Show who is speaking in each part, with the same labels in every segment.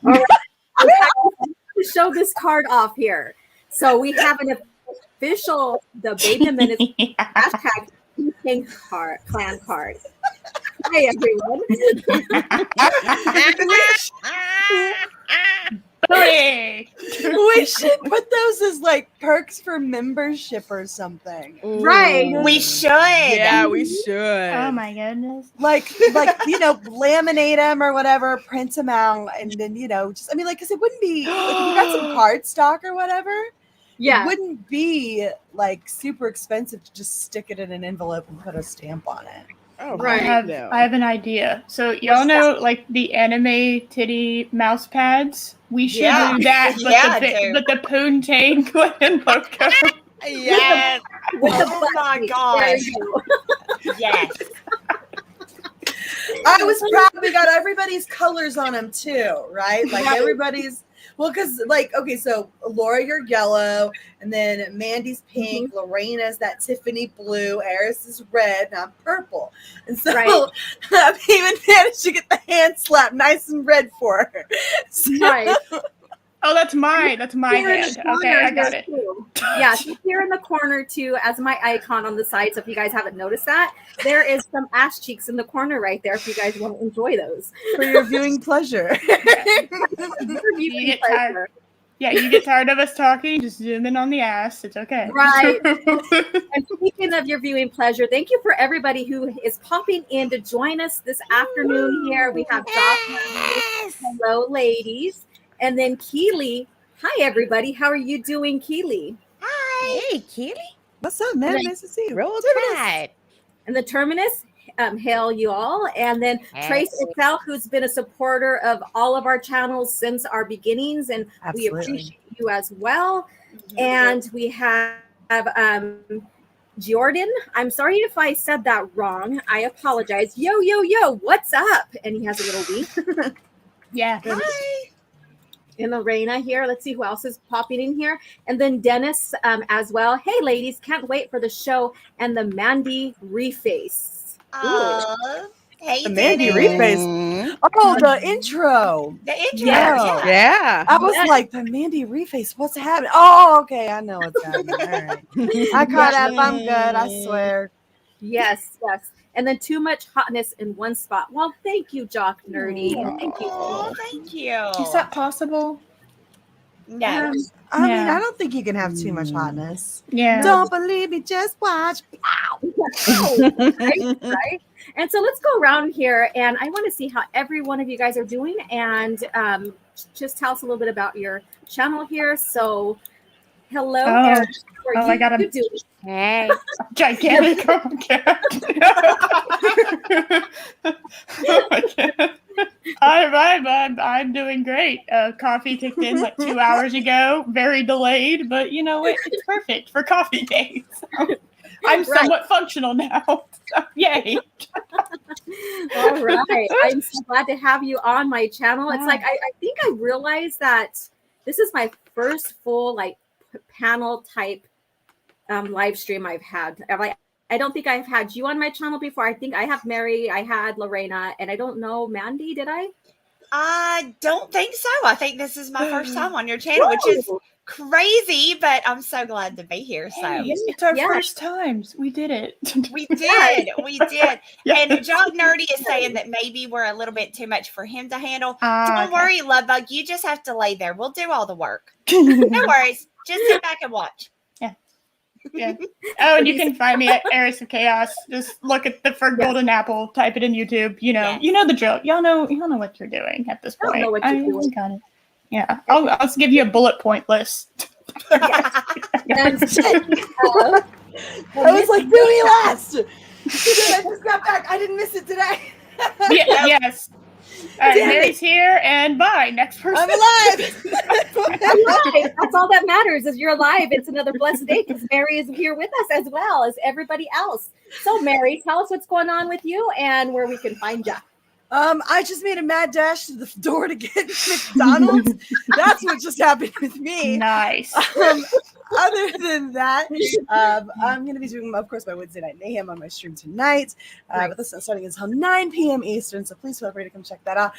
Speaker 1: All right. To show this card off here. So we have an official the Babedom Menace hashtag clan card. Hi everyone.
Speaker 2: We should put those as like perks for membership or something.
Speaker 1: Right.
Speaker 3: We should.
Speaker 4: Yeah, we should.
Speaker 5: Oh my goodness.
Speaker 2: Like laminate them or whatever, print them out, and then just because it wouldn't be like if you got some card stock or whatever.
Speaker 1: Yeah.
Speaker 2: It wouldn't be like super expensive to just stick it in an envelope and put a stamp on it.
Speaker 4: Oh,
Speaker 1: Right.
Speaker 5: I have an idea. So y'all know like the anime titty mouse pads? We should do that, but the poontang Gwen logo.
Speaker 3: Yes. Oh my gosh. Yes.
Speaker 2: I was proud we got everybody's colors on them too, right? Like everybody's. Well, because so Laura, you're yellow, and then Mandy's pink, Lorena's that Tiffany blue, Eris is red, and I'm purple. And so I've even managed to get the hand slap nice and red for her. So,
Speaker 1: Right.
Speaker 5: Oh, that's my hand. Okay, I got it.
Speaker 1: Yeah, so here in the corner too, as my icon on the side. So if you guys haven't noticed that, there is some ass cheeks in the corner right there. If you guys want to enjoy those
Speaker 2: for your viewing pleasure.
Speaker 5: You get tired of us talking, just zoom in on the ass. It's okay.
Speaker 1: Right. And speaking of your viewing pleasure, thank you for everybody who is popping in to join us this afternoon here. We have Jocelyn. Hello, ladies. And then Keely. Hi, everybody. How are you doing, Keely?
Speaker 3: Hi. Hey, Keely.
Speaker 2: What's up, man? Nice to see you.
Speaker 3: Roll Tide.
Speaker 1: And the Terminus. Hail you all. And then Trace itself, who's been a supporter of all of our channels since our beginnings. And we appreciate you as well. And we have Jordan. I'm sorry if I said that wrong. I apologize. Yo, yo, yo, what's up? And he has a little wink.
Speaker 5: Yeah.
Speaker 1: Hi. And Lorena here. Let's see who else is popping in here. And then Dennis as well. Hey, ladies, can't wait for the show and the Mandy reface.
Speaker 3: Hey,
Speaker 2: the Mandy reface. Oh, the intro.
Speaker 3: The intro.
Speaker 4: Yeah.
Speaker 2: I was like, the Mandy reface. What's happening? Oh, okay. I know what's happening. All right. I caught up. I'm good. I swear.
Speaker 1: Yes, yes. And then too much hotness in one spot. Well, thank you, Jock Nerdy. And thank you.
Speaker 3: Oh, thank you.
Speaker 5: Is that possible?
Speaker 3: No.
Speaker 2: I mean, I don't think you can have too much hotness.
Speaker 5: Yeah.
Speaker 2: Don't believe me, just watch.
Speaker 1: Right? And so let's go around here, and I want to see how every one of you guys are doing, and just tell us a little bit about your channel here. So, hello, Eric.
Speaker 5: I got him.
Speaker 3: Hey.
Speaker 5: Gigantic cat. Oh my God. I'm doing great. Coffee kicked in like 2 hours ago. Very delayed, but you know what? It's perfect for coffee days. So I'm somewhat functional now. So, yay.
Speaker 1: All right. I'm so glad to have you on my channel. It's like I think I realized that this is my first full like panel type live stream I've had. I don't think I've had you on my channel before. I think I have Mary, I had Lorena, and I don't know, Mandy, did I?
Speaker 3: I don't think so. I think this is my first time on your channel, which is crazy, but I'm so glad to be here. So
Speaker 5: it's our first times. We did it.
Speaker 3: We did. We did. And Jock Nerdy is saying that maybe we're a little bit too much for him to handle. Don't worry, Love Bug. You just have to lay there. We'll do all the work. No worries. Just sit back and watch.
Speaker 5: Yeah. Oh, and you can find me at Eris of Chaos. Just look at the for Golden Apple. Type it in YouTube. You know the drill. Y'all know what you're doing at this point.
Speaker 1: I know what you're doing.
Speaker 5: Got it. Yeah, I'll just give you a bullet point list.
Speaker 2: I was like, really last. I just got back. I didn't miss it today.
Speaker 5: Yes. All right, Mary's here, and bye. Next person.
Speaker 2: I'm alive.
Speaker 1: Alive. That's all that matters is you're alive. It's another blessed day because Mary is here with us as well as everybody else. So, Mary, tell us what's going on with you and where we can find you.
Speaker 2: I just made a mad dash to the door to get McDonald's. That's what just happened with me.
Speaker 5: Nice.
Speaker 2: other than that, I'm going to be doing, of course, my Wednesday Night Mayhem on my stream tonight.
Speaker 1: Nice.
Speaker 2: But this is starting until 9 p.m. Eastern, so please feel free to come check that out.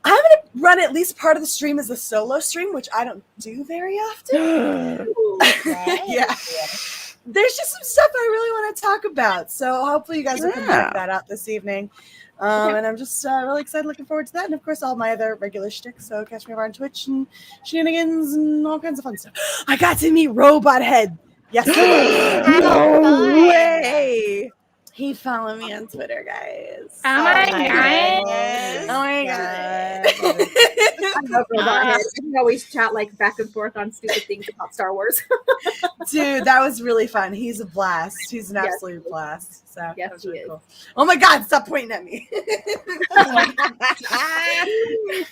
Speaker 2: I'm going to run at least part of the stream as a solo stream, which I don't do very often. Yeah. There's just some stuff I really want to talk about. So hopefully you guys will come check that out this evening. And I'm just really excited, looking forward to that. And of course, all my other regular shtick. So catch me over on Twitch and shenanigans and all kinds of fun stuff. I got to meet Robot Head yesterday.
Speaker 4: No way.
Speaker 2: He followed me on Twitter, guys.
Speaker 5: Oh my God.
Speaker 2: Oh my God.
Speaker 1: I love Robot Head. We always chat like back and forth on stupid things about Star Wars.
Speaker 2: Dude, that was really fun. He's a blast. He's an absolute blast. So
Speaker 1: Yes,
Speaker 2: that was
Speaker 1: he
Speaker 2: really
Speaker 1: is.
Speaker 2: cool. Oh my God, stop pointing at me.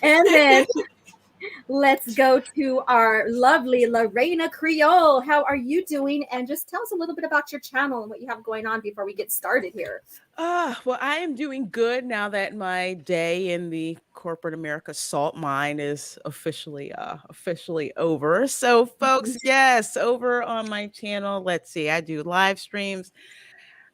Speaker 1: And then let's go to our lovely Lorena Creole. How are you doing? And just tell us a little bit about your channel and what you have going on before we get started here.
Speaker 4: Well, I am doing good now that my day in the corporate America salt mine is officially over. So, folks, yes, over on my channel, let's see, I do live streams.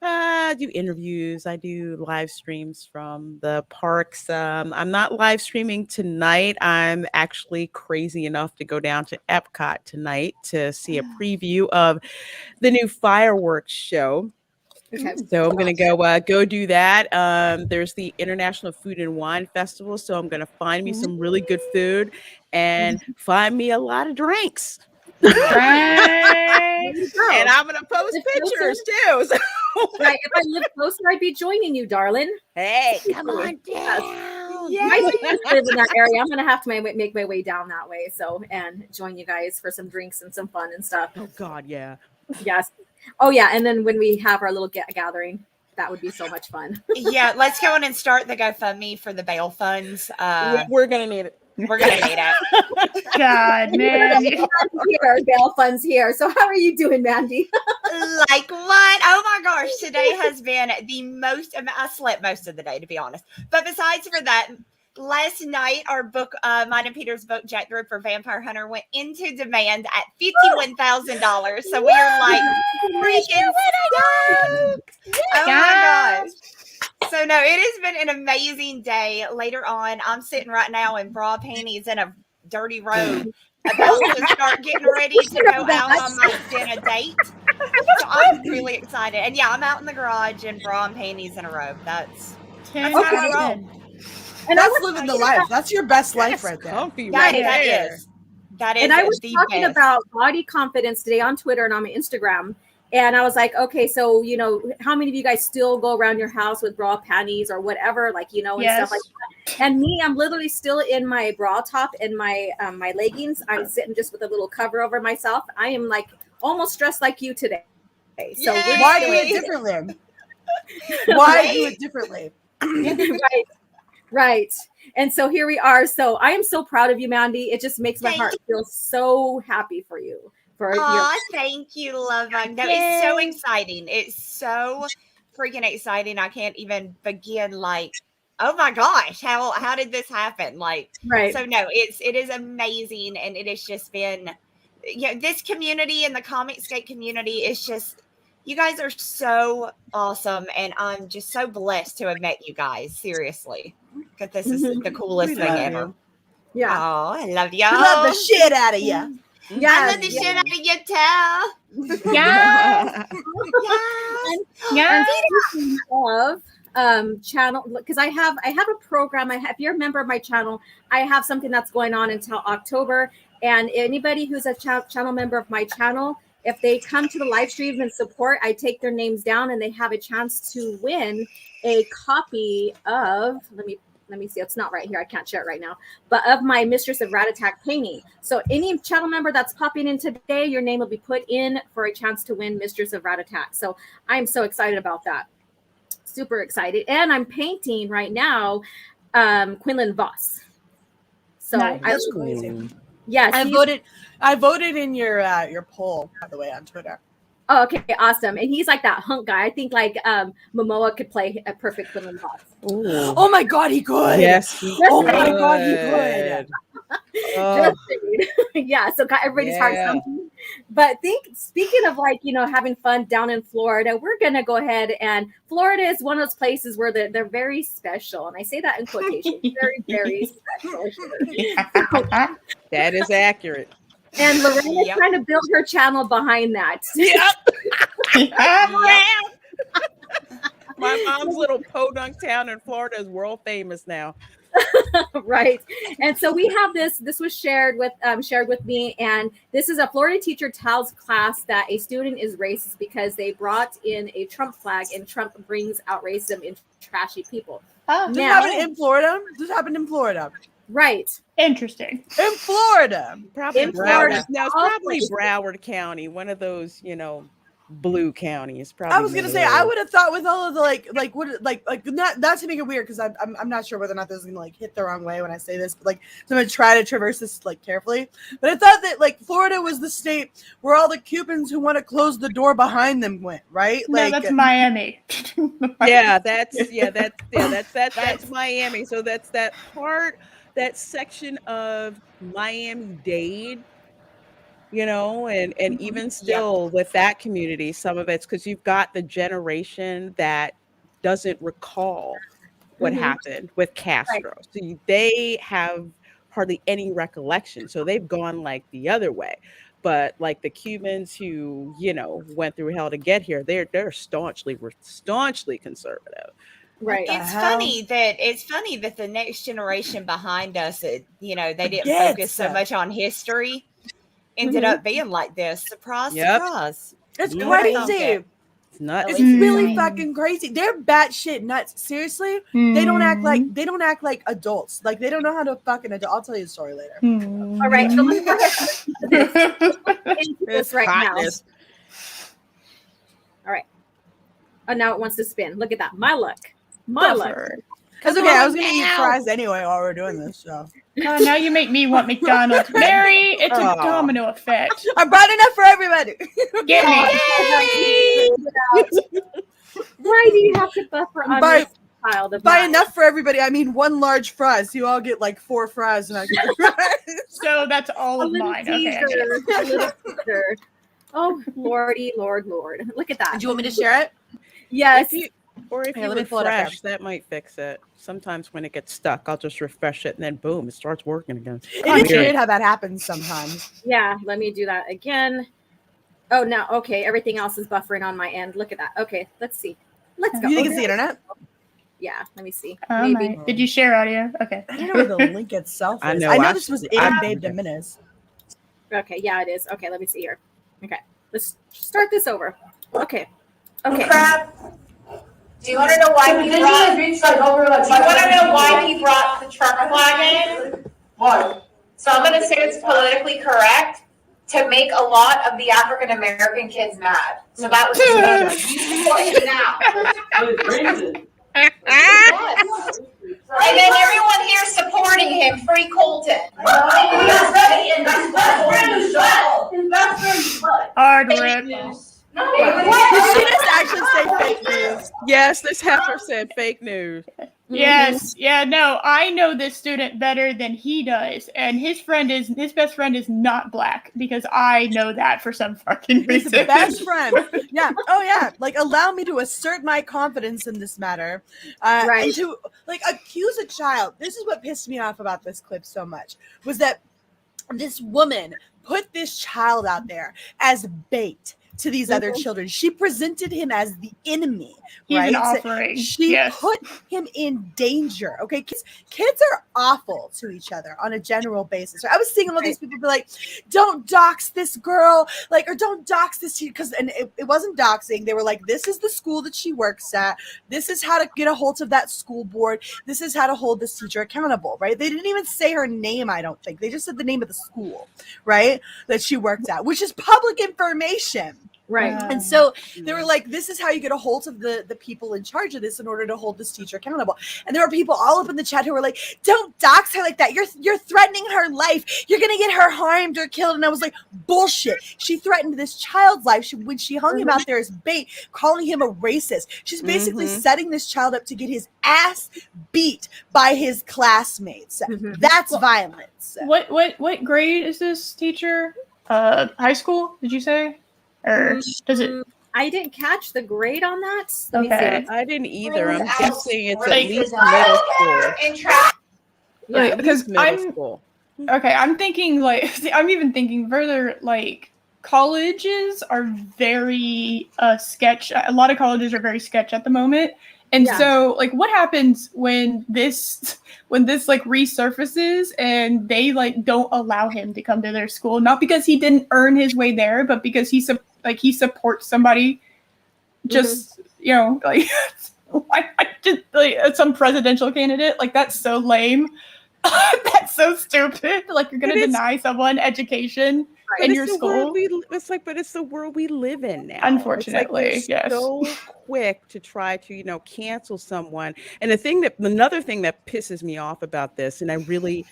Speaker 4: I do interviews. I do live streams from the parks. I'm not live streaming tonight. I'm actually crazy enough to go down to Epcot tonight to see a preview of the new fireworks show.
Speaker 1: Okay.
Speaker 4: So I'm gonna go do that. There's the International Food and Wine Festival, so I'm gonna find me some really good food and find me a lot of drinks.
Speaker 5: Right.
Speaker 4: And I'm gonna post pictures too. So.
Speaker 1: Right. If I lived closer, I'd be joining you, darling.
Speaker 4: Hey, come on down.
Speaker 1: My sisters live in that area. I'm gonna have to make my way down that way, and join you guys for some drinks and some fun and stuff.
Speaker 4: Oh God, yeah.
Speaker 1: Yes. Oh yeah, and then when we have our little gathering, that would be so much fun.
Speaker 3: Yeah, let's go on and start the GoFundMe for the bail funds.
Speaker 4: We're gonna need it.
Speaker 3: We're gonna need it.
Speaker 5: God, man.
Speaker 1: Here, bail funds here. So how are you doing, Mandy?
Speaker 3: Like what? Oh my gosh, today has been the most. I slept most of the day, to be honest. But besides for that, last night our book, mine and Peter's book, Jack the Ripper Vampire Hunter, went into demand at $51,000. So we are like freaking stoked. Oh my gosh. So no, it has been an amazing day. Later on, I'm sitting right now in bra panties and a dirty robe, about to start getting ready to go out on my dinner date. So I'm really excited. And yeah, I'm out in the garage in bra and panties and a robe. That's how I roll.
Speaker 1: And
Speaker 2: That's living the life. That's your best life right there.
Speaker 4: Comfy
Speaker 3: That
Speaker 4: right
Speaker 3: is.
Speaker 4: there.
Speaker 3: That is.
Speaker 1: And I was
Speaker 3: the
Speaker 1: talking
Speaker 3: best.
Speaker 1: about body confidence today on Twitter and on my Instagram. And I was like, okay, so, how many of you guys still go around your house with bra panties or whatever, and stuff like that? And me, I'm literally still in my bra top and my my leggings. I'm sitting just with a little cover over myself. I am like almost dressed like you today. So
Speaker 3: Yay!
Speaker 2: Why do it differently? Why do it differently?
Speaker 1: Right. And so here we are. So I am so proud of you, Mandy. It just makes my
Speaker 3: Thank
Speaker 1: heart feel so happy for you.
Speaker 3: Thank you, love bug. No, it's so exciting. It's so freaking exciting. I can't even begin. Like, oh my gosh, how did this happen? Like,
Speaker 1: right.
Speaker 3: So no, it is amazing, and it has just been, this community and the Comicscape community is just, you guys are so awesome, and I'm just so blessed to have met you guys. Seriously, because this is the coolest thing ever.
Speaker 1: Yeah.
Speaker 3: Oh, I love y'all.
Speaker 2: I love the shit out of you.
Speaker 1: Yeah,
Speaker 3: I love the shit out of you too.
Speaker 5: Yeah.
Speaker 3: Yeah.
Speaker 1: Of channel, because I have a program. If you're a member of my channel, I have something that's going on until October. And anybody who's a channel member of my channel, if they come to the live stream and support, I take their names down and they have a chance to win a copy of, let me see, it's not right here, I can't share it right now, but of my Mistress of Rattatak painting. So any channel member that's popping in today, your name will be put in for a chance to win Mistress of Rattatak. So I'm so excited about that. Super excited. And I'm painting right now Quinlan Voss. So
Speaker 5: Nice.
Speaker 2: That's crazy.
Speaker 1: Yes,
Speaker 2: I voted in your poll, by the way, on Twitter.
Speaker 1: Oh, okay, awesome. And he's like that hunk guy. I think like Momoa could play a perfect Quinlan Voss.
Speaker 2: Oh my God, he could.
Speaker 4: Yes.
Speaker 2: Oh my God, he could.
Speaker 1: Just saying. Yeah, so got everybody's heart something. But speaking of like, having fun down in Florida, we're going to go ahead, and Florida is one of those places where they're very special. And I say that in quotation, very, very special.
Speaker 4: That is accurate.
Speaker 1: And Lorena's trying to build her channel behind that.
Speaker 4: My mom's little podunk town in Florida is world famous now.
Speaker 1: Right. And so we have this was shared with me, and this is a Florida teacher tells class that a student is racist because they brought in a Trump flag, and Trump brings out racism in trashy people.
Speaker 2: This happened in Florida. This happened in Florida.
Speaker 1: Right.
Speaker 5: Interesting.
Speaker 2: In Florida.
Speaker 4: Probably
Speaker 1: In
Speaker 4: Broward.
Speaker 1: Florida.
Speaker 4: No, it's probably Broward County, one of those, blue counties. Probably.
Speaker 2: I was gonna say I would have thought with all of the not to make it weird, because I'm not sure whether or not this is gonna hit the wrong way when I say this, but so I'm gonna try to traverse this carefully. But I thought that Florida was the state where all the Cubans who want to close the door behind them went, right?
Speaker 5: No, that's Miami.
Speaker 4: That's Miami. So that's that section of Miami-Dade. And even still with that community, some of it's because you've got the generation that doesn't recall what happened with Castro. Right. So they have hardly any recollection. So they've gone the other way. But the Cubans who, went through hell to get here, they're staunchly conservative.
Speaker 1: Right.
Speaker 3: It's funny that the next generation behind us, they didn't focus so much on history. Ended up being like this. Surprise, surprise.
Speaker 2: It's crazy.
Speaker 4: It's nuts.
Speaker 2: It's really fucking crazy. They're batshit nuts. Seriously, they don't act like adults. They don't know how to fucking adult. I'll tell you a story later.
Speaker 1: All right, so let's go ahead into this right now. All right. Oh, now it wants to spin. Look at that. My luck.
Speaker 2: That's okay. I was gonna eat fries anyway while we're doing this. So
Speaker 5: now you make me want McDonald's. Mary, it's a domino effect.
Speaker 2: I brought enough for everybody.
Speaker 5: Get me.
Speaker 1: Why do you have to buffer on this child of
Speaker 2: by
Speaker 1: mine?
Speaker 2: enough for everybody, I mean one large fries. You all get 4 fries, and I get fries.
Speaker 5: So that's all of mine. Okay.
Speaker 1: A little teaser. Oh, Lordy, Lord. Look at that.
Speaker 2: Do you want me to share it?
Speaker 1: Yes.
Speaker 4: If you refresh, that might fix it. Sometimes when it gets stuck, I'll just refresh it, and then boom, it starts working again.
Speaker 2: It is weird how that happens sometimes.
Speaker 1: Yeah, let me do that again. Oh, no. Okay, everything else is buffering on my end. Look at that. Okay, let's see. Let's go.
Speaker 2: You think it's the internet?
Speaker 1: Yeah, let me see.
Speaker 5: Maybe. Did you share audio? Okay.
Speaker 2: I don't know where the link itself is. I know this was in Babedom Menace.
Speaker 1: Okay, yeah, it is. Okay, let me see here. Okay, let's start this over. Okay.
Speaker 6: Do you want to know why he brought? Do you want to know why he brought the Trump flag in? Why? So I'm going to say it's politically correct to make a lot of the African American kids mad. So that was his motive. You support him now. Yes. And then everyone here supporting him. Free Colton.
Speaker 5: Hard rip.
Speaker 2: Did she just actually say fake news?
Speaker 4: Yes, this heifer said fake news.
Speaker 5: Yes, yeah, no, I know this student better than he does, and his best friend is not black, because I know that for some fucking reason.
Speaker 2: His best friend, yeah, oh yeah, allow me to assert my confidence in this matter,
Speaker 1: right?
Speaker 2: And to accuse a child. This is what pissed me off about this clip so much, was that this woman put this child out there as bait to these other children. She presented him as the enemy, right?
Speaker 5: He's an offering.
Speaker 2: She put him in danger. Okay, kids are awful to each other on a general basis. I was seeing all these people be like, "Don't dox this girl," or "Don't dox this," because it wasn't doxing. They were like, "This is the school that she works at. This is how to get a hold of that school board. This is how to hold this teacher accountable." Right? They didn't even say her name. I don't think they just said the name of the school, right, that she worked at, which is public information.
Speaker 1: Right.
Speaker 2: And so they were like, this is how you get a hold of the people in charge of this in order to hold this teacher accountable. And there were people all up in the chat who were like, "Don't dox her like that. You're threatening her life. You're going to get her harmed or killed." And I was like, bullshit. She threatened this child's life when she hung him out there as bait, calling him a racist. She's basically setting this child up to get his ass beat by his classmates. That's violence.
Speaker 5: What grade is this teacher? high school, did you say? Or does it?
Speaker 1: I didn't catch the grade on that. Let me
Speaker 5: Okay.
Speaker 1: see.
Speaker 4: I didn't either. I'm
Speaker 6: Brings out
Speaker 4: guessing it's at
Speaker 5: Like-
Speaker 4: least middle school.
Speaker 6: and trash.
Speaker 1: Yeah,
Speaker 5: Like, because
Speaker 4: Middle
Speaker 5: I'm
Speaker 4: school.
Speaker 5: okay. I'm thinking like see, I'm even thinking further. Like colleges are very sketch. A lot of colleges are very sketch at the moment. And
Speaker 1: Yeah.
Speaker 5: so, like, what happens when this like resurfaces and they like don't allow him to come to their school? Not because he didn't earn his way there, but because he supports somebody. Just you know, like I just like some presidential candidate. Like that's so lame. That's so stupid. Like you're gonna deny someone education in your school.
Speaker 4: But it's the world we live in now.
Speaker 5: Unfortunately,
Speaker 4: it's like
Speaker 5: yes.
Speaker 4: so quick to try to cancel someone. And another thing that pisses me off about this, and I really,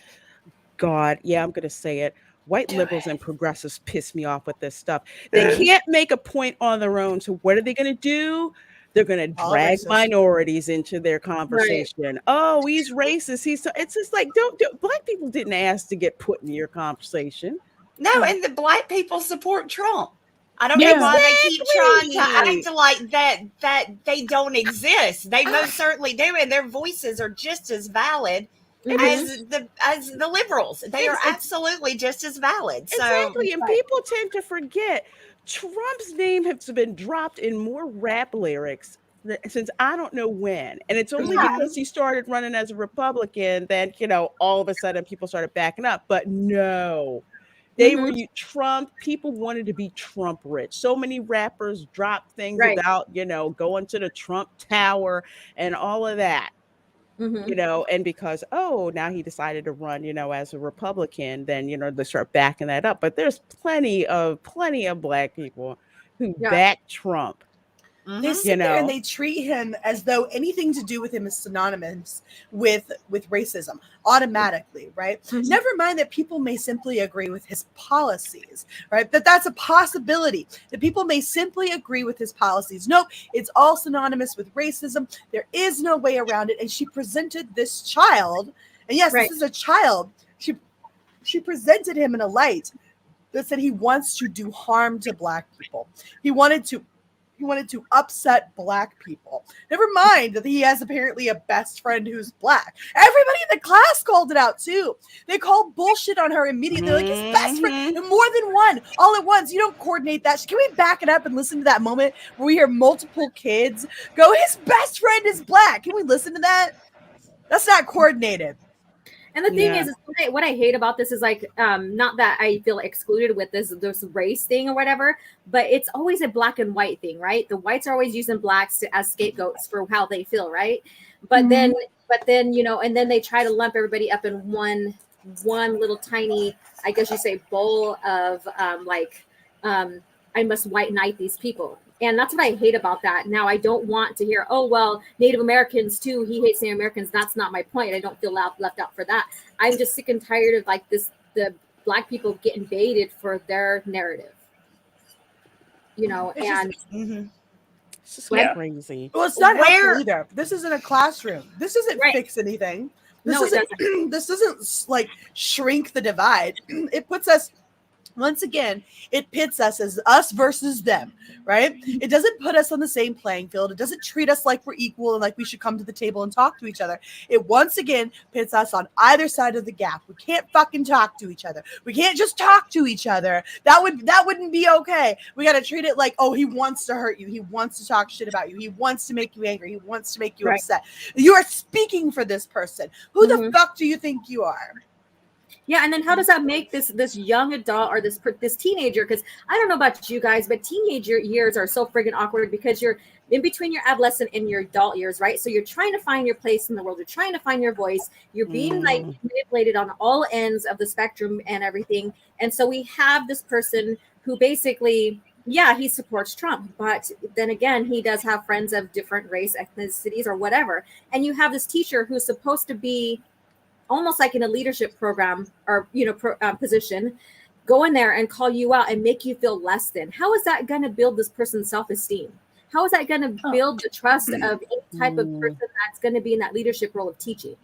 Speaker 4: God, yeah, I'm gonna say it. White liberals and progressives piss me off with this stuff. They can't make a point on their own. So what are they gonna do? They're gonna drag minorities into their conversation. Right. Oh, he's racist. It's just like don't black people didn't ask to get put in your conversation.
Speaker 3: No, and the black people support Trump. I don't know why they keep trying to act like that they don't exist. They most certainly do, and their voices are just as valid as the liberals. They are absolutely just as valid. So
Speaker 4: exactly, and people tend to forget Trump's name has been dropped in more rap lyrics since I don't know when, and it's only because he started running as a Republican that all of a sudden people started backing up. But no. They were Trump. People wanted to be Trump rich. So many rappers dropped things about, going to the Trump Tower and all of that, and because, now he decided to run, as a Republican, then, they start backing that up. But there's plenty of black people who back Trump.
Speaker 2: They sit there and they treat him as though anything to do with him is synonymous with racism automatically, right? Never mind that people may simply agree with his policies, right? That's a possibility, that people may simply agree with his policies. No, it's all synonymous with racism. There is no way around it. And she presented this child, and yes, this is a child. She presented him in a light that said he wants to do harm to black people. He wanted to upset black people. Never mind that he has apparently a best friend who's black. Everybody in the class called it out too. They called bullshit on her immediately. They're like, his best friend, and more than one, all at once. You don't coordinate that. Can we back it up and listen to that moment where we hear multiple kids go, his best friend is black? Can we listen to that? That's not coordinated.
Speaker 1: And the thing is what I hate about this is like, not that I feel excluded with this race thing or whatever, but it's always a black and white thing, right? The whites are always using blacks as scapegoats for how they feel, right? But then, and then they try to lump everybody up in one little tiny, I guess you say, bowl of I must white knight these people. And that's what I hate about that. Now, I don't want to hear, Native Americans too. He hates Native Americans. That's not my point. I don't feel left out for that. I'm just sick and tired of the black people getting baited for their narrative.
Speaker 4: It's just crazy.
Speaker 2: Well, it's not helpful either. This isn't a classroom. This doesn't fix anything. This doesn't like shrink the divide. It puts us. Once again, it pits us as us versus them, right? It doesn't put us on the same playing field. It doesn't treat us like we're equal and like we should come to the table and talk to each other. It once again pits us on either side of the gap. We can't fucking talk to each other. We can't just talk to each other. That wouldn't be okay. We got to treat it like, he wants to hurt you. He wants to talk shit about you. He wants to make you angry. He wants to make you upset. You are speaking for this person. Who the fuck do you think you are?
Speaker 1: Yeah, and then how does that make this young adult or this teenager? Because I don't know about you guys, but teenager years are so friggin' awkward because you're in between your adolescent and your adult years, right? So you're trying to find your place in the world. You're trying to find your voice. You're being manipulated on all ends of the spectrum and everything. And so we have this person who basically, he supports Trump, but then again, he does have friends of different race, ethnicities, or whatever. And you have this teacher who's supposed to be almost like in a leadership program or position, go in there and call you out and make you feel less than. How is that going to build this person's self-esteem? How is that going to build the trust of any type of person that's going to be in that leadership role of teaching?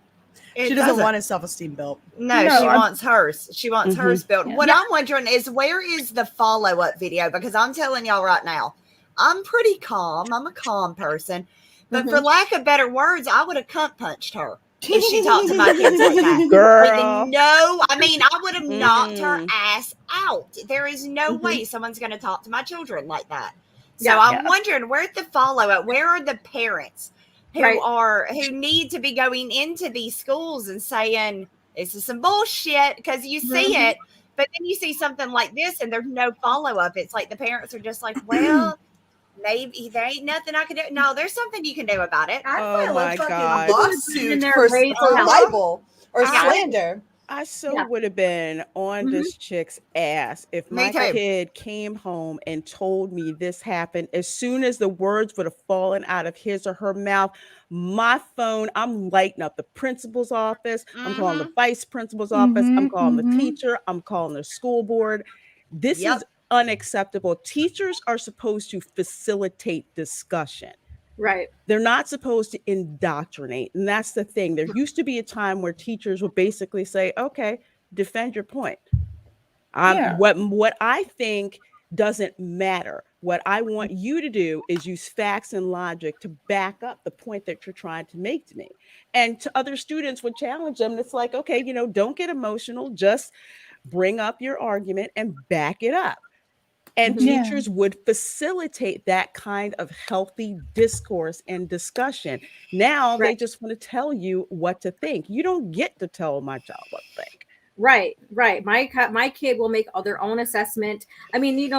Speaker 2: She doesn't want his self-esteem built.
Speaker 3: No, she wants hers. She wants hers built.
Speaker 5: Yeah.
Speaker 3: What I'm wondering is, where is the follow-up video? Because I'm telling y'all right now, I'm pretty calm. I'm a calm person. But for lack of better words, I would have cunt punched her if she talked to my kids like that.
Speaker 4: Girl.
Speaker 3: No, I mean, I would have knocked her ass out. There is no way someone's going to talk to my children like that. So I'm wondering, where's the follow-up? Where are the parents who need to be going into these schools and saying, this is some bullshit, because you see it, but then you see something like this and there's no follow-up. It's like the parents are just like, well, maybe there ain't nothing I can do. No, there's something you can do about it.
Speaker 2: I
Speaker 4: my God.
Speaker 2: lawsuit for libel or slander.
Speaker 4: I would have been on this chick's ass if my kid came home and told me this happened. As soon as the words would have fallen out of his or her mouth, my phone, I'm lighting up the principal's office. I'm calling the vice principal's office. I'm calling the teacher. I'm calling the school board. This is unacceptable. Teachers are supposed to facilitate discussion.
Speaker 1: Right.
Speaker 4: They're not supposed to indoctrinate. And that's the thing. There used to be a time where teachers would basically say, okay, defend your point. What I think doesn't matter. What I want you to do is use facts and logic to back up the point that you're trying to make to me. And to other students would challenge them. And it's like, okay, don't get emotional. Just bring up your argument and back it up. And teachers would facilitate that kind of healthy discourse and discussion. Now they just want to tell you what to think. You don't get to tell my child what to think.
Speaker 1: Right. My kid will make their own assessment. I mean,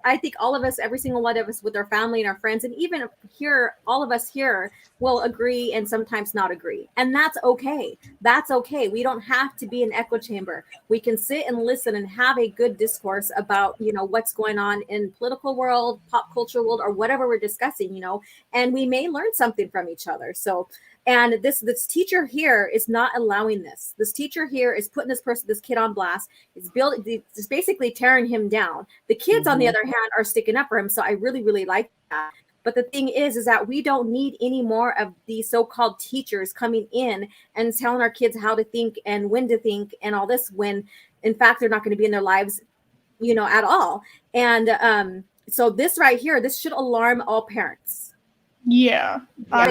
Speaker 1: I think all of us, every single one of us with our family and our friends, and even here, all of us here will agree and sometimes not agree. And that's okay. That's okay. We don't have to be an echo chamber. We can sit and listen and have a good discourse about, what's going on in political world, pop culture world, or whatever we're discussing, and we may learn something from each other. So, and this teacher here is not allowing this. This teacher here is putting this kid on blast. It's basically tearing him down. The kids, on the other hand, are sticking up for him. So I really, really like that. But the thing is that we don't need any more of these so-called teachers coming in and telling our kids how to think and when to think and all this, when in fact they're not going to be in their lives, at all. And so this right here, this should alarm all parents.
Speaker 5: Yeah, I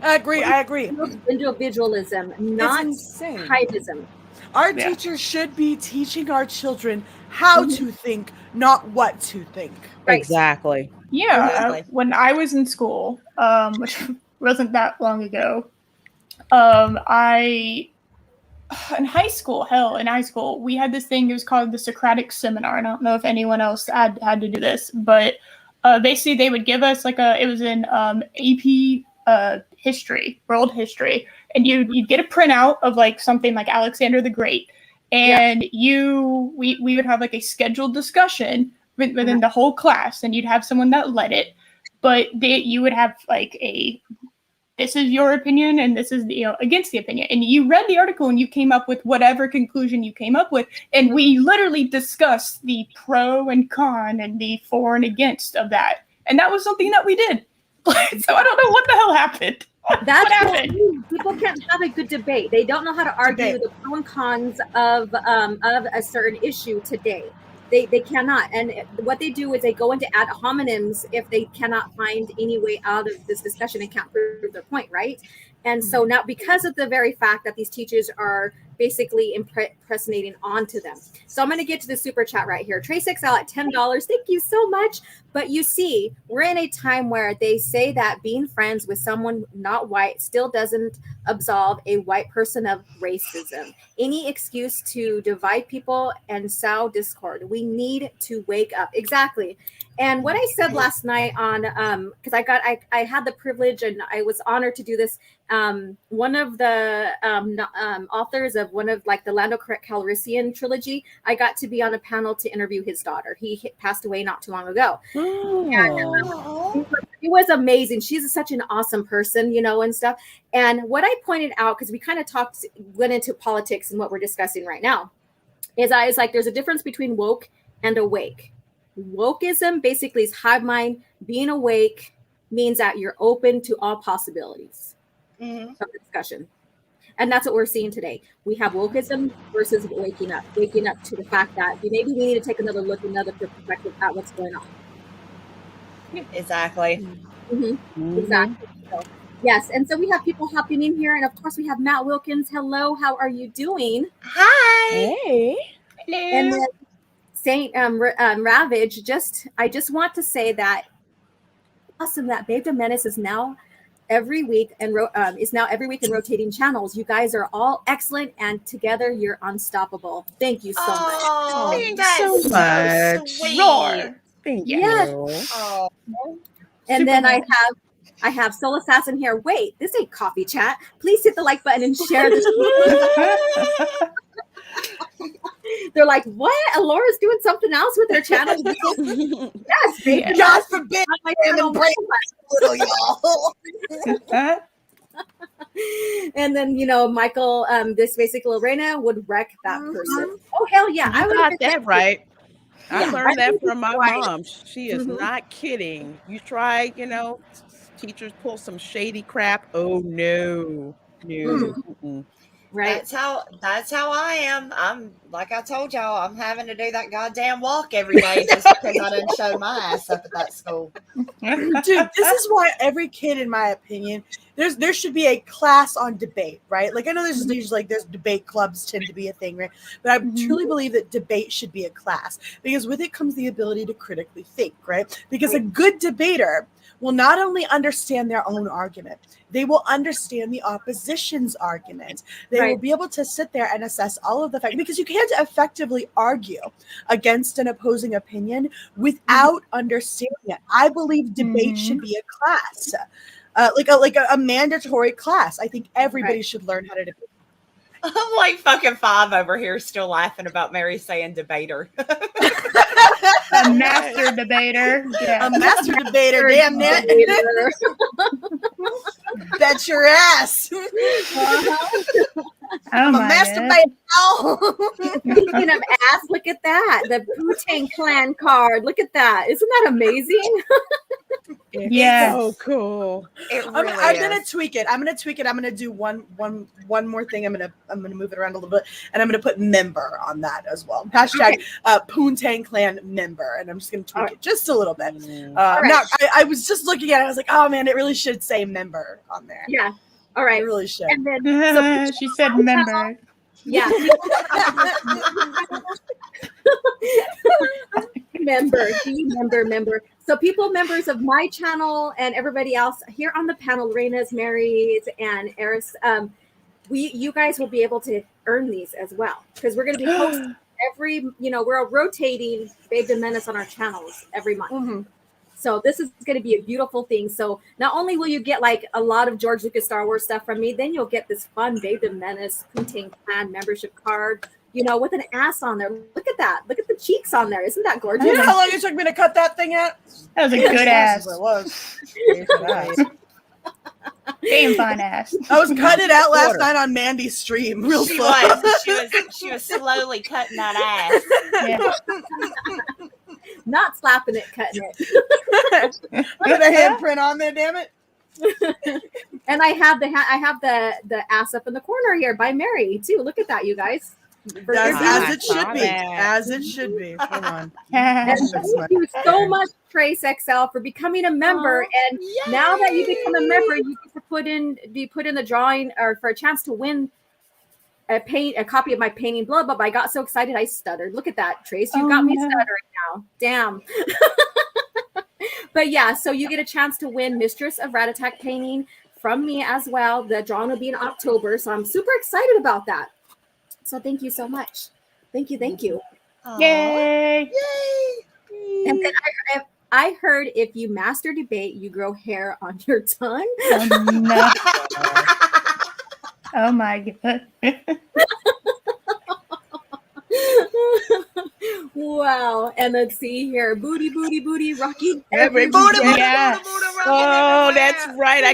Speaker 2: agree.
Speaker 1: Individualism, not typism.
Speaker 2: Our teachers should be teaching our children how to think, not what to think.
Speaker 1: Right.
Speaker 4: Exactly.
Speaker 5: Yeah. When I was in school, which wasn't that long ago, in high school, we had this thing. It was called the Socratic Seminar. I don't know if anyone else had to do this, but basically they would give us it was in AP history, world history, and you'd get a printout of something like Alexander the Great, and we would have a scheduled discussion within the whole class, and you'd have someone that led it, but you would have this is your opinion and this is against the opinion, and you read the article and you came up with whatever conclusion you came up with, and we literally discussed the pro and con and the for and against of that, and that was something that we did. So I don't know what the hell happened.
Speaker 1: That's what happened. People can't have a good debate. They don't know how to argue the pro and cons of a certain issue today. They cannot. And what they do is they go into ad hominems if they cannot find any way out of this discussion and can't prove their point, right? And so now, because of the very fact that these teachers are basically impersonating onto them. So I'm going to get to the super chat right here. Trace XL at $10. Thank you so much. But you see, we're in a time where they say that being friends with someone not white still doesn't absolve a white person of racism. Any excuse to divide people and sow discord. We need to wake up. Exactly. And what I said last night on, because I had the privilege and I was honored to do this. One of the authors of one of the Lando Calrissian trilogy, I got to be on a panel to interview his daughter. He passed away not too long ago. And, it was amazing. She's such an awesome person, and stuff. And what I pointed out, because we kind of went into politics and what we're discussing right now, is I was like, there's a difference between woke and awake. Wokeism basically is hive mind. Being awake means that you're open to all possibilities of discussion. And that's what we're seeing today. We have wokeism versus waking up to the fact that maybe we need to take another look, another perspective at what's going on.
Speaker 3: Exactly.
Speaker 1: Exactly. So, yes. And so we have people hopping in here. And of course, we have Matt Wilkins. Hello. How are you doing?
Speaker 3: Hi.
Speaker 4: Hey.
Speaker 3: Hello.
Speaker 1: And then Saint Ravage, I just want to say that awesome that Babedom Menace is now every week and every week in rotating channels. You guys are all excellent, and together you're unstoppable. Thank you so much.
Speaker 3: Oh,
Speaker 4: so much.
Speaker 3: Sweet.
Speaker 5: Roar.
Speaker 4: Thank
Speaker 1: Yes.
Speaker 4: you.
Speaker 3: Oh.
Speaker 1: And then I have Soul Assassin here. Wait, this ain't coffee chat. Please hit the like button and share this. They're like, what? Laura's doing something else with her channel? Yes, baby.
Speaker 2: God forbid I am embracing little y'all.
Speaker 1: And then Michael, this basic Lorena would wreck that person. Oh hell yeah!
Speaker 4: I got that right. I
Speaker 1: Yeah,
Speaker 4: learned that from my
Speaker 1: right.
Speaker 4: mom. She is not kidding. You try, teachers pull some shady crap. Oh no.
Speaker 1: Right.
Speaker 3: That's how I am. I'm like I told y'all, I'm having to do that goddamn walk every day just because I didn't show my ass up at that school.
Speaker 2: Dude, this is why every kid, in my opinion, there should be a class on debate, right? Like I know there's debate clubs tend to be a thing, right? But I truly believe that debate should be a class because with it comes the ability to critically think, right? Because a good debater will not only understand their own argument, they will understand the opposition's argument. They will be able to sit there and assess all of the facts because you can't effectively argue against an opposing opinion without understanding it. I believe debate should be a class, like a mandatory class. I think everybody should learn how to debate.
Speaker 3: I'm like fucking 5 over here still laughing about Mary saying debater.
Speaker 5: A master debater. Yeah.
Speaker 2: A master debater, damn it. Bet your ass.
Speaker 5: Oh my
Speaker 1: Speaking of ass, look at that. The Wu-Tang Clan card. Look at that. Isn't that amazing?
Speaker 5: Yeah.
Speaker 4: So cool.
Speaker 3: It
Speaker 2: I'm
Speaker 3: really
Speaker 2: gonna
Speaker 3: is.
Speaker 2: tweak it. I'm gonna do one more thing. I'm gonna move it around a little bit, and I'm gonna put member on that as well. Hashtag Poontang Clan member, and I'm just gonna tweak it just a little bit. I was just looking at it. I was like, oh man, it really should say member on there.
Speaker 1: Yeah. All right.
Speaker 2: It really should.
Speaker 1: And then
Speaker 5: she said member.
Speaker 1: yeah. member. So members of my channel and everybody else here on the panel, Reina's, Mary's, and Eris, you guys will be able to earn these as well because we're going to be posting we're rotating Babedom Menace on our channels every month.
Speaker 2: Mm-hmm.
Speaker 1: So this is going to be a beautiful thing. So not only will you get like a lot of George Lucas Star Wars stuff from me, then you'll get this fun Babedom Menace Wu-Tang Clan membership card, with an ass on there. Look at that. Look at the cheeks on there. Isn't that gorgeous?
Speaker 2: You know how long it took me to cut that thing out?
Speaker 5: That was a good ass.
Speaker 2: It was.
Speaker 5: Damn fine ass.
Speaker 2: I was cutting it out last night on Mandy's stream, real
Speaker 3: She
Speaker 2: slow.
Speaker 3: she was slowly cutting that ass.
Speaker 5: Yeah.
Speaker 1: Not slapping it, cutting it.
Speaker 2: Put a handprint on there, damn it.
Speaker 1: And I have the ass up in the corner here by Mary too. Look at that, you guys.
Speaker 2: As it should be. As it should be. Hold on.
Speaker 1: And thank you so much, Trace XL, for becoming a member. And now that you become a member, you get to be put in the drawing or for a chance to win a copy of my painting, blah, blah, blah. I got so excited I stuttered. Look at that, Trace. You got me stuttering now. Damn. But yeah, so you get a chance to win Mistress of Rattatak painting from me as well. The drawing will be in October, so I'm super excited about that. So thank you so much. Thank you.
Speaker 3: Aww.
Speaker 5: Yay.
Speaker 1: And then I heard if you master debate, you grow hair on your tongue.
Speaker 5: Oh, no. Oh my god.
Speaker 1: Wow. And let's see here. Booty, Rocky.
Speaker 4: Every
Speaker 2: booty,
Speaker 5: Yeah.
Speaker 4: Oh, that's right. I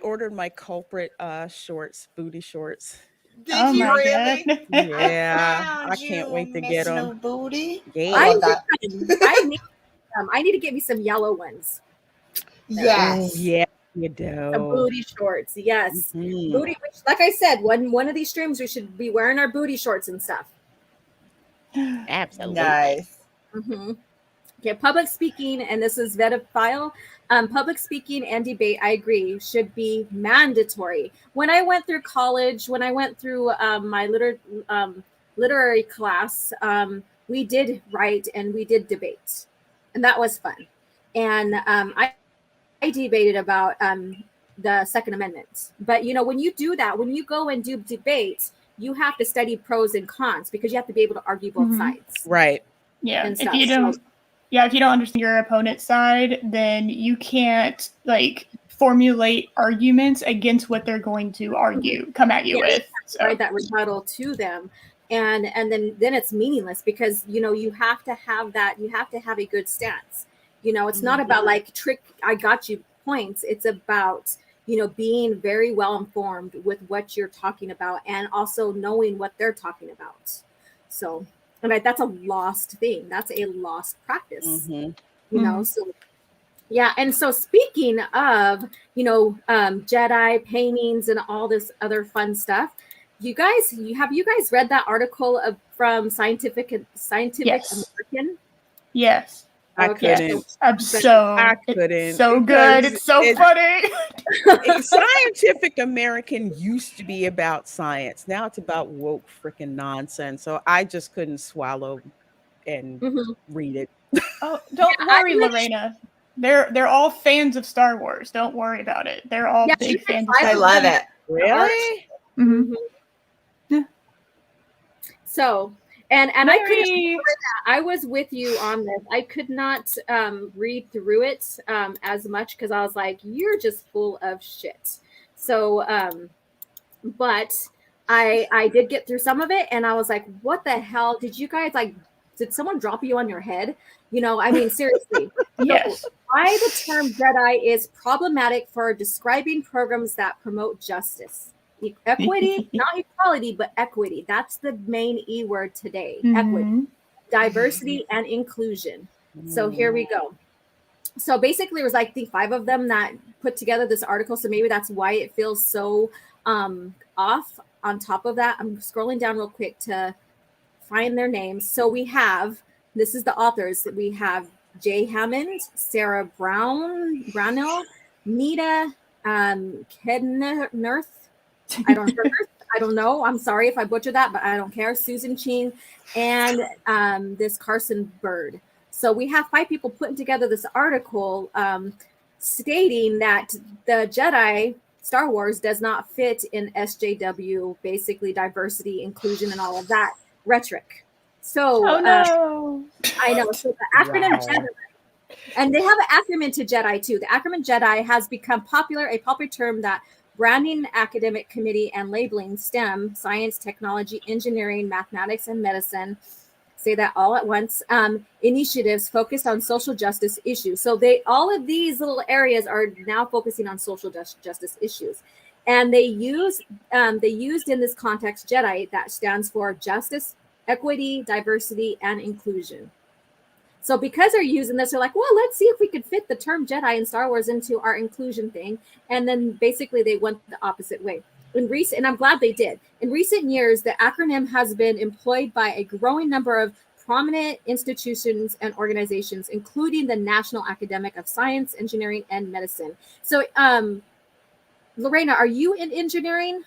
Speaker 4: ordered my culprit shorts, booty shorts.
Speaker 3: Did you
Speaker 5: my
Speaker 3: really?
Speaker 5: God.
Speaker 4: Yeah. I can't wait to get them.
Speaker 3: No booty.
Speaker 4: Yeah.
Speaker 1: I need to get me some yellow ones.
Speaker 3: Yes.
Speaker 4: Yeah. You
Speaker 1: The
Speaker 4: do.
Speaker 1: booty shorts, yes.
Speaker 4: Mhm.
Speaker 1: Booty, which, like I said, one of these streams we should be wearing our booty shorts and stuff.
Speaker 4: Absolutely.
Speaker 3: Nice.
Speaker 1: Okay, public speaking, and this is Vedophile. Public speaking and debate, I agree, should be mandatory. When I went through college, when I went through my literary class, we did write and we did debate, and that was fun. And I debated about the Second Amendment. But when you do that, when you go and do debates, you have to study pros and cons because you have to be able to argue both sides.
Speaker 4: Right.
Speaker 5: Yeah.
Speaker 1: And
Speaker 5: If
Speaker 1: stuff.
Speaker 5: you don't, if you don't understand your opponent's side, then you can't formulate arguments against what they're going to come at you with. So.
Speaker 1: Right, that rebuttal to them. And then it's meaningless because you have to have that. You have to have a good stance. It's not about I got you points. It's about being very well informed with what you're talking about and also knowing what they're talking about. So, and that's a lost thing. That's a lost practice. So yeah. And so speaking of Jedi paintings and all this other fun stuff, have you guys read that article from Scientific
Speaker 5: Yes.
Speaker 1: American?
Speaker 5: Yes.
Speaker 4: I couldn't.
Speaker 5: It's so good. It's so funny.
Speaker 4: Scientific American used to be about science. Now it's about woke freaking nonsense. So I just couldn't swallow and read it.
Speaker 5: Oh, don't worry, Lorena. They're all fans of Star Wars. Don't worry about it. They're all big fans of Star Wars.
Speaker 3: I love it.
Speaker 4: Really?
Speaker 5: Yeah.
Speaker 1: So, and I couldn't. I was with you on this. I could not read through it as much because I was like, "You're just full of shit." So, but I did get through some of it, and I was like, "What the hell did you guys like? Did someone drop you on your head?" I mean, seriously.
Speaker 5: Yes.
Speaker 1: Why the term Jedi is problematic for describing programs that promote justice. Equity, not equality, but equity. That's the main E word today. Equity, diversity, and inclusion. So here we go. So basically, it was I think 5 of them that put together this article. So maybe that's why it feels so off. On top of that, I'm scrolling down real quick to find their names. So we have, this is the authors. We have Jay Hammond, Sarah Brownell, Nita Kednerth. I don't know. I'm sorry if I butchered that, but I don't care. Susan Ching and this Carson Bird. So we have 5 people putting together this article stating that the Jedi Star Wars does not fit in SJW, basically diversity, inclusion, and all of that rhetoric. So I know. So the acronym Jedi, and they have an acronym to Jedi too. The acronym Jedi has become a popular term that branding, academic committee, and labeling STEM, science, technology, engineering, mathematics, and medicine, say that all at once, initiatives focused on social justice issues. So all of these little areas are now focusing on social justice issues. And they used in this context Jedi, that stands for justice, equity, diversity, and inclusion. So because they're using this, they're like, well, let's see if we could fit the term Jedi in Star Wars into our inclusion thing. And then basically they went the opposite way. And I'm glad they did. In recent years, the acronym has been employed by a growing number of prominent institutions and organizations, including the National Academic of Science, Engineering, and Medicine. So, Lorena, are you in engineering?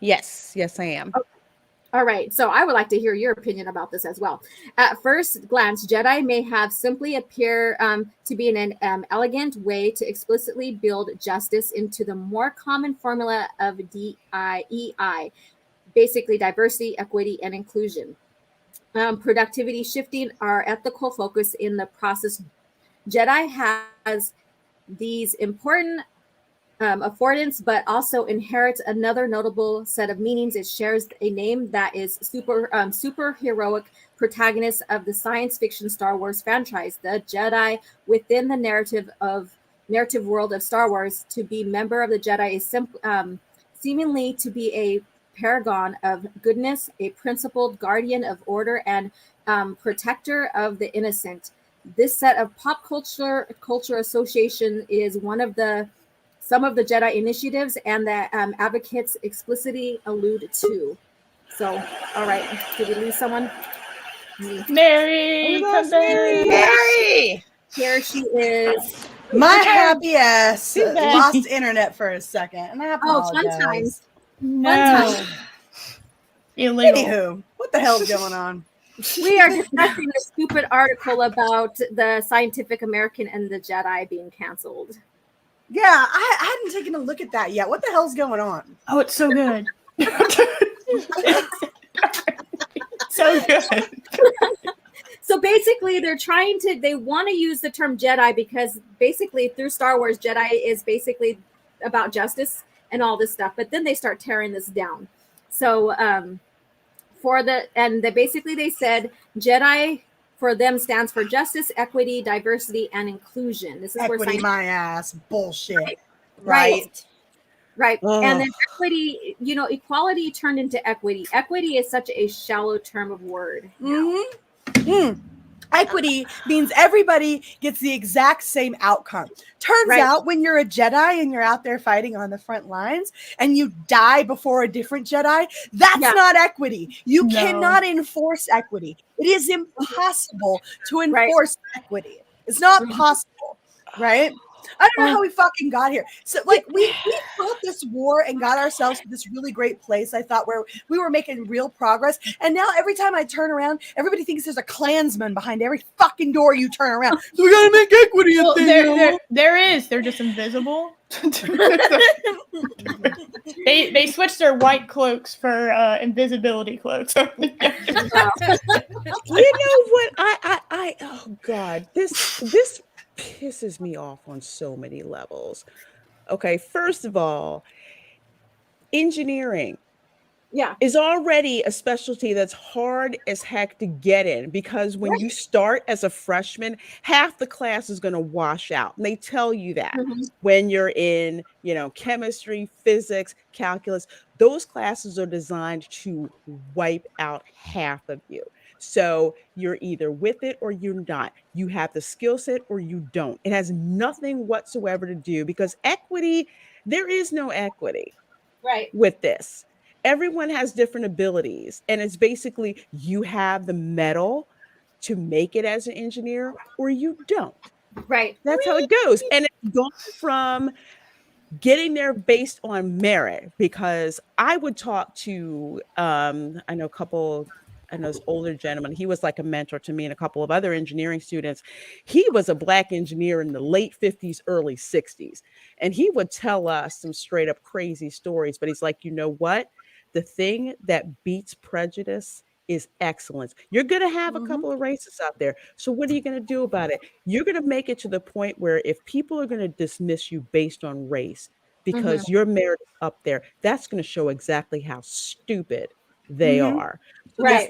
Speaker 4: Yes, I am.
Speaker 1: Okay. All right. So I would like to hear your opinion about this as well. At first glance, Jedi may have simply appear to be an elegant way to explicitly build justice into the more common formula of DEI, basically diversity, equity, and inclusion. Productivity shifting our ethical focus in the process. Jedi has these important affordance, but also inherits another notable set of meanings. It shares a name that is super heroic protagonist of the science fiction Star Wars franchise, the Jedi within the narrative world of Star Wars. To be member of the Jedi is seemingly to be a paragon of goodness, a principled guardian of order, and protector of the innocent. this set of pop culture association is some of the Jedi initiatives and that advocates explicitly allude to. So, all right, did we lose someone?
Speaker 5: Mary, come back.
Speaker 3: Mary.
Speaker 1: Here she is.
Speaker 2: My happy ass
Speaker 5: She's back.
Speaker 2: lost internet for a second, and I
Speaker 1: Oh,
Speaker 2: apologize.
Speaker 1: fun times.
Speaker 5: No. Illegal.
Speaker 2: Anywho, what the hell's going on?
Speaker 1: We are discussing a stupid article about the Scientific American and the Jedi being canceled.
Speaker 2: Yeah, I hadn't taken a look at that yet. What the hell's going on?
Speaker 5: Oh, it's so good. So good.
Speaker 1: So basically, they want to use the term Jedi because basically through Star Wars, Jedi is basically about justice and all this stuff. But then they start tearing this down. So they said Jedi for them stands for justice, equity, diversity, and inclusion. This is
Speaker 2: Equity,
Speaker 1: where
Speaker 2: my ass, bullshit.
Speaker 1: Right.
Speaker 4: Oh.
Speaker 1: And then equity, equality turned into equity. Equity is such a shallow term of word.
Speaker 2: Equity means everybody gets the exact same outcome. Turns out when you're a Jedi and you're out there fighting on the front lines and you die before a different Jedi, that's not equity. You cannot enforce equity. It is impossible to enforce equity. It's not possible, right? I don't know how we fucking got here. So, like, we fought this war and got ourselves to this really great place, I thought, where we were making real progress. And now every time I turn around, everybody thinks there's a Klansman behind every fucking door you turn around. So we gotta make equity a thing.
Speaker 5: There is. They're just invisible. They switched their white cloaks for invisibility cloaks.
Speaker 4: You know what? I oh God, this pisses me off on so many levels. Okay, first of all, engineering is already a specialty that's hard as heck to get in because when you start as a freshman, half the class is going to wash out. And they tell you that when you're in, chemistry, physics, calculus, those classes are designed to wipe out half of you. So you're either with it or you're not. You have the skill set or you don't. It has nothing whatsoever to do because equity, there is no equity with this. Everyone has different abilities. And it's basically you have the metal to make it as an engineer or you don't.
Speaker 1: Right.
Speaker 4: That's how it goes. And it's gone from getting there based on merit because I would talk to, I know this older gentleman, he was like a mentor to me and a couple of other engineering students. He was a Black engineer in the late 50s, early 60s. And he would tell us some straight up crazy stories, but he's like, you know what? The thing that beats prejudice is excellence. You're going to have a couple of racists out there. So what are you going to do about it? You're going to make it to the point where if people are going to dismiss you based on race because your merit is up there, that's going to show exactly how stupid they are.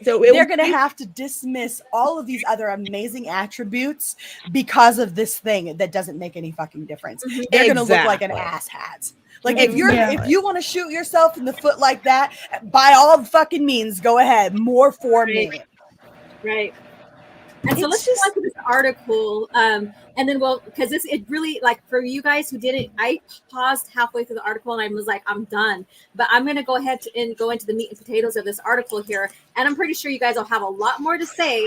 Speaker 2: So they're going to have to dismiss all of these other amazing attributes because of this thing that doesn't make any fucking difference. They're going to look like an asshat. Like if you want to shoot yourself in the foot like that, by all fucking means, go ahead. More for me.
Speaker 1: Right. And so let's just go to this article, and then because it really, like, for you guys who didn't, I paused halfway through the article and I was like, I'm done. But I'm going to go ahead and go into the meat and potatoes of this article here, and I'm pretty sure you guys will have a lot more to say.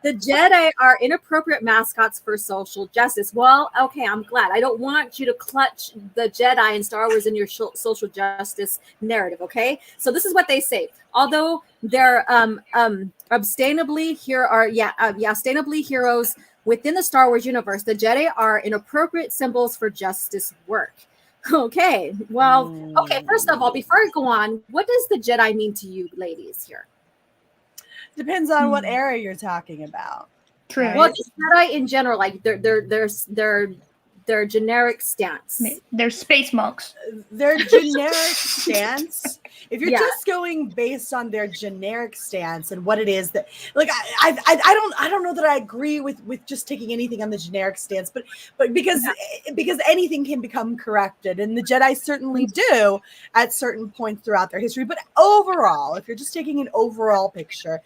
Speaker 1: The Jedi are inappropriate mascots for social justice. Well, okay, I'm glad. I don't want you to clutch the Jedi in Star Wars in your social justice narrative, okay? So this is what they say. Although they're ostensibly heroes within the Star Wars universe, the Jedi are inappropriate symbols for justice work. Okay, well, first of all, before I go on, what does the Jedi mean to you ladies here?
Speaker 2: Depends on what era you're talking about.
Speaker 5: True.
Speaker 1: Well, just Jedi in general, like they're their generic stance.
Speaker 5: They're space monks.
Speaker 2: Their generic stance. If you're
Speaker 1: Yeah.
Speaker 2: just going based on their generic stance and what it is that, like, I don't know that I agree with just taking anything on the generic stance, but because anything can become corrected, and the Jedi certainly do at certain points throughout their history. But overall, if you're just taking an overall picture,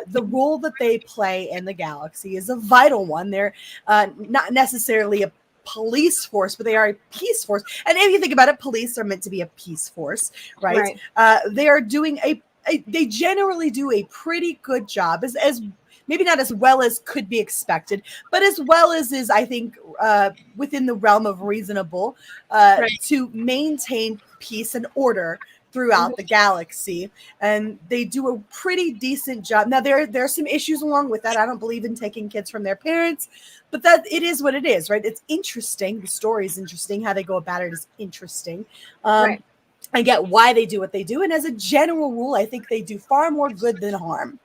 Speaker 2: the role that they play in the galaxy is a vital one. They're not necessarily a police force, but they are a peace force. And if you think about it, police are meant to be a peace force, right? They are doing they generally do a pretty good job, as maybe not as well as could be expected, but as well as is, I think, within the realm of reasonable to maintain peace and order throughout the galaxy, and they do a pretty decent job. Now there are some issues along with that. I don't believe in taking kids from their parents, but that it is what it is, right? It's interesting. The story is interesting. How they go about it is interesting. I get why they do what they do, and as a general rule, I think they do far more good than harm.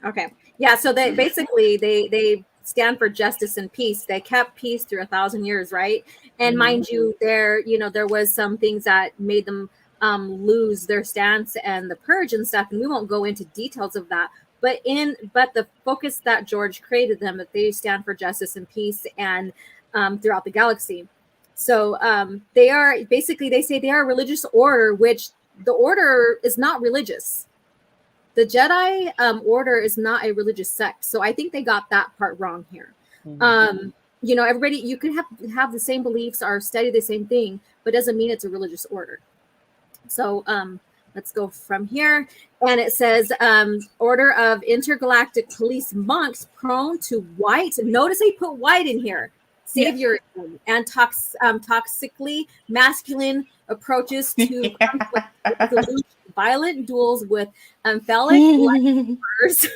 Speaker 1: Okay, yeah. So they basically they stand for justice and peace. They kept peace through 1,000 years, right? And mind you, there was some things that made them lose their stance and the purge and stuff, and we won't go into details of that. But the focus that George created them, that they stand for justice and peace and throughout the galaxy. So they are basically, they say they are a religious order, which the order is not religious. The Jedi order is not a religious sect. So I think they got that part wrong here. Everybody, you can have the same beliefs or study the same thing, but doesn't mean it's a religious order. So let's go from here. And it says, Order of Intergalactic Police Monks prone to white. Notice they put white in here. Savior and toxically masculine approaches to conflict, violent duels with phallic lighters.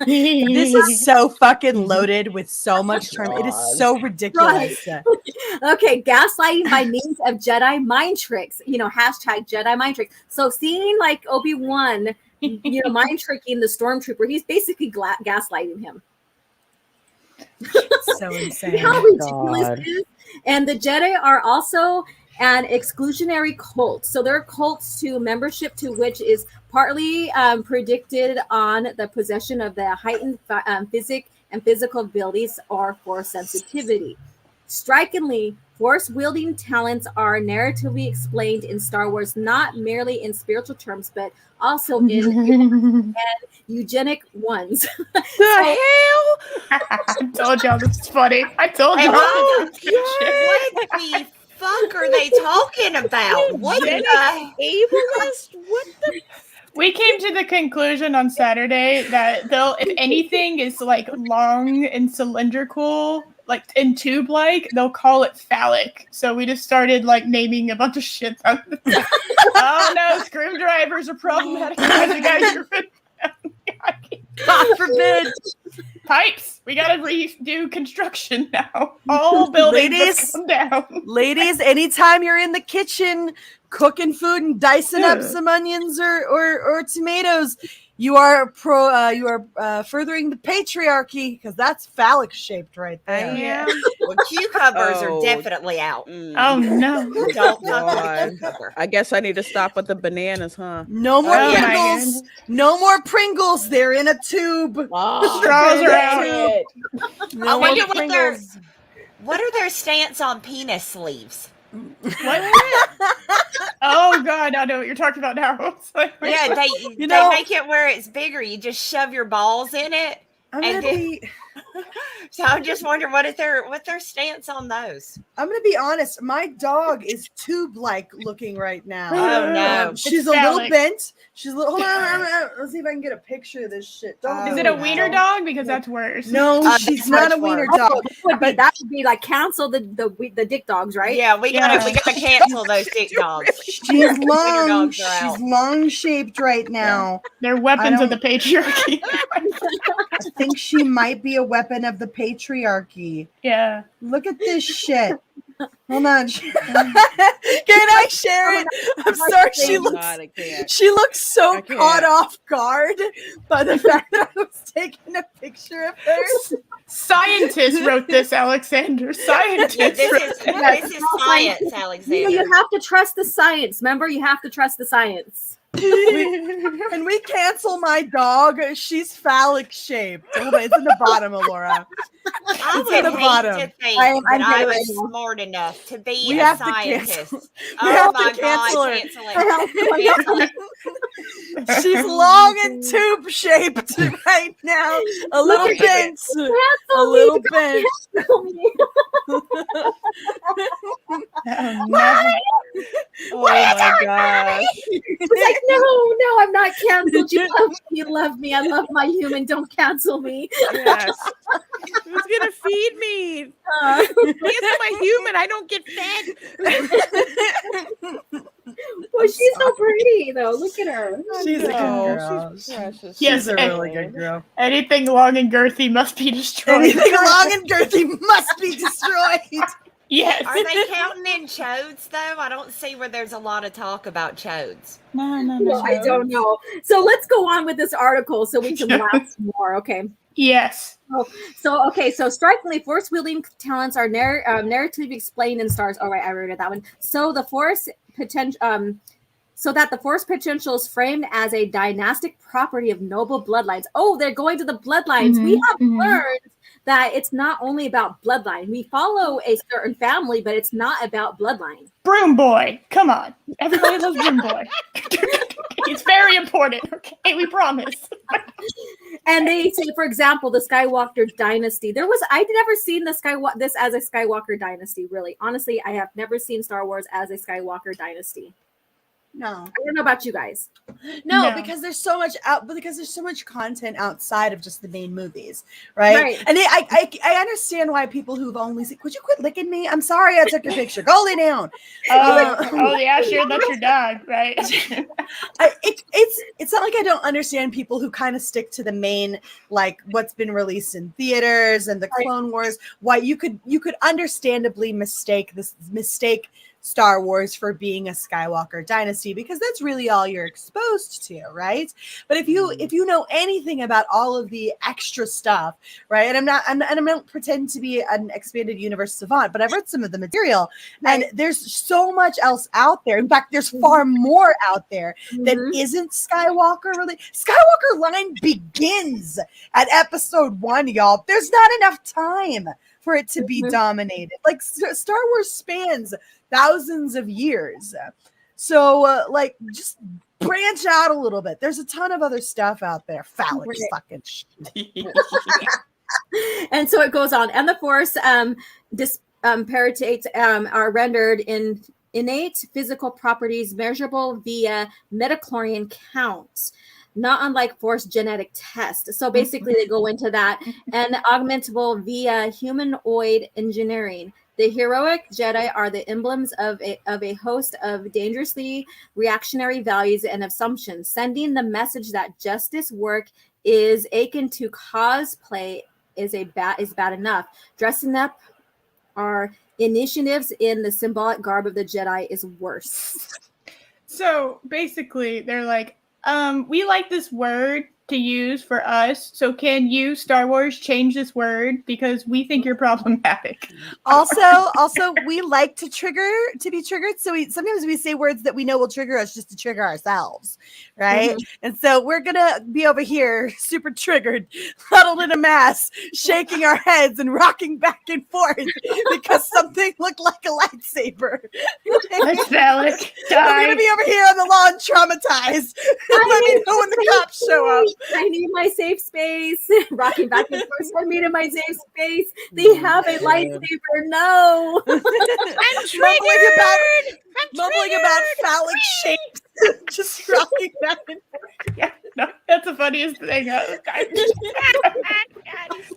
Speaker 2: This is so fucking loaded with so much term. It is so ridiculous.
Speaker 1: Okay, gaslighting by means of Jedi mind tricks. Hashtag Jedi mind tricks. So seeing like Obi-Wan, mind tricking the stormtrooper, he's basically gaslighting him.
Speaker 2: So insane.
Speaker 1: How ridiculous it is. And the Jedi are also an exclusionary cult. So they're cults to membership to which is partly predicted on the possession of the heightened physical abilities or force sensitivity. Strikingly, force-wielding talents are narratively explained in Star Wars, not merely in spiritual terms, but also in eugenic ones.
Speaker 4: The hell?
Speaker 5: I told y'all this is funny. I told y'all.
Speaker 3: What the fuck are they talking about? What the
Speaker 4: ableist? What the?
Speaker 5: We came to the conclusion on Saturday that if anything is like long and cylindrical, like and tube-like, they'll call it phallic. So we just started like naming a bunch of shit. Oh no, screwdrivers are problematic.
Speaker 2: God forbid.
Speaker 5: Pipes. We gotta redo construction now. All buildings have come down.
Speaker 2: Ladies, anytime you're in the kitchen cooking food and dicing up some onions or tomatoes, you are furthering the patriarchy, because that's phallic shaped right there.
Speaker 3: Yeah. Well, cucumbers are definitely out.
Speaker 5: Oh no!
Speaker 3: Don't fuck with cucumber.
Speaker 4: I guess I need to stop with the bananas, huh?
Speaker 2: No more Pringles. No more Pringles. They're in a tube.
Speaker 5: Straws are out.
Speaker 3: I wonder what are their stance on penis sleeves?
Speaker 5: What? Oh God, I know what you're talking about now.
Speaker 3: Yeah, they make it where it's bigger. You just shove your balls in it. So I'm just wondering what's their stance on those.
Speaker 2: I'm gonna be honest. My dog is tube-like looking right now.
Speaker 3: Oh no,
Speaker 2: she's a little bent. She's a little. Hold on. Let's see if I can get a picture of this shit.
Speaker 5: Is it a wiener dog? Because that's worse.
Speaker 2: No, she's not a wiener dog.
Speaker 1: But that would be like cancel the dick dogs, right?
Speaker 3: Yeah, we gotta cancel those dick dogs.
Speaker 2: She's long. She's long shaped right now.
Speaker 5: They're weapons of the patriarchy.
Speaker 2: I think she might be a weapon of the patriarchy.
Speaker 5: Yeah.
Speaker 2: Look at this shit. Hold on. Can I share it? I'm sorry. She looks so caught off guard by the fact that I was taking a picture of her.
Speaker 5: Scientists wrote this, Alexander. Scientists.
Speaker 3: This is science, Alexander.
Speaker 1: You have to trust the science. Remember, you have to trust the science.
Speaker 2: Can we cancel my dog? She's phallic shaped. Hold on, it's in the bottom, Laura.
Speaker 3: I would hate to think that I was smart enough to be a scientist. Oh my God, cancel it.
Speaker 2: She's long and tube shaped right now. A little bent. A little bent.
Speaker 4: Oh my gosh.
Speaker 1: She's like, no, I'm not canceled. You love me. I love my human. Don't cancel me.
Speaker 4: Yes. Who's gonna feed me? It's my human. I don't get fed.
Speaker 1: Well, she's so pretty though. Look at her.
Speaker 2: She's a good girl.
Speaker 4: She's precious.
Speaker 2: She's a really good girl.
Speaker 5: Anything long and girthy must be destroyed.
Speaker 2: Anything long and girthy must be destroyed.
Speaker 5: Yes.
Speaker 3: Are they counting in chodes though? I don't see where there's a lot of talk about chodes.
Speaker 1: No, I don't know. So let's go on with this article so we can laugh more. Okay.
Speaker 5: Yes.
Speaker 1: So strikingly, force wielding talents are narratively explained in stars. All right, I read that one. So the force potential, so that the force potential is framed as a dynastic property of noble bloodlines. Oh, they're going to the bloodlines. We have learned that it's not only about bloodline. We follow a certain family, but it's not about bloodline.
Speaker 5: Broom Boy, come on. Everybody loves Broom Boy. It's very important. Okay, we promise.
Speaker 1: And they say, for example, the Skywalker dynasty. I'd never seen this as a Skywalker dynasty. Really, honestly, I have never seen Star Wars as a Skywalker dynasty.
Speaker 2: No,
Speaker 1: I don't know about you guys.
Speaker 2: No, because there's so much content outside of just the main movies, right? And I understand why people who've only seen. Could you quit licking me? I'm sorry, I took your picture. Go lay down.
Speaker 5: Oh yeah, sure, that's your dog, right?
Speaker 2: It's not like I don't understand people who kind of stick to the main, like what's been released in theaters and the Clone Wars. Why you could understandably mistake Star Wars for being a Skywalker dynasty, because that's really all you're exposed to, right? But if you know anything about all of the extra stuff, right? And I'm not pretending to be an expanded universe savant, but I've read some of the material, and there's so much else out there. In fact, there's far more out there that isn't Skywalker really. Skywalker line begins at episode 1, y'all. There's not enough time for it to be dominated. Like Star Wars spans thousands of years. So just branch out a little bit. There's a ton of other stuff out there. Phallic fucking shit.
Speaker 1: And so it goes on. And the force disparates are rendered in innate physical properties measurable via metachlorian counts, not unlike force genetic tests. So basically they go into that, and augmentable via humanoid engineering. The heroic Jedi are the emblems of a host of dangerously reactionary values and assumptions, sending the message that justice work is akin to cosplay is bad enough. Dressing up our initiatives in the symbolic garb of the Jedi is worse.
Speaker 5: So basically, they're like, we like this word to use for us. So can you, Star Wars, change this word because we think you're problematic?
Speaker 2: Also, we like to be triggered. So sometimes we say words that we know will trigger us just to trigger ourselves, right? And so we're gonna be over here super triggered, huddled in a mass, shaking our heads and rocking back and forth because something looked like a lightsaber.
Speaker 5: That's phallic.
Speaker 2: We're gonna be over here on the lawn traumatized. Let me know when the cops show up.
Speaker 1: I need my safe space. Rocking back and forth. Send me to my safe space. They have a lightsaber. No.
Speaker 3: I'm triggered.
Speaker 2: Mumbling about phallic shapes. Just rocking back and forth.
Speaker 5: Yeah. That's the funniest thing.
Speaker 4: God, these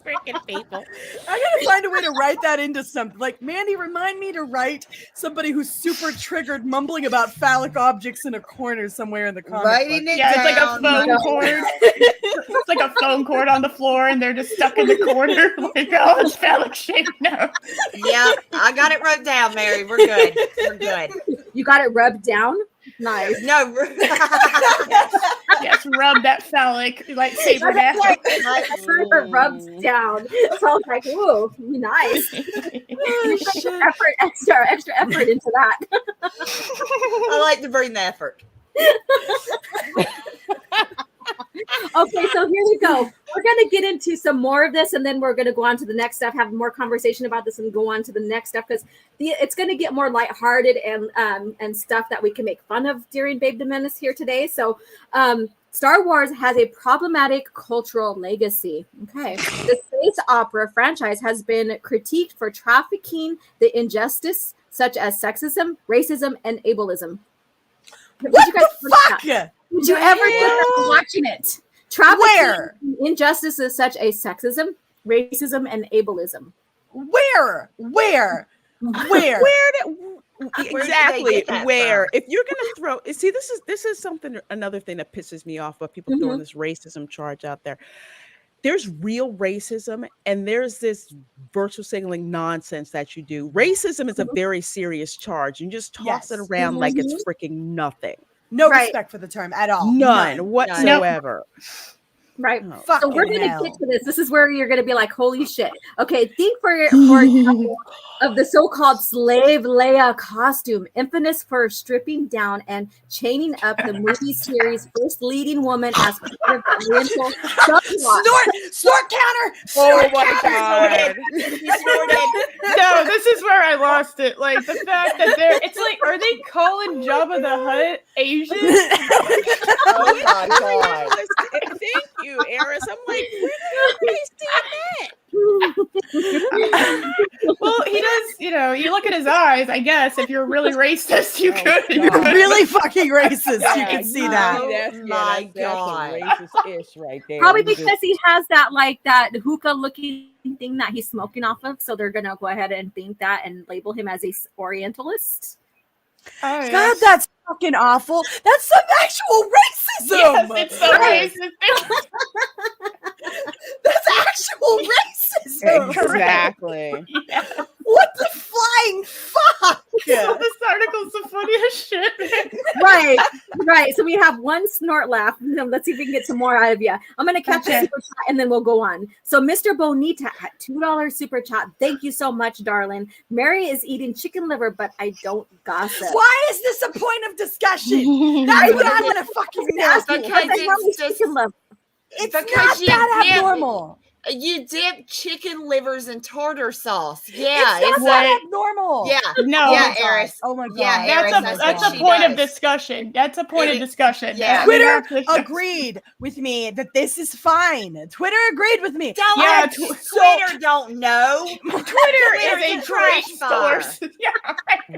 Speaker 4: freaking people.
Speaker 2: I gotta find a way to write that into something. Like, Mandy, remind me to write somebody who's super triggered mumbling about phallic objects in a corner somewhere in the comic
Speaker 3: Writing
Speaker 2: book.
Speaker 3: it
Speaker 5: Yeah, it's like a
Speaker 3: down.
Speaker 5: phone cord. It's like a phone cord on the floor, and they're just stuck in the corner. Like, oh, it's phallic shaped now.
Speaker 3: Yeah, I got it wrote down, Mary. We're good. We're good.
Speaker 1: You got it rubbed down? Nice.
Speaker 3: No.
Speaker 5: Yes, rub that phallic lightsaber down.
Speaker 1: It rubs down. So I was like, ooh, nice. You put extra effort into that.
Speaker 3: I like to bring the effort.
Speaker 1: Okay, so here we go. We're going to get into some more of this, and then we're going to go on to the next stuff, have more conversation about this, and go on to the next stuff, because it's going to get more lighthearted and stuff that we can make fun of during Babedom Menace here today. So Star Wars has a problematic cultural legacy. Okay. The space opera franchise has been critiqued for trafficking the injustice such as sexism, racism, and ableism.
Speaker 2: What the fuck?
Speaker 1: Did you ever get up watching it?
Speaker 2: Where?
Speaker 1: Injustices such as sexism, racism, and ableism.
Speaker 2: Where?
Speaker 4: Exactly
Speaker 3: that
Speaker 4: where?
Speaker 3: from?
Speaker 4: If you're gonna throw, see, this is something, another thing that pisses me off, but people throwing this racism charge out there. There's real racism, and there's this virtual signaling nonsense that you do. Racism is a very serious charge. You just toss it around like it's freaking nothing.
Speaker 2: No respect for the term at all.
Speaker 4: None whatsoever.
Speaker 1: Right.
Speaker 4: Oh,
Speaker 1: so we're going to get to this. This is where you're going to be like, holy shit. Okay. Think for example of the so-called slave Leia costume, infamous for stripping down and chaining up the movie series' first leading woman as part of the Oriental subplot.
Speaker 2: Snort counter.
Speaker 4: Oh my God.
Speaker 5: No, this is where I lost it. Like the fact that it's like, are they calling Jabba the Hutt Asian?
Speaker 3: Oh my God.
Speaker 4: Thank you, Eris. I'm like, where did I see that?
Speaker 5: Well, he does, you look at his eyes, I guess. If you're really racist, you could.
Speaker 2: Really fucking racist. You can see that.
Speaker 3: My God.
Speaker 4: Racist-ish right there.
Speaker 1: Probably because he has that hookah looking thing that he's smoking off of. So they're going to go ahead and think that and label him as a Orientalist.
Speaker 5: Oh, yeah.
Speaker 2: God, that's fucking awful. That's some actual racism.
Speaker 5: Yes, it's so racist.
Speaker 2: That's actual racism.
Speaker 4: Exactly.
Speaker 5: Yeah.
Speaker 2: What the flying fuck?
Speaker 5: So this article's the funniest shit.
Speaker 1: Right. So we have one snort laugh. Let's see if we can get some more out of you. I'm going to catch a super chat and then we'll go on. So Mr. Bonita at $2 super chat. Thank you so much, darling. Mary is eating chicken liver, but I don't gossip.
Speaker 2: Why is this a point of discussion? That's what I want to fucking know. It's not that abnormal.
Speaker 3: You dip chicken livers in tartar sauce. Yeah,
Speaker 2: it's not that abnormal.
Speaker 3: Yeah,
Speaker 5: no.
Speaker 3: Yeah, Eris.
Speaker 2: Oh my God.
Speaker 3: Yeah,
Speaker 5: that's a point of discussion. That's a point of discussion.
Speaker 3: Yeah.
Speaker 2: Twitter agreed with me that this is fine. Twitter agreed with me.
Speaker 3: Twitter don't know.
Speaker 5: Twitter is a trash source.
Speaker 4: Yeah.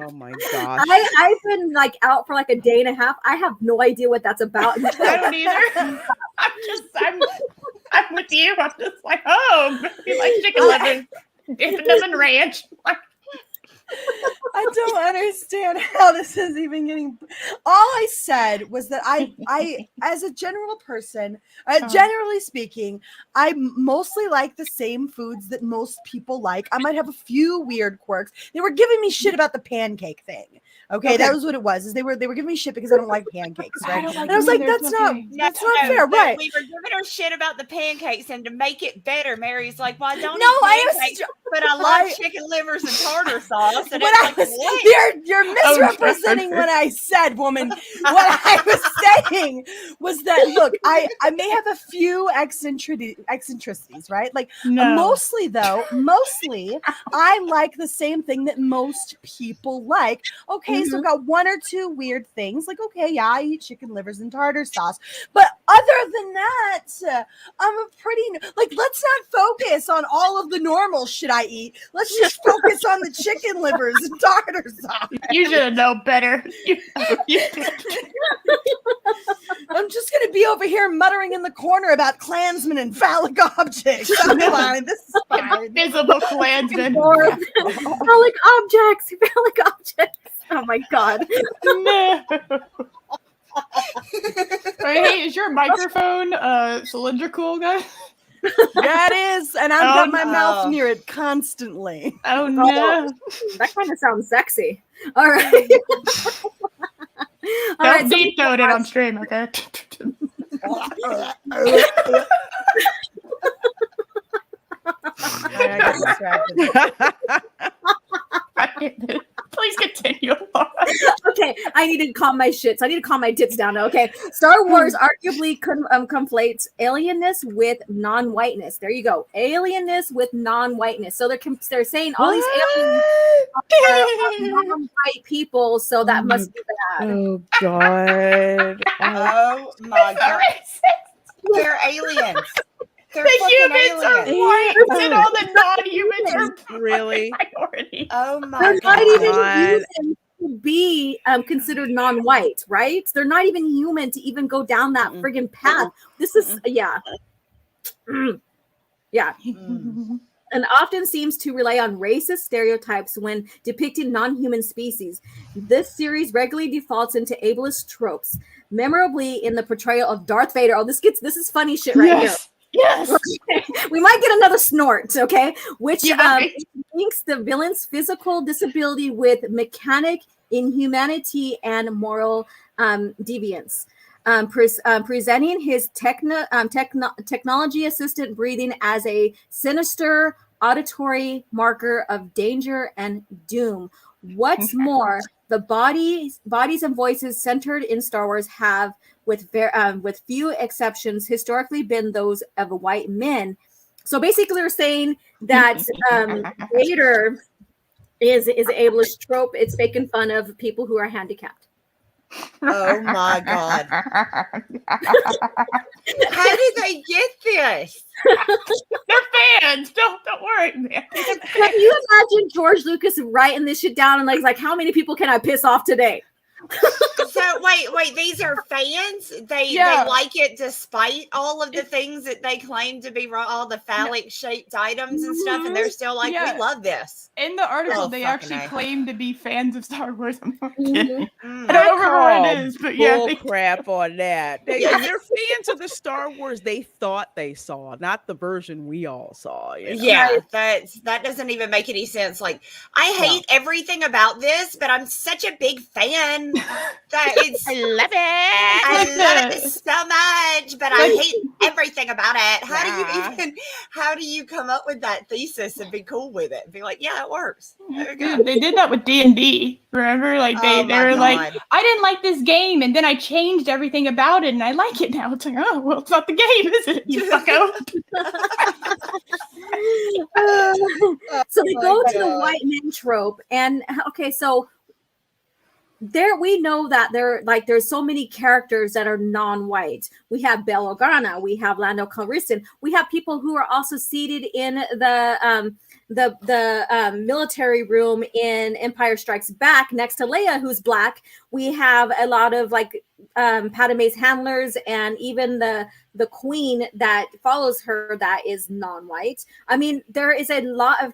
Speaker 4: Oh my gosh.
Speaker 1: I've been out for a day and a half. I have no idea what that's about.
Speaker 5: I don't either. I'm with you. I'm just like, oh, we like chicken livers, dipping them in ranch.
Speaker 2: I don't understand how this is even getting. All I said was that I as a general person, generally speaking, I mostly like the same foods that most people like. I might have a few weird quirks. They were giving me shit about the pancake thing. Okay, that was what it was. Is they were giving me shit because I don't like pancakes, right? And I was like, that's not fair, right?
Speaker 3: We were giving her shit about the pancakes, and to make it better, Mary's like, "Well, I don't eat pancakes, but I love chicken livers and tartar sauce." And
Speaker 2: you're misrepresenting what I said, woman. What I was saying was that look, I may have a few eccentricities, right? Mostly I like the same thing that most people like. Okay, so I've got one or two weird things. I eat chicken livers and tartar sauce. But other than that, I'm a pretty let's not focus on all of the normal shit I eat. Let's just focus on the chicken livers and tartar sauce.
Speaker 5: You should know better.
Speaker 2: I'm just gonna be over here muttering in the corner about Klansmen and phallic objects. I'm fine. This is fine.
Speaker 5: Visible Klansman.
Speaker 1: Phallic objects. Phallic objects. Oh my God.
Speaker 5: No. Hey, is your microphone cylindrical, guys?
Speaker 2: That is, and I've got my mouth near it constantly.
Speaker 5: Oh no.
Speaker 1: That kind of sounds sexy. All right. All right.
Speaker 5: Deep throat it on stream, okay?
Speaker 4: I got distracted.
Speaker 5: Please continue.
Speaker 1: Okay, I need to calm my shits. I need to calm my tits down. Okay, Star Wars arguably conflates alienness with non-whiteness. There you go, alienness with non-whiteness. So they're saying all these aliens are non-white people, so that must be bad.
Speaker 4: Oh God.
Speaker 3: Oh my God. They're aliens. They're
Speaker 5: The
Speaker 3: fucking
Speaker 5: humans are
Speaker 3: aliens.
Speaker 5: white, and all the non-humans are
Speaker 4: Really?
Speaker 5: minority.
Speaker 3: Oh my
Speaker 1: They're
Speaker 3: God.
Speaker 1: not even human to be considered non-white, right? They're not even human to even go down that friggin' path. This is yeah. Yeah. And often seems to rely on racist stereotypes when depicting non-human species. This series regularly defaults into ableist tropes, memorably in the portrayal of Darth Vader. Oh, this is funny shit right here.
Speaker 5: Yes.
Speaker 1: We might get another snort, okay? Which
Speaker 5: Yeah.
Speaker 1: links the villain's physical disability with mechanic inhumanity and moral deviance. Presenting his technology assistant breathing as a sinister auditory marker of danger and doom. What's more, the bodies and voices centered in Star Wars have, with few exceptions, historically been those of white men. So basically, they're saying that Vader is an ableist trope. It's making fun of people who are handicapped.
Speaker 3: Oh my God. How did they get this?
Speaker 5: They're fans. Don't worry, man.
Speaker 1: Can you imagine George Lucas writing this shit down and like how many people can I piss off today?
Speaker 3: So wait, these are fans? They like it despite all of the things that they claim to be wrong, all the phallic shaped items and stuff, and they're still like, we love this.
Speaker 5: In the article, they
Speaker 3: fucking
Speaker 5: actually
Speaker 3: A.
Speaker 5: claim to be fans of Star Wars. I
Speaker 3: Mm.
Speaker 5: don't remember what it is, but yeah.
Speaker 4: Bull crap on that. They're fans of the Star Wars they thought they saw, not the version we all saw. You know?
Speaker 3: Yeah, that doesn't even make any sense. Like, I hate everything about this, but I'm such a big fan that it's
Speaker 4: I love it.
Speaker 3: I love it so much, but I hate everything about it. How do you come up with that thesis and be cool with it? Be like, yeah, it works. There we go.
Speaker 5: Dude, they did that with D&D. Remember? Like they were like, I didn't like this game, and then I changed everything about it, and I like it now. It's like, oh well, it's not the game, is it? You fucko.
Speaker 1: So they go to the white men trope, and okay, so there we know that there's so many characters that are non-white. We have Bail Organa, we have Lando Calrissian, we have people who are also seated in the military room in Empire Strikes Back next to Leia, who's black. We have a lot of Padme's handlers, and even the queen that follows her that is non-white. I mean, there is a lot of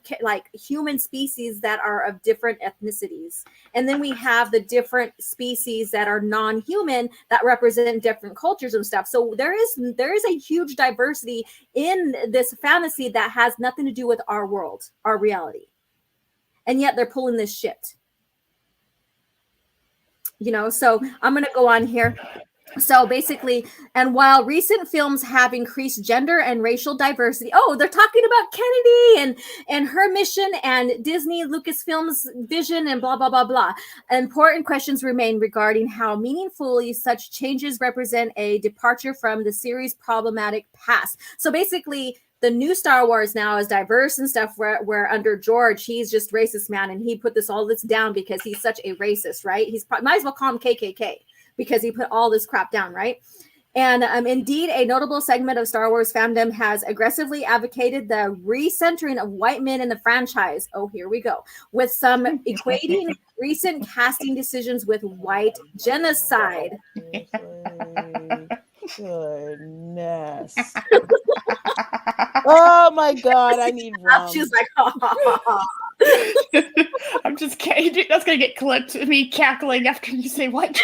Speaker 1: human species that are of different ethnicities, and then we have the different species that are non-human that represent different cultures and stuff. So there is a huge diversity in this fantasy that has nothing to do with our world, our reality, and yet they're pulling this shit. So I'm going to go on here. So basically, and while recent films have increased gender and racial diversity, they're talking about Kennedy and her mission and Disney Lucasfilm's vision and blah, blah, blah, blah. Important questions remain regarding how meaningfully such changes represent a departure from the series' problematic past. So basically, the new Star Wars now is diverse and stuff where under George, he's just racist, man. And he put all this down because he's such a racist, right? Might as well call him KKK because he put all this crap down, right? And indeed, a notable segment of Star Wars fandom has aggressively advocated the recentering of white men in the franchise. Oh, here we go. With some equating recent casting decisions with white genocide.
Speaker 4: Goodness. Oh my God, I need rum.
Speaker 1: She's like, oh.
Speaker 5: I'm just kidding. That's gonna get clipped. Me cackling after you say what?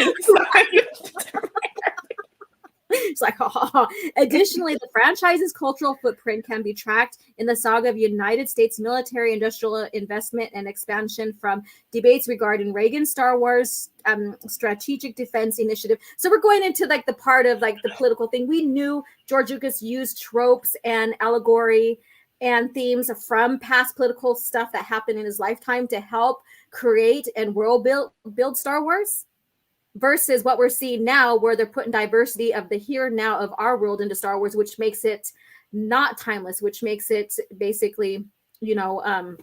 Speaker 1: It's like, oh. Additionally, the franchise's cultural footprint can be tracked in the saga of United States military industrial investment and expansion, from debates regarding Reagan's Star Wars strategic defense initiative. So we're going into like the part of like the political thing. We knew George Lucas used tropes and allegory and themes from past political stuff that happened in his lifetime to help create and world build Star Wars. Versus what we're seeing now, where they're putting diversity of the here and now of our world into Star Wars, which makes it not timeless, which makes it basically, it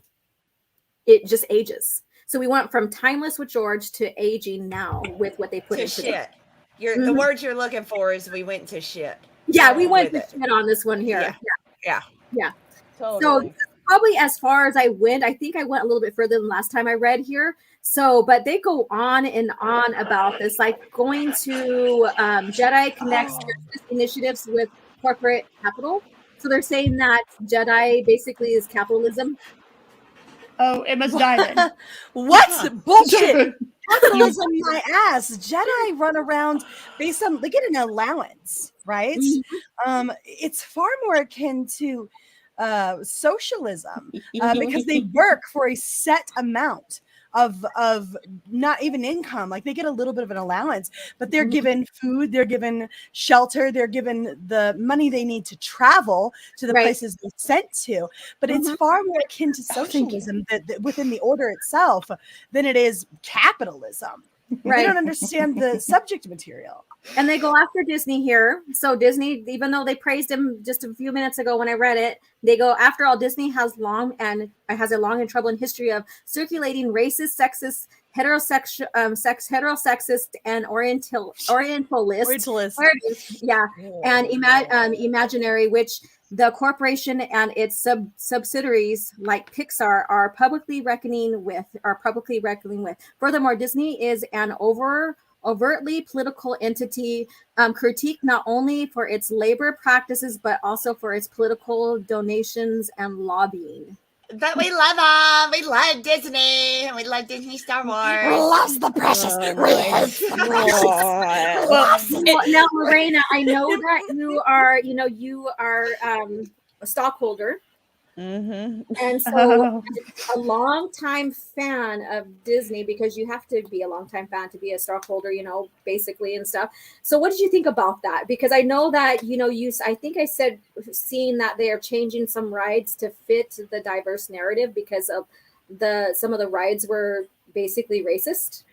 Speaker 1: just ages. So we went from timeless with George to aging now with what they put into
Speaker 3: shit. The word you're looking for is we went to shit.
Speaker 1: Yeah, we went to shit on this one here.
Speaker 3: Yeah.
Speaker 1: Totally. So probably as far as I went, I think I went a little bit further than last time I read here. So, but they go on and on about this, like going to Jedi connects initiatives with corporate capital. So they're saying that Jedi basically is capitalism.
Speaker 5: Oh, it must die then.
Speaker 2: What bullshit? Capitalism, my ass. Jedi run around based on, they get an allowance, right? Mm-hmm. It's far more akin to socialism because they work for a set amount of not even income. Like they get a little bit of an allowance, but they're given food, they're given shelter, they're given the money they need to travel to the places they're sent to. But it's far more akin to socialism that within the order itself than it is capitalism. They don't understand the subject material.
Speaker 1: And they go after Disney here. So Disney, even though they praised him just a few minutes ago when I read it, they go, after all, Disney has a long and troubling history of circulating racist, sexist, heterosexist, and orientalist. And imaginary, which the corporation and its subsidiaries like Pixar are publicly reckoning with. Furthermore, Disney is an overtly political entity, critiqued not only for its labor practices but also for its political donations and lobbying.
Speaker 3: But we love them. We love Disney. We love Disney Star Wars.
Speaker 2: Loves the precious.
Speaker 1: Now, Lorena, I know that you are a stockholder. And so a longtime fan of Disney, because you have to be a longtime fan to be a stockholder, basically and stuff. So what did you think about that? Because I know that, I think I said seeing that they are changing some rides to fit the diverse narrative because of some of the rides were basically racist.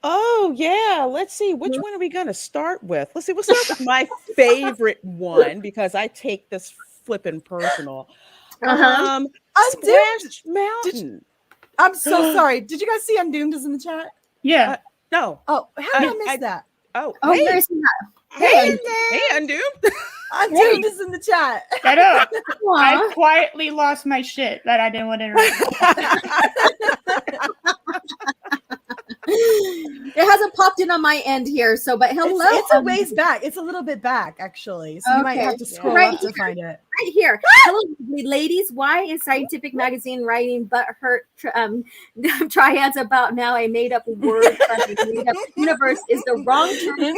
Speaker 4: Oh, yeah. Let's see. Which one are we going to start with? Let's see. We'll start with my favorite one because I take this flipping personal. Splash Mountain.
Speaker 2: I'm so sorry. Did you guys see Undoomed is in the chat?
Speaker 5: Yeah.
Speaker 4: No.
Speaker 2: Oh, how did I miss that?
Speaker 4: Hey, Undoomed.
Speaker 2: Undoomed is in the chat.
Speaker 5: I quietly lost my shit that I didn't want to
Speaker 1: It hasn't popped in on my end here, but hello.
Speaker 2: It's a ways back. It's a little bit back, actually. So you might have to scroll up to find it.
Speaker 1: Right here. Hello, ladies. Why is Scientific Magazine writing butthurt triads about now a made-up word from the made-up universe is the wrong term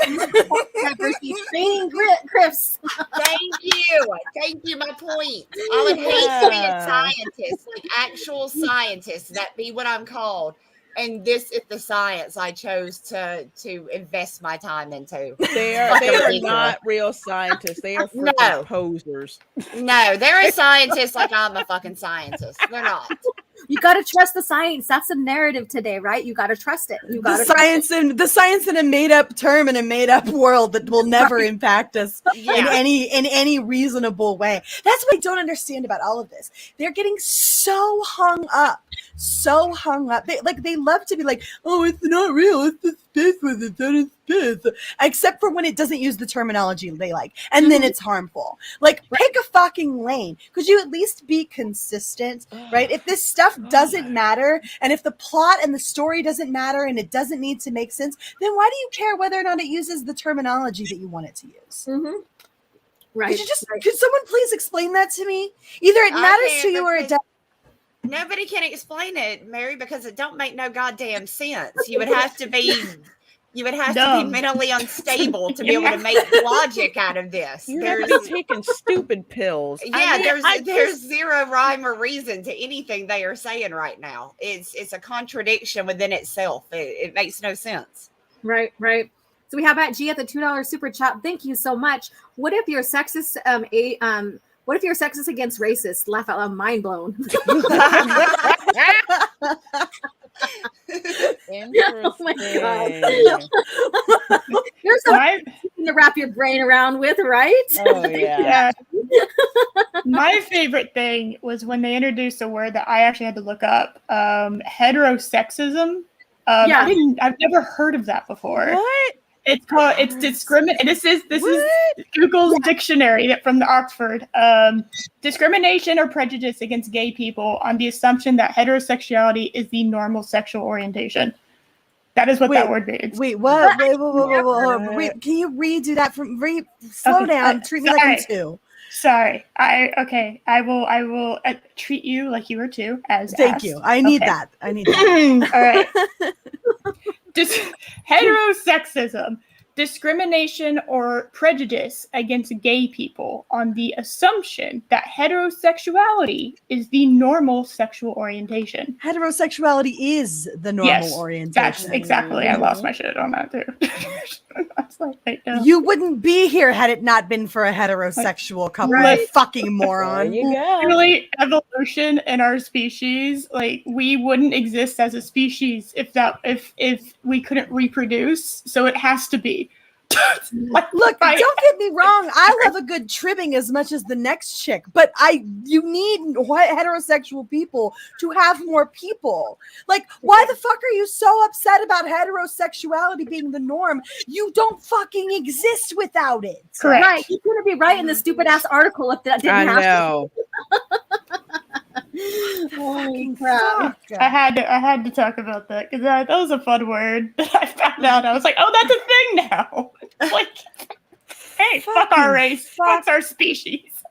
Speaker 1: for diversity training Griffs.
Speaker 3: Thank you. My point. I would hate to be a scientist, like actual scientist. That be what I'm called. And this is the science I chose to invest my time into.
Speaker 4: They are not real scientists. They are freaking posers.
Speaker 3: No, they're a scientist like I'm a fucking scientist. They're not.
Speaker 1: You got to trust the science. That's the narrative today, right? You got to trust it. You got
Speaker 2: the science in a made up term in a made up world that will never impact us in any reasonable way. That's what I don't understand about all of this. They're getting so hung up. They love to be like, oh, it's not real. It's the space with it. except for when it doesn't use the terminology they like, and then it's harmful. Like, pick a fucking lane. Could you at least be consistent, right? If this stuff doesn't matter, and if the plot and the story doesn't matter, and it doesn't need to make sense, then why do you care whether or not it uses the terminology that you want it to use?
Speaker 1: Right.
Speaker 2: Could someone please explain that to me? Either it matters to you or it doesn't.
Speaker 3: Nobody can explain it, Mary, because it don't make no goddamn sense. You would have to be mentally unstable to be able to make logic out of this.
Speaker 4: You have to be taking stupid pills.
Speaker 3: Yeah, there's zero rhyme or reason to anything they are saying right now. It's a contradiction within itself. It makes no sense.
Speaker 1: Right. So we have at G at the $2 super chat. Thank you so much. What if you're sexist? What if you're sexist against racists? Laugh out loud, mind blown.
Speaker 4: Interesting.
Speaker 1: Oh my God. There's something to wrap your brain around with, right?
Speaker 4: Oh yeah.
Speaker 5: My favorite thing was when they introduced a word that I actually had to look up, heterosexism. I've never heard of that before.
Speaker 4: What?
Speaker 5: It's discrimination. This is Google's dictionary from the Oxford. Discrimination or prejudice against gay people on the assumption that heterosexuality is the normal sexual orientation. That is what that word means.
Speaker 2: Wait, what? Wait, can you redo that slow down. Treat me like I'm two.
Speaker 5: Sorry. I will treat you like you were two.
Speaker 2: Thank you. I need that.
Speaker 5: All right. Heterosexism, discrimination or prejudice against gay people on the assumption that heterosexuality is the normal sexual orientation.
Speaker 2: Heterosexuality is the normal orientation.
Speaker 5: That's exactly. I lost my shit on that too. That's like,
Speaker 2: you wouldn't be here had it not been for a heterosexual couple.
Speaker 5: Right.
Speaker 2: Fucking moron.
Speaker 4: There you go.
Speaker 5: Really, evolution in our species, like we wouldn't exist as a species if we couldn't reproduce. So it has to be.
Speaker 2: Look, don't get me wrong. I love a good trimming as much as the next chick, but you need heterosexual people to have more people. Like, why the fuck are you so upset about heterosexuality being the norm? You don't fucking exist without it.
Speaker 5: Correct.
Speaker 1: Right. You're going to be right in the stupid ass article if that didn't happen.
Speaker 4: I know.
Speaker 1: Holy crap.
Speaker 5: I had to talk about that because that was a fun word that I found out. I was like, oh, that's a thing now. Like, hey, fuck our race, fuck our species.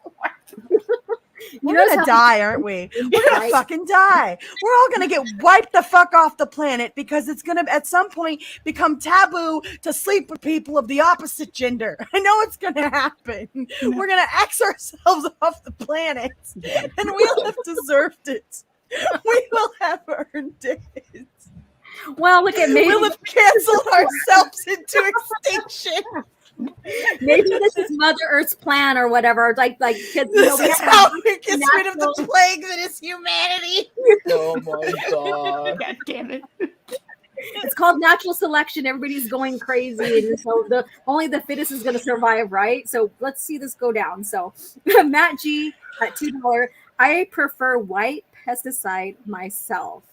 Speaker 2: We're gonna die, aren't we? We're gonna fucking die. We're all gonna get wiped the fuck off the planet because it's gonna at some point become taboo to sleep with people of the opposite gender. I know it's gonna happen. We're gonna X ourselves off the planet, and we'll have deserved it. We will have earned it.
Speaker 1: Well, look at me.
Speaker 2: We'll have canceled ourselves into extinction.
Speaker 1: Maybe this is Mother Earth's plan or whatever. Like kids.
Speaker 2: This is how we get rid of the plague that is humanity.
Speaker 4: Oh my God.
Speaker 5: God damn it.
Speaker 1: It's called natural selection. Everybody's going crazy, and so only the fittest is going to survive, right? So let's see this go down. So Matt G at $2. I prefer white pesticide myself.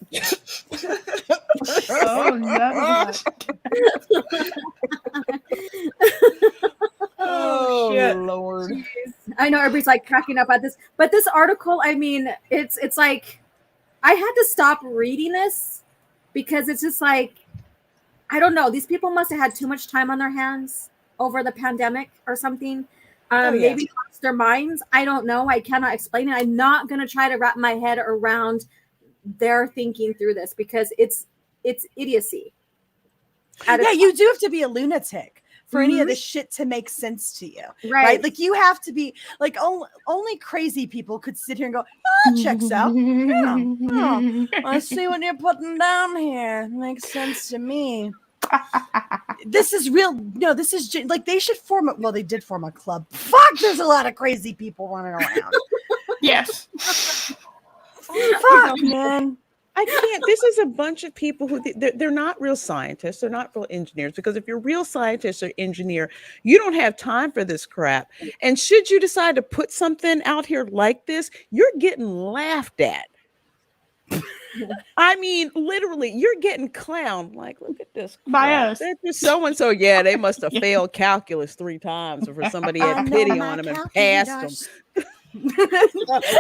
Speaker 5: Oh no.
Speaker 4: Oh
Speaker 2: shit.
Speaker 4: Lord.
Speaker 1: Jeez. I know everybody's like cracking up at this, but this article, I mean, it's like I had to stop reading this because it's just like, I don't know. These people must have had too much time on their hands over the pandemic or something. Maybe lost their minds. I don't know. I cannot explain it. I'm not going to try to wrap my head around their thinking through this because it's idiocy.
Speaker 2: Yeah, you do have to be a lunatic for any of this shit to make sense to you, right? Like you have to be like only crazy people could sit here and go, checks out. Yeah. I see what you're putting down here. Makes sense to me. This is real. No, this is like they should they did form a club. Fuck, there's a lot of crazy people running around.
Speaker 5: Yes.
Speaker 2: Fuck, man.
Speaker 4: I can't. This is a bunch of people who they're not real scientists. They're not real engineers. Because if you're a real scientist or engineer, you don't have time for this crap. And should you decide to put something out here like this, you're getting laughed at. I mean, literally, you're getting clowned. Like, look at this.
Speaker 5: By us.
Speaker 4: So and so. Yeah, they must have failed calculus 3 times for somebody had pity on them and passed them.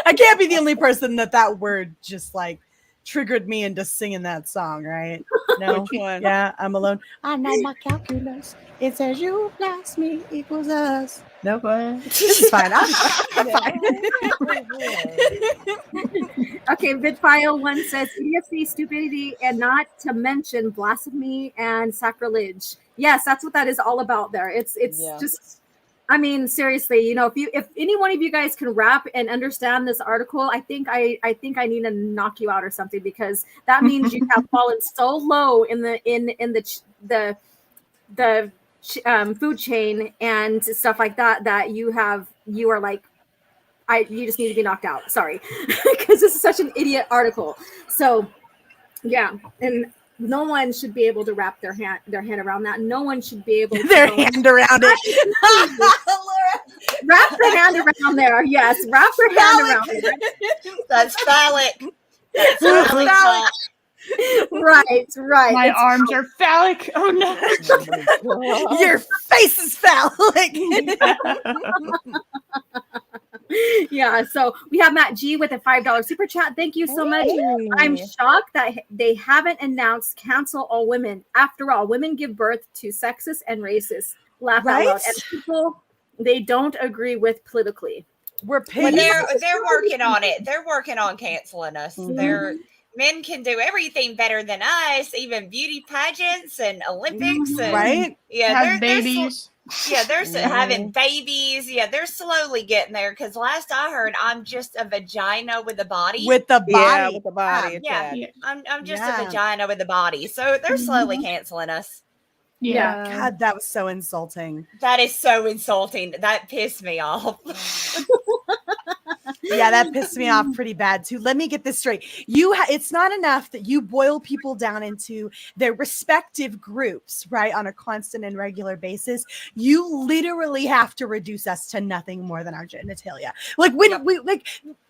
Speaker 2: I can't be the only person that word just like triggered me into singing that song, right? No.
Speaker 4: Which one?
Speaker 2: Yeah, I'm alone. I know my calculus. It says you plus me equals us. No, this is fine. I'm fine.
Speaker 1: Okay, Vidfile 1 says idiocy, stupidity, and not to mention blasphemy and sacrilege. Yes, that's what that is all about there. It's just, I mean, seriously, you know, if any one of you guys can rap and understand this article, I think I need to knock you out or something, because that means you have fallen so low in the food chain and stuff like that you are like, you just need to be knocked out. Sorry, because this is such an idiot article. So yeah, and no one should be able to wrap their hand around that. No one should be able to
Speaker 2: hand around it.
Speaker 1: Wrap their hand around there. Yes, wrap their hand around it.
Speaker 3: That's phallic. That's phallic.
Speaker 1: Right.
Speaker 5: My arms are phallic. Oh no.
Speaker 2: Your face is phallic.
Speaker 1: Yeah, so we have Matt G with a $5 super chat. Thank you so much. I'm shocked that they haven't announced cancel all women. After all, women give birth to sexist and racist. Laugh out loud. And people they don't agree with politically.
Speaker 2: We're
Speaker 3: Well,
Speaker 2: paid.
Speaker 3: they're working on it. They're working on canceling us.
Speaker 1: Mhm.
Speaker 3: Men can do everything better than us, even beauty pageants and Olympics, and
Speaker 2: Right?
Speaker 3: yeah,
Speaker 5: Have babies.
Speaker 3: they're having babies. Yeah, they're slowly getting there. Because last I heard, I'm just a vagina with a body.
Speaker 2: With the body.
Speaker 4: Yeah, with the body.
Speaker 3: yeah,
Speaker 5: Yeah.
Speaker 3: I'm just
Speaker 2: Yeah.
Speaker 3: a vagina with a body. So they're slowly canceling us.
Speaker 5: Yeah.
Speaker 2: God, that was so insulting.
Speaker 3: That is so insulting. That pissed me off.
Speaker 2: Yeah, that pissed me off pretty bad too. Let me get this straight. It's not enough that you boil people down into their respective groups, right, on a constant and regular basis. You literally have to reduce us to nothing more than our genitalia. Like when we like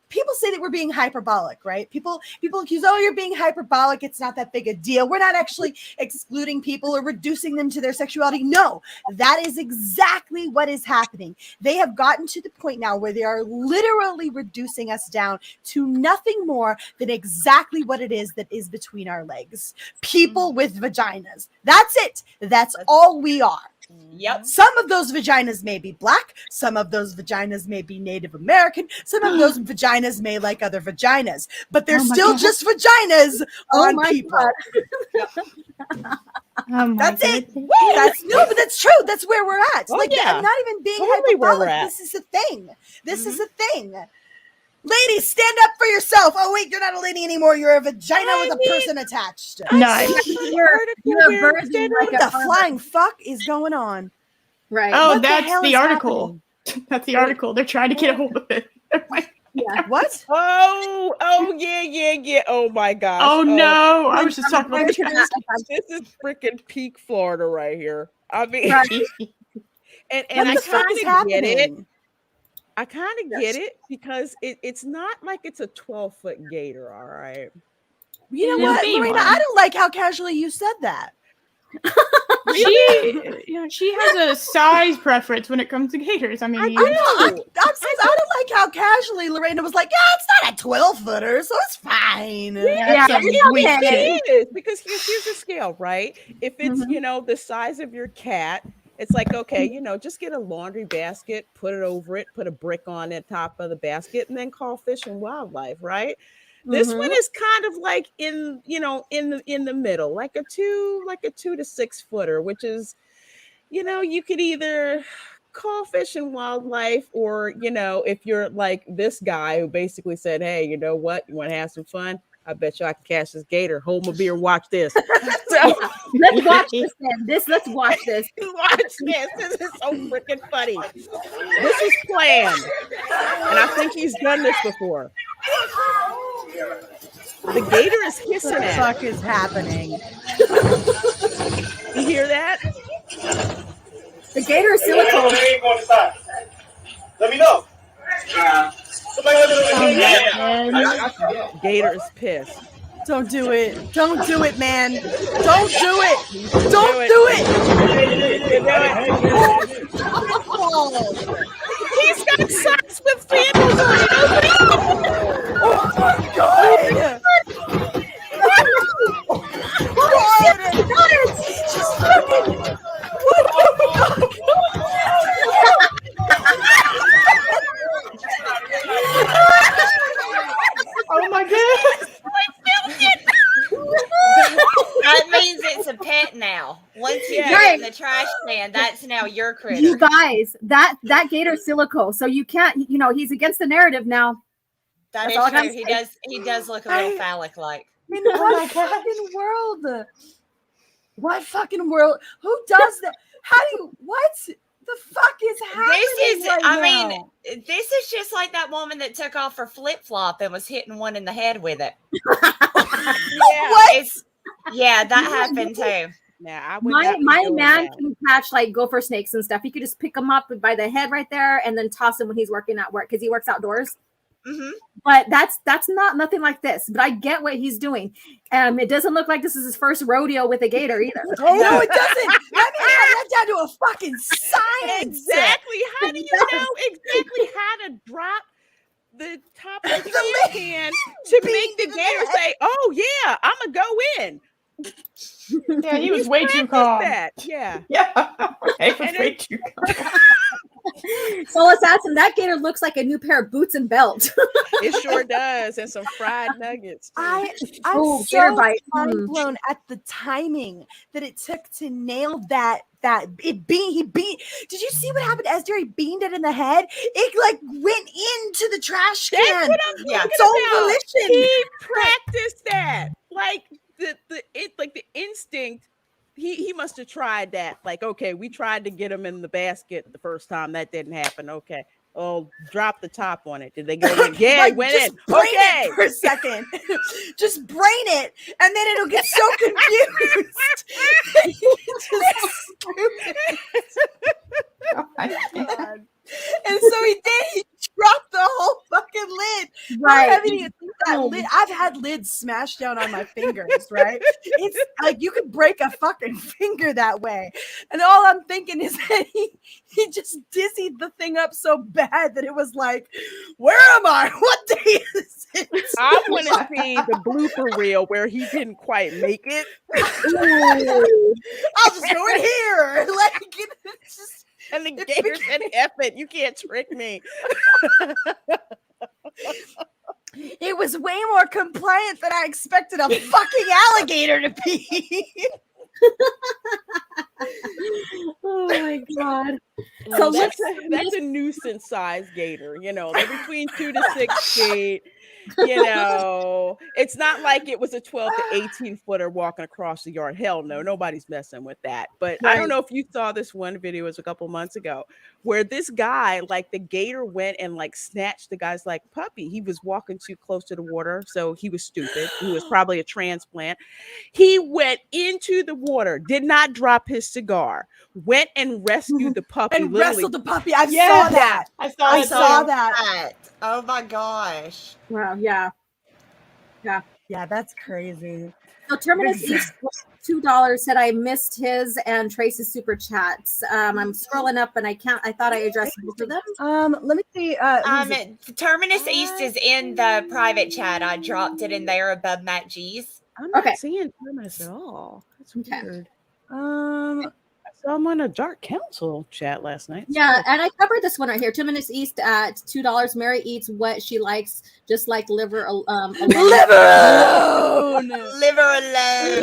Speaker 2: people say that we're being hyperbolic, right? People accuse, oh, you're being hyperbolic. It's not that big a deal. We're not actually excluding people or reducing them to their sexuality. No, that is exactly what is happening. They have gotten to the point now where they are literally reducing us down to nothing more than exactly what it is that is between our legs. People with vaginas. That's it. That's all we are.
Speaker 3: Yep.
Speaker 2: Some of those vaginas may be black. Some of those vaginas may be Native American. Some of those vaginas may like other vaginas, but they're still just vaginas on people. That's it. But that's true. That's where we're at.
Speaker 4: Oh,
Speaker 2: like,
Speaker 4: yeah.
Speaker 2: I'm not even being
Speaker 4: Totally where we're
Speaker 2: hyperbolic.
Speaker 4: at.
Speaker 2: This is a thing. This is a thing. Ladies, stand up for yourself. Oh wait, you're not a lady anymore. You're a vagina with a person attached.
Speaker 5: Nice.
Speaker 1: You're a virgin like
Speaker 2: What the flying fuck is going on?
Speaker 1: Right.
Speaker 5: Oh,
Speaker 2: What the
Speaker 5: that's
Speaker 2: hell
Speaker 5: the
Speaker 2: is
Speaker 5: article. That's the article. They're trying to get a hold of it.
Speaker 1: Yeah.
Speaker 2: What?
Speaker 4: Oh, yeah. Oh my gosh.
Speaker 5: Oh no. I was just talking about
Speaker 4: This is freaking peak Florida right here. I mean,
Speaker 1: Right.
Speaker 4: and I
Speaker 2: What the fuck is
Speaker 4: kind of get it.
Speaker 2: happening?
Speaker 4: I kind of get it because it's not like it's a 12-foot gator, all right?
Speaker 2: You know
Speaker 5: Yeah,
Speaker 2: what,
Speaker 5: be
Speaker 2: Lorena?
Speaker 5: one.
Speaker 2: I don't like how casually you said that.
Speaker 5: She has a size preference when it comes to gators. I mean,
Speaker 2: I don't like how casually Lorena was like, yeah, it's not a 12-footer, so it's fine.
Speaker 5: that's some weak shit.
Speaker 4: It is because here's the scale, right? If it's the size of your cat, it's like, okay, just get a laundry basket, put it over it, put a brick on the top of the basket, and then call Fish and Wildlife, right? This one is kind of like in the middle, like a 2 to 6 footer, which is, you could either call Fish and Wildlife, or if you're like this guy who basically said, hey, you know what, you want to have some fun? I bet you I can catch this gator. Hold my beer and watch this. So
Speaker 1: Let's watch this then. Let's watch this.
Speaker 4: watch this. This is so freaking funny. This is planned. And I think he's done this before. The gator is hissing
Speaker 2: What the
Speaker 4: at
Speaker 2: fuck is happening?
Speaker 4: You hear that?
Speaker 1: The gator is silicone.
Speaker 6: Let me know.
Speaker 4: Gator is pissed.
Speaker 2: Don't do it. Don't do it, man. Don't do it. Don't do it.
Speaker 4: He's got socks with sandals on it.
Speaker 2: Oh my god. Just fucking. What the fuck?
Speaker 5: Oh my god.
Speaker 3: That means it's a pet now. Once you get it in the trash can, that's now your critter.
Speaker 1: You guys, that gator silico. So you can't, he's against the narrative now.
Speaker 3: That
Speaker 1: That's all I
Speaker 3: is
Speaker 1: gotta
Speaker 3: true.
Speaker 1: say.
Speaker 3: He does look a little phallic like.
Speaker 2: In what fucking world? What fucking world? Who does that? How do you? What the fuck is happening?
Speaker 3: This is just like that woman that took off her flip flop and was hitting one in the head with it.
Speaker 1: Yeah,
Speaker 3: that happened too.
Speaker 4: Now,
Speaker 1: my man can catch like gopher snakes and stuff. He could just pick them up by the head right there and then toss them when he's working at work because he works outdoors.
Speaker 3: Mm-hmm.
Speaker 1: But that's nothing like this. But I get what he's doing. It doesn't look like this is his first rodeo with a gator either.
Speaker 2: No, it doesn't. That means that down to a fucking science.
Speaker 4: Exactly. How do you know exactly how to drop the top of the can to make the gator say, "Oh yeah, I'm gonna go in"?
Speaker 5: Yeah, he was way too calm.
Speaker 4: Yeah.
Speaker 5: He was way too calm.
Speaker 1: So let's ask him. That gator looks like a new pair of boots and belt.
Speaker 4: It sure does, and some fried nuggets. Too.
Speaker 2: I'm
Speaker 1: gator
Speaker 2: so
Speaker 1: bite.
Speaker 2: mind blown at the timing that it took to nail that. He beat. Did you see what happened as he beamed it in the head? It like went into the trash can.
Speaker 4: That's what I'm talking about.
Speaker 2: Volition.
Speaker 4: He practiced that, like the instinct. He must have tried that. Like, okay, we tried to get him in the basket the first time. That didn't happen. Okay. Oh, drop the top on it. Did they go in? Yeah,
Speaker 2: like,
Speaker 4: it went in.
Speaker 2: Brain
Speaker 4: Okay.
Speaker 2: it for a second. Just brain it, and then it'll get so confused.
Speaker 5: Oh my God.
Speaker 2: And so he did. He dropped the whole fucking lid.
Speaker 1: Right.
Speaker 2: How heavy do you think that lid? I've had lids smashed down on my fingers, right? It's like you could break a fucking finger that way. And all I'm thinking is that he just dizzied the thing up so bad that it was like, where am I? What day is it?
Speaker 4: I want to see the blooper reel where he didn't quite make it.
Speaker 2: I'll just go in here. Like, it's just,
Speaker 4: and the gator said, "F it, you can't trick me."
Speaker 2: It was way more compliant than I expected a fucking alligator to be.
Speaker 1: Oh my god!
Speaker 4: So that's a nuisance size gator. They're between 2 to 6 feet. It's not like it was a 12 to 18 footer walking across the yard. Hell no, nobody's messing with that. But I don't know if you saw this one video, it was a couple months ago, where this guy, like the gator went and like snatched the guy's like puppy. He was walking too close to the water, so he was stupid. He was probably a transplant. He went into the water, did not drop his cigar, went and rescued the puppy.
Speaker 2: And wrestled the puppy. I saw that.
Speaker 5: I
Speaker 2: saw that.
Speaker 3: Oh my gosh.
Speaker 1: Wow. Yeah.
Speaker 2: Yeah, that's crazy.
Speaker 1: So Terminus East $2 said I missed his and Trace's super chats. I'm scrolling up and I thought I addressed both of them.
Speaker 2: Let me see.
Speaker 3: Terminus East is in the private chat. I dropped it in there above Matt G's.
Speaker 4: I'm not seeing Terminus at all. That's weird. I saw him on a Dark Council chat last night.
Speaker 1: Yeah, and I covered this one right here. Terminus East at $2. Mary eats what she likes, just like liver alone.
Speaker 2: Liver alone.
Speaker 3: Liver alone.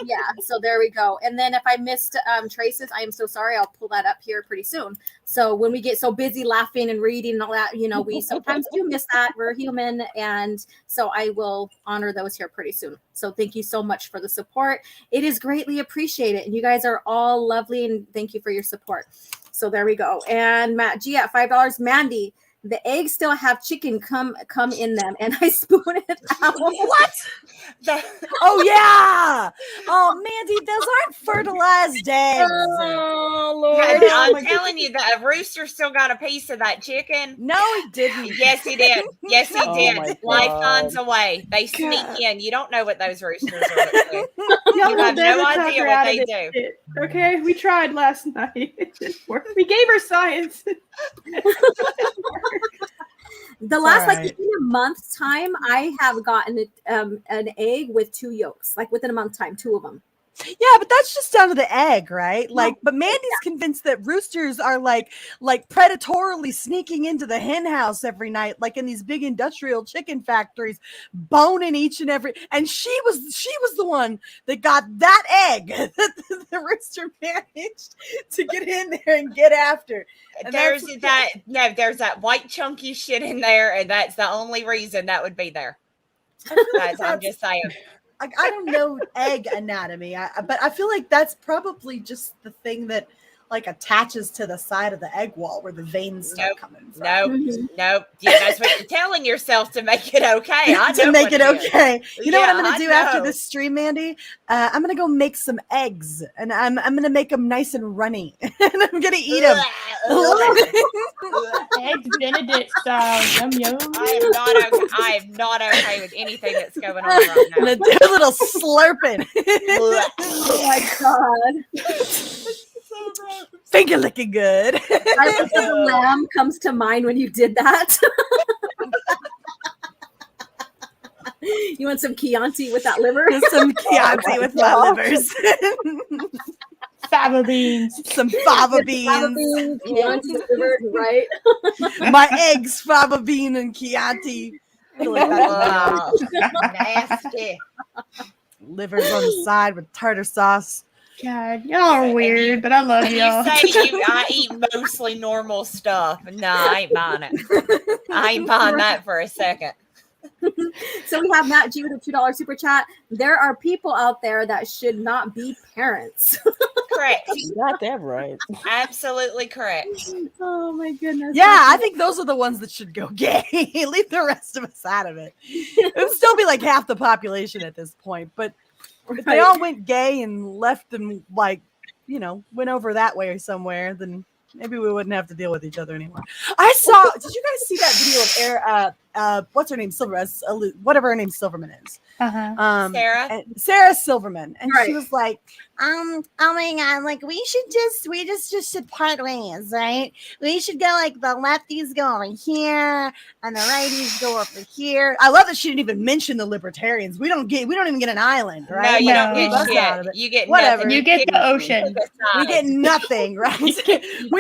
Speaker 1: Yeah, so there we go. And then if I missed Traces, I am so sorry. I'll pull that up here pretty soon. So when we get so busy laughing and reading and all that, we sometimes do miss that. We're human. And so I will honor those here pretty soon. So thank you so much for the support. It is greatly appreciated. And you guys are all lovely. And thank you for your support. So there we go. And Matt G at $5. Mandy, the eggs still have chicken come in them, and I spoon it out.
Speaker 2: What? Oh yeah! Oh, Mandy, those aren't fertilized eggs.
Speaker 1: Oh, Lord.
Speaker 3: I'm telling you that a rooster still got a piece of that chicken.
Speaker 2: No, he didn't.
Speaker 3: Yes, he did. Yes, he
Speaker 4: Oh
Speaker 3: did.
Speaker 4: my
Speaker 3: Life
Speaker 4: God.
Speaker 3: finds a way. They sneak in. You don't know what those roosters are up to.
Speaker 5: Y'all
Speaker 3: You
Speaker 5: will
Speaker 3: have
Speaker 5: never
Speaker 3: no
Speaker 5: talk
Speaker 3: idea
Speaker 5: her
Speaker 3: what
Speaker 5: out
Speaker 3: they
Speaker 5: of
Speaker 3: do.
Speaker 5: this shit, okay, we tried last night. It didn't work. We gave her science.
Speaker 1: The last
Speaker 2: Alright.
Speaker 1: like in a month's time, I have gotten an egg with 2 yolks. Like within a month's time, 2 of them.
Speaker 2: Yeah, but that's just down to the egg, right? Like, but Mandy's convinced that roosters are like predatorily sneaking into the hen house every night, like in these big industrial chicken factories, boning each and every. And she was the one that got that egg that the rooster managed to get in there and get after. And
Speaker 3: There's that white chunky shit in there, and that's the only reason that would be there. I'm just saying.
Speaker 2: I don't know egg anatomy, but I feel like that's probably just the thing that like attaches to the side of the egg wall where the veins start coming from.
Speaker 3: Nope. Yeah, that's what you're telling yourself to make it okay. I know
Speaker 2: to make it
Speaker 3: is.
Speaker 2: okay. You know what I'm
Speaker 3: Yeah,
Speaker 2: going
Speaker 3: I
Speaker 2: to do after
Speaker 3: know.
Speaker 2: this stream, Mandy? I'm going to go make some eggs, and I'm going to make them nice and runny, and I'm going to eat them.
Speaker 5: Eggs Benedict style. Yum yum.
Speaker 3: I am not okay with anything that's going on right
Speaker 2: I'm
Speaker 3: now.
Speaker 2: going to do a little slurping.
Speaker 1: Oh my God.
Speaker 2: Finger licking good.
Speaker 1: Silence of the Lamb comes to mind when you did that. You want some Chianti with that liver?
Speaker 2: Some Chianti with my livers.
Speaker 5: Fava beans.
Speaker 2: Some fava
Speaker 1: Fava
Speaker 2: beans.
Speaker 1: bean, Chianti liver, right?
Speaker 2: My eggs, fava bean, and Chianti. I feel like that's
Speaker 3: Nasty.
Speaker 2: livers on the side with tartar sauce.
Speaker 5: God, y'all are weird, but I love
Speaker 3: You
Speaker 5: y'all.
Speaker 3: say I eat mostly normal stuff. No, I ain't buying it. I ain't buying that for a second.
Speaker 1: So we have Matt G with a $2 super chat. There are people out there that should not be parents.
Speaker 3: Correct.
Speaker 4: You got that right.
Speaker 3: Absolutely correct.
Speaker 1: Oh my goodness.
Speaker 2: Yeah, I think those are the ones that should go gay. Leave the rest of us out of it. It would still be like half the population at this point, but if they all went gay and left and like, you know, went over that way or somewhere, then maybe we wouldn't have to deal with each other anymore. Did you guys see that video of what's her name? Whatever her name Silverman is.
Speaker 3: Sarah?
Speaker 2: Sarah Silverman. And
Speaker 1: Right.
Speaker 2: she was like, oh my God, like we just should part ways, right? We should go like the lefties go over here and the righties go over here. I love that she didn't even mention the libertarians. We don't even get an island, right?
Speaker 3: No, you
Speaker 5: No.
Speaker 3: don't
Speaker 2: Leave us
Speaker 3: get
Speaker 2: out of
Speaker 3: shit.
Speaker 2: it.
Speaker 3: You get
Speaker 2: Whatever.
Speaker 3: nothing.
Speaker 5: You get the ocean.
Speaker 2: We get nothing, right? we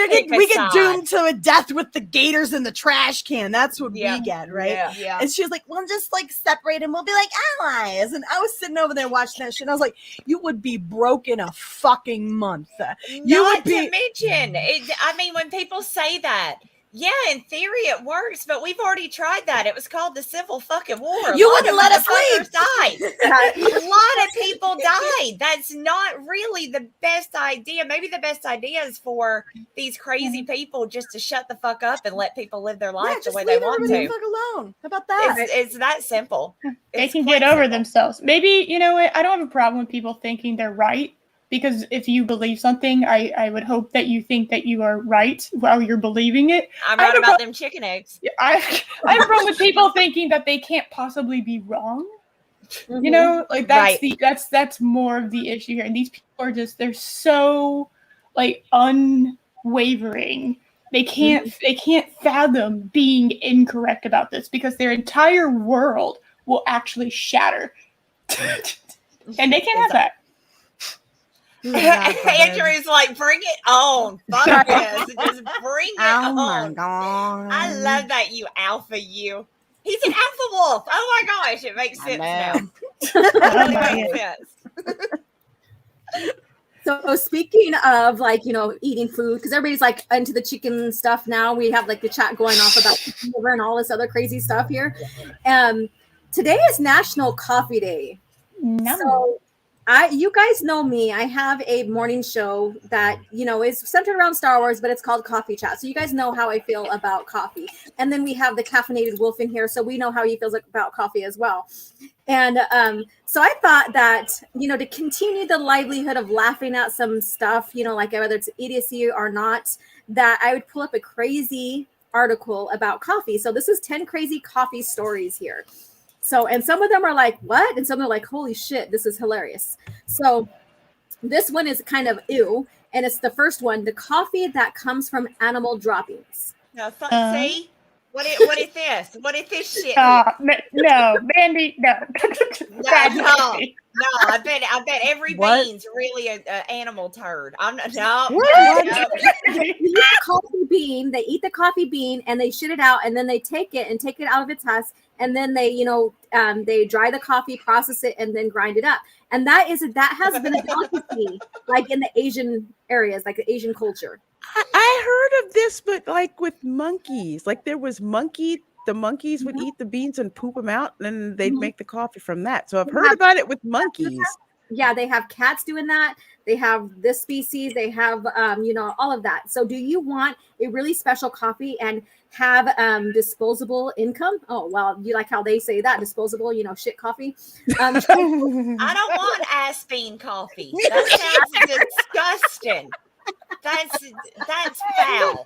Speaker 3: pick a
Speaker 2: get
Speaker 3: side.
Speaker 2: doomed to a death with the gators in the trash can. That's what
Speaker 3: Yeah.
Speaker 2: we get, right?
Speaker 3: Yeah.
Speaker 2: And she was like, "Well, just like separate and we'll be like allies." And I was sitting over there watching that shit. And I was like, "You would be broke in a fucking month. You
Speaker 3: Not
Speaker 2: would be."
Speaker 3: to mention, I mean, when people say that, yeah, in theory it works, but we've already tried that. It was called the Civil fucking War.
Speaker 2: You wouldn't let us leave.
Speaker 3: Died. A lot of people died. That's not really the best idea. Maybe the best idea is for these crazy people just to shut the fuck up and let people live their
Speaker 2: Yeah,
Speaker 3: life the
Speaker 2: just
Speaker 3: way they
Speaker 2: leave
Speaker 3: want
Speaker 2: everybody
Speaker 3: to.
Speaker 2: the fuck alone. How about that?
Speaker 3: It's that simple.
Speaker 5: They
Speaker 3: It's
Speaker 5: can
Speaker 3: quite
Speaker 5: get over
Speaker 3: simple.
Speaker 5: themselves. Maybe, you know what? I don't have a problem with people thinking they're right. Because if you believe something, I would hope that you think that you are right while you're believing it.
Speaker 3: I'm
Speaker 5: I have
Speaker 3: right
Speaker 5: a
Speaker 3: about them chicken eggs.
Speaker 5: I have a problem with people thinking that they can't possibly be wrong. You know, like that's
Speaker 3: Right.
Speaker 5: that's more of the issue here. And these people are they're so like unwavering. They can't fathom being incorrect about this because their entire world will actually shatter. And they can't have that.
Speaker 3: Andrew's like, bring it on. Fuck this. Just bring it
Speaker 2: Oh my
Speaker 3: on.
Speaker 2: god!
Speaker 3: I love that, you alpha you. He's an alpha wolf. Oh my gosh, it makes sense now. It really makes sense.
Speaker 1: So speaking of like, you know, eating food, because everybody's like into the chicken stuff now. We have like the chat going off about chicken liver and all this other crazy stuff here. Today is National Coffee Day.
Speaker 5: No.
Speaker 1: So You guys know me. I have a morning show that, is centered around Star Wars, but it's called Coffee Chat. So you guys know how I feel about coffee. And then we have the caffeinated wolf in here, so we know how he feels about coffee as well. And so I thought that, to continue the livelihood of laughing at some stuff, like whether it's idiocy or not, that I would pull up a crazy article about coffee. So this is 10 crazy coffee stories here. So, and some of them are like, what? And some are like, holy shit, this is hilarious. So this one is kind of ew. And it's the first one, the coffee that comes from animal droppings.
Speaker 3: No, see? What is this? What is this shit?
Speaker 5: No, Mandy, no.
Speaker 3: No, I bet every bean's really an animal turd. I'm not. No.
Speaker 1: They eat the coffee bean. They eat the coffee bean and they shit it out, and then they take it out of its husk, and then they, they dry the coffee, process it, and then grind it up. And that has been a delicacy, like in the Asian areas, like the Asian culture.
Speaker 4: I heard of this, but like with monkeys, like there was the monkeys would eat the beans and poop them out, and then they'd make the coffee from that. So I've heard about it with monkeys.
Speaker 1: Yeah, they have cats doing that. They have this species. They have, all of that. So do you want a really special coffee and have disposable income? Oh, well, you like how they say that, disposable, shit coffee.
Speaker 3: I don't want ass bean coffee. That sounds disgusting. That's foul.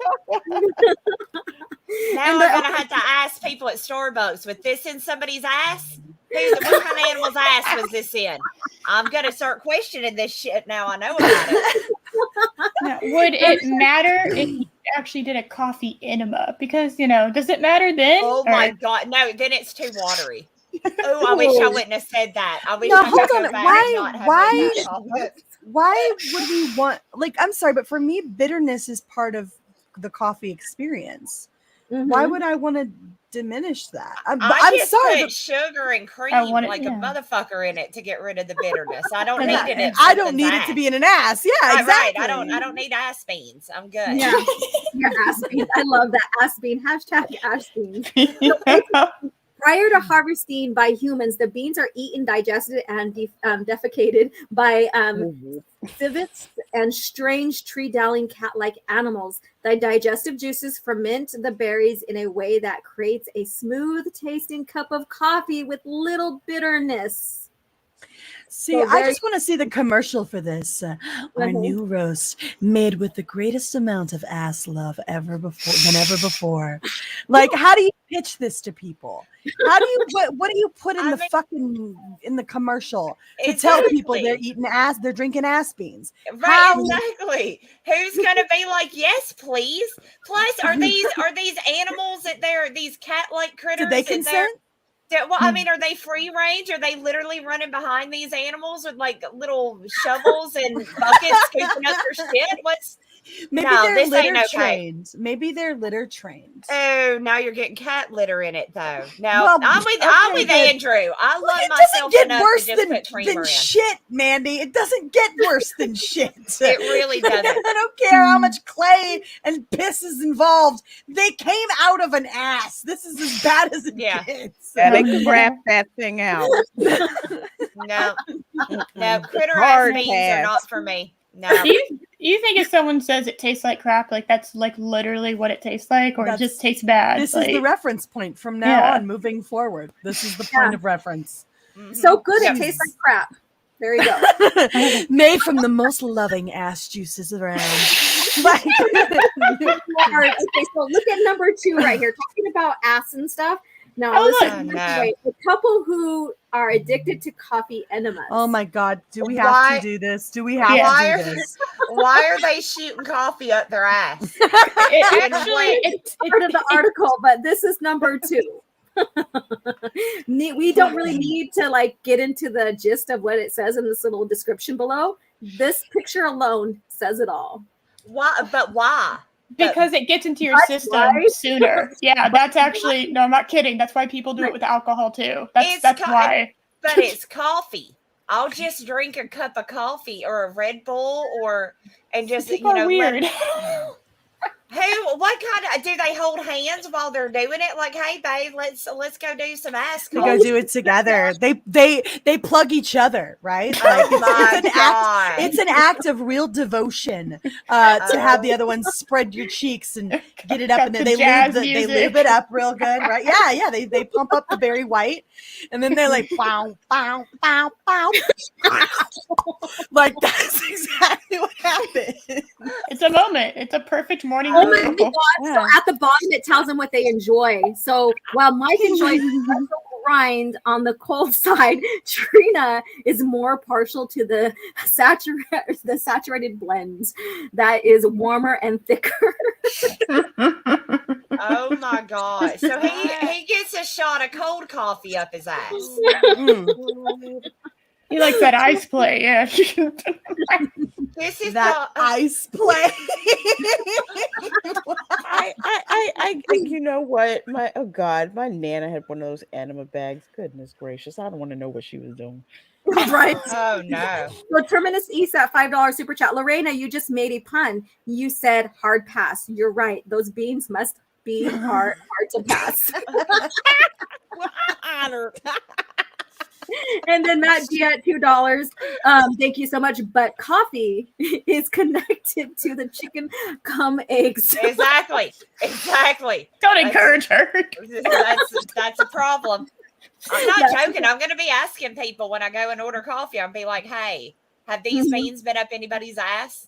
Speaker 3: Now I'm gonna have to ask people at Starbucks, with this in somebody's ass? What kind of animal's ass was this in? I'm gonna start questioning this shit now I know about it.
Speaker 5: Now, would it matter if you actually did a coffee enema? Because, does it matter then?
Speaker 3: Oh my God, no, then it's too watery. Oh, I wish I wouldn't have said that. I wish
Speaker 2: No,
Speaker 3: I
Speaker 2: hold
Speaker 3: could
Speaker 2: on.
Speaker 3: go back and not have made that comment.
Speaker 2: Why would we want, I'm sorry, but for me, bitterness is part of the coffee experience.
Speaker 1: Mm-hmm.
Speaker 2: Why would I want to diminish that? I'm
Speaker 3: just
Speaker 2: sorry,
Speaker 3: put sugar and cream
Speaker 5: a
Speaker 3: motherfucker in it to get rid of the bitterness. I don't need it.
Speaker 2: I don't need it to be in an ass. Yeah, exactly.
Speaker 3: Right. I don't need ass beans. I'm good.
Speaker 1: Yeah, ass beans. I love that ass bean. Hashtag ass beans. Prior to harvesting by humans, the beans are eaten, digested, and defecated by civets and strange tree-dwelling cat-like animals. The digestive juices ferment the berries in a way that creates a smooth-tasting cup of coffee with little bitterness.
Speaker 2: See, I just want to see the commercial for this. Our new roast made with the greatest amount of ass love ever before. Like, how do you pitch this to people? How do you what do you put in in the commercial to tell people they're drinking ass beans?
Speaker 3: Right, exactly. Who's gonna be like, yes, please? Plus, are these animals that they're these cat-like critters?
Speaker 2: Did they consent?
Speaker 3: Well, I mean, are they free range? Are they literally running behind these animals with like little shovels and buckets scooping up their shit?
Speaker 2: Maybe they're litter trained. Maybe they're litter trained.
Speaker 3: Oh, now you're getting cat litter in it, though. Now I'm with Andrew. I love myself enough to just put creamer in.
Speaker 2: Shit, Mandy. It doesn't get worse than shit.
Speaker 3: It really doesn't.
Speaker 2: I don't care how much clay and piss is involved. They came out of an ass. This is as bad as it gets.
Speaker 4: Yeah, they can wrap that thing out.
Speaker 3: No, critter ass beans are not for me. No.
Speaker 5: You think if someone says it tastes like crap, like that's like literally what it tastes like, or it just tastes bad?
Speaker 2: This is the reference point from now on, moving forward. This is the point of reference.
Speaker 1: Mm-hmm. So good, it tastes like crap. There you go.
Speaker 2: Made from the most loving ass juices around.
Speaker 1: Okay, so look at number 2 right here, talking about ass and stuff. Now, listen, a couple who are addicted to coffee enemas.
Speaker 2: Oh my God. Do we have to do this? Do we have to do this?
Speaker 3: Why are they shooting coffee up their ass?
Speaker 1: It's part of the article, but this is number 2. We don't really need to get into the gist of what it says in this little description below. This picture alone says it all.
Speaker 3: Why? But why?
Speaker 5: Because it gets into your system sooner. Yeah, that's actually, no, I'm not kidding. That's why people do it with alcohol too. That's why.
Speaker 3: But it's coffee. I'll just drink a cup of coffee or a Red Bull and just,
Speaker 5: people are weird.
Speaker 3: What kind of, do they hold hands while they're doing it? Like, hey, babe, let's go do some ass
Speaker 2: We
Speaker 3: coffee.
Speaker 2: go do it together. They plug each other, right? Like it's an act of real devotion to have the other one spread your cheeks and get it up, and then they lube it up real good, right? Yeah. They pump up the Barry White, and then they're like pow pow pow pow. Like that's exactly what happened.
Speaker 5: It's a moment. It's a perfect morning.
Speaker 1: Oh my God. So at the bottom, it tells them what they enjoy. So while Mike enjoys the grind on the cold side, Trina is more partial to the saturated blends that is warmer and thicker.
Speaker 3: Oh my God. So he gets a shot of cold coffee up his ass.
Speaker 5: He likes that ice play, yeah.
Speaker 3: This is
Speaker 2: that ice play.
Speaker 4: I you know what? My Nana had one of those enema bags. Goodness gracious. I don't want to know what she was doing.
Speaker 1: Right.
Speaker 3: Oh no.
Speaker 1: So Terminus East at $5 super chat. Lorena, you just made a pun. You said hard pass. You're right. Those beans must be hard to pass.
Speaker 4: Honor.
Speaker 1: And then Matt G at $2. Thank you so much. But coffee is connected to the chicken cum eggs.
Speaker 3: Exactly.
Speaker 5: Don't encourage her.
Speaker 3: That's a problem. I'm not joking. I'm going to be asking people when I go and order coffee. I'll be like, hey, have these beans been up anybody's ass?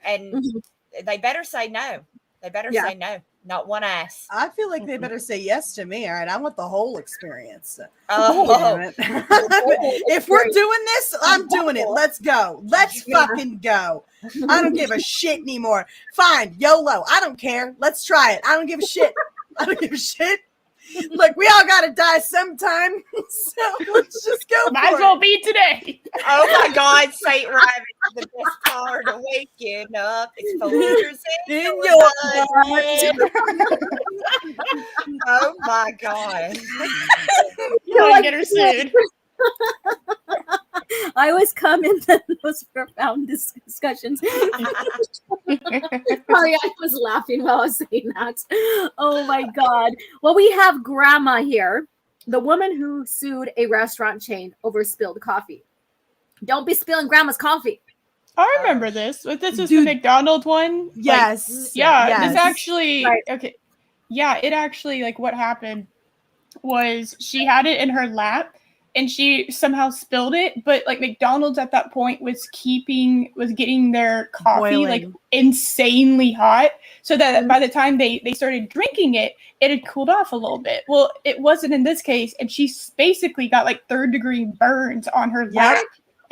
Speaker 3: And they better say no. They better say no. Not one ass.
Speaker 2: I feel like they better say yes to me. All right, I want the whole experience. If we're doing this, I'm doing it. Let's go. Let's fucking go. I don't give a shit anymore. Fine, YOLO. I don't care. Let's try it. I don't give a shit. Look, we all gotta die sometime, so let's just go.
Speaker 5: Might as well be today.
Speaker 3: Oh my God, Saint Rabbit is the best part of waking up. It's Folgers in your blood. Oh my God.
Speaker 5: You'll get her soon.
Speaker 1: I always come in the most profound discussions. Sorry, I was laughing while I was saying that. Oh my God. Well, we have Grandma here, the woman who sued a restaurant chain over spilled coffee. Don't be spilling Grandma's coffee.
Speaker 5: I remember this. This is the McDonald's one.
Speaker 2: Yes.
Speaker 5: This actually okay. Yeah, it actually what happened was she had it in her lap. And she somehow spilled it, but McDonald's at that point was getting their coffee insanely hot, so that by the time they started drinking it, it had cooled off a little bit. Well, it wasn't in this case, and she basically got 3rd-degree burns on her lap.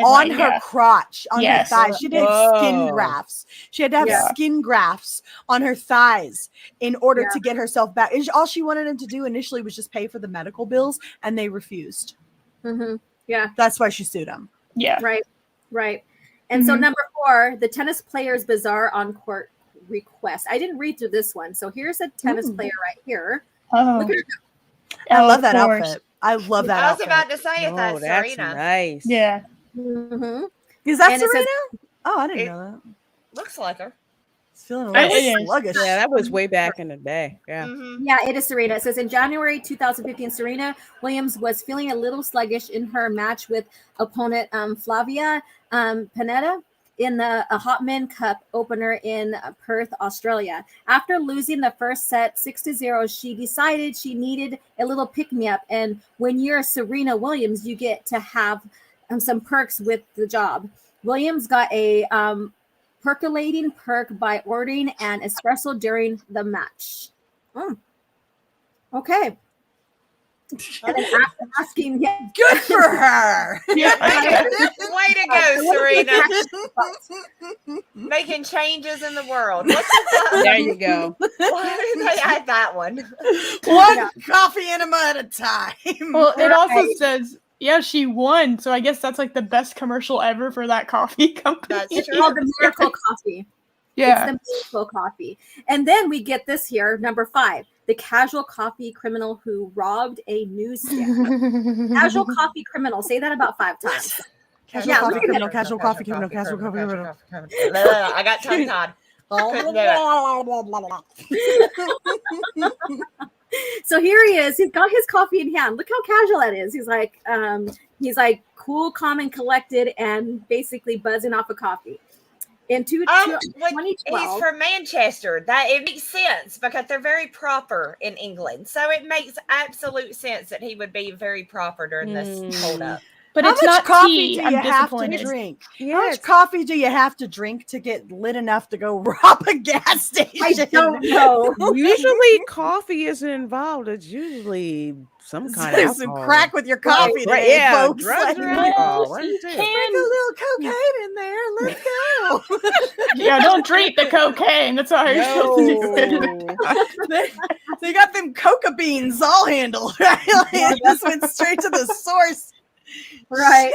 Speaker 2: On her crotch, on her thighs. She did skin grafts. She had to have skin grafts on her thighs in order to get herself back. And all she wanted him to do initially was just pay for the medical bills, and they refused.
Speaker 1: Mm-hmm. Yeah.
Speaker 2: That's why she sued him.
Speaker 5: Yeah.
Speaker 1: Right. And so number 4, the tennis player's bizarre on-court request. I didn't read through this one. So here's a tennis player right here.
Speaker 5: Oh.
Speaker 1: Look at her.
Speaker 2: I love that outfit. I love that outfit.
Speaker 3: I was about to say that's Serena.
Speaker 4: Nice.
Speaker 5: Yeah.
Speaker 1: Mm-hmm.
Speaker 2: Is that Serena? I didn't know that.
Speaker 3: Looks like her.
Speaker 2: It's feeling a little sluggish.
Speaker 4: Yeah, that was way back in the day. Yeah.
Speaker 3: Mm-hmm.
Speaker 1: Yeah, it is Serena. It says in January 2015, Serena Williams was feeling a little sluggish in her match with opponent Flavia Pennetta in the Hopman Cup opener in Perth, Australia. After losing the first set 6-0, she decided she needed a little pick-me-up. And when you're Serena Williams, you get to have some perks with the job. Williams got a percolating perk by ordering an espresso during the match. Okay. And then asking,
Speaker 2: good for her.
Speaker 3: Way to go, Serena. Making changes in the world.
Speaker 4: There you go.
Speaker 3: Why did they add that one?
Speaker 2: One coffee enema at a time.
Speaker 5: Well, it also says, she won. So I guess that's the best commercial ever for that coffee company.
Speaker 3: That's true.
Speaker 1: called the Miracle Coffee.
Speaker 5: Yeah.
Speaker 1: It's the Miracle Coffee. And then we get this here, number 5. The casual coffee criminal who robbed a newsstand. Casual coffee criminal. Say that about 5 times.
Speaker 2: Casual coffee criminal.
Speaker 3: I got tongue-tied.
Speaker 1: So here he is. He's got his coffee in hand. Look how casual that is. He's like cool, calm, and collected, and basically buzzing off a coffee. In 2012,
Speaker 3: he's from Manchester. That it makes sense because they're very proper in England. So it makes absolute sense that he would be very proper during this hold up.
Speaker 5: But
Speaker 2: how
Speaker 5: it's
Speaker 2: much
Speaker 5: not
Speaker 2: coffee
Speaker 5: tea.
Speaker 2: do
Speaker 5: I'm
Speaker 2: you have to
Speaker 5: disappointed.
Speaker 2: drink?
Speaker 4: Yeah,
Speaker 2: How much coffee do you have to drink to get lit enough to go rob a gas station?
Speaker 1: I don't know.
Speaker 4: Usually coffee isn't involved. It's usually some kind of
Speaker 2: There's some
Speaker 4: alcohol.
Speaker 2: crack with your coffee
Speaker 4: Right,
Speaker 2: today,
Speaker 4: yeah,
Speaker 2: folks.
Speaker 4: drugs
Speaker 2: Like,
Speaker 4: or alcohol. One of the two.
Speaker 2: sprinkle a little cocaine in there. Let's go.
Speaker 5: Yeah, don't drink the cocaine. That's all you're supposed to do.
Speaker 2: They got them coca beans all handled, right? Like, this went straight to the source.
Speaker 1: Right.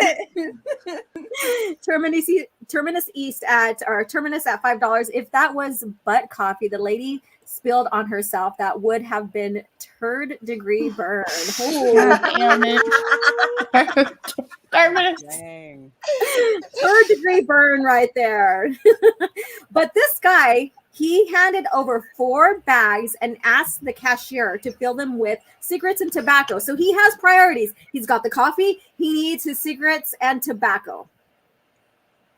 Speaker 1: Terminus East at $5. If that was butt coffee the lady spilled on herself, that would have been third degree burn.
Speaker 5: Damn it. Terminus.
Speaker 4: Dang.
Speaker 1: Third degree burn right there. But this guy, he handed over 4 bags and asked the cashier to fill them with cigarettes and tobacco. So he has priorities. He's got the coffee, he needs his cigarettes and tobacco.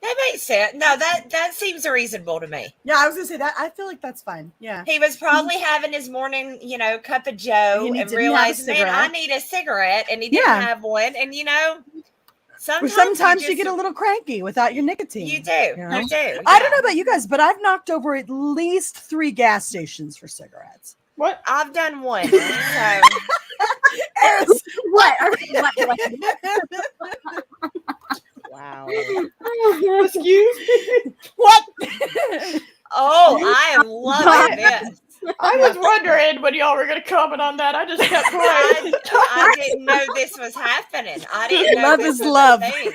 Speaker 3: That makes sense. No, that seems reasonable to me.
Speaker 2: Yeah, I was gonna say that. I feel like that's fine. Yeah.
Speaker 3: He was probably having his morning, cup of Joe and realized, man, I need a cigarette, and he didn't have one. And sometimes
Speaker 2: you get a little cranky without your nicotine.
Speaker 3: You do. You do. Yeah.
Speaker 2: I don't know about you guys, but I've knocked over at least 3 gas stations for cigarettes.
Speaker 5: What?
Speaker 3: I've done one. So.
Speaker 1: What?
Speaker 4: Wow.
Speaker 5: Excuse me?
Speaker 2: What?
Speaker 3: Oh, I am loving this.
Speaker 5: I was wondering when y'all were going to comment on that. I just kept quiet.
Speaker 3: I didn't know this was happening. I didn't know
Speaker 2: Love
Speaker 3: this
Speaker 2: is
Speaker 3: was
Speaker 2: love.
Speaker 3: a thing.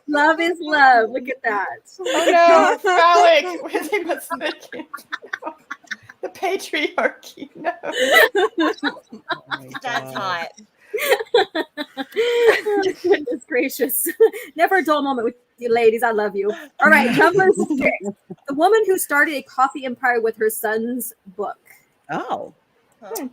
Speaker 1: Love is love. Look at that.
Speaker 5: Oh no, phallic. They must make it. The patriarchy. No.
Speaker 3: That's hot.
Speaker 1: Goodness gracious. Never a dull moment with you ladies. I love you. All right, number 6. The woman who started a coffee empire with her son's book.
Speaker 4: Oh.
Speaker 1: Okay.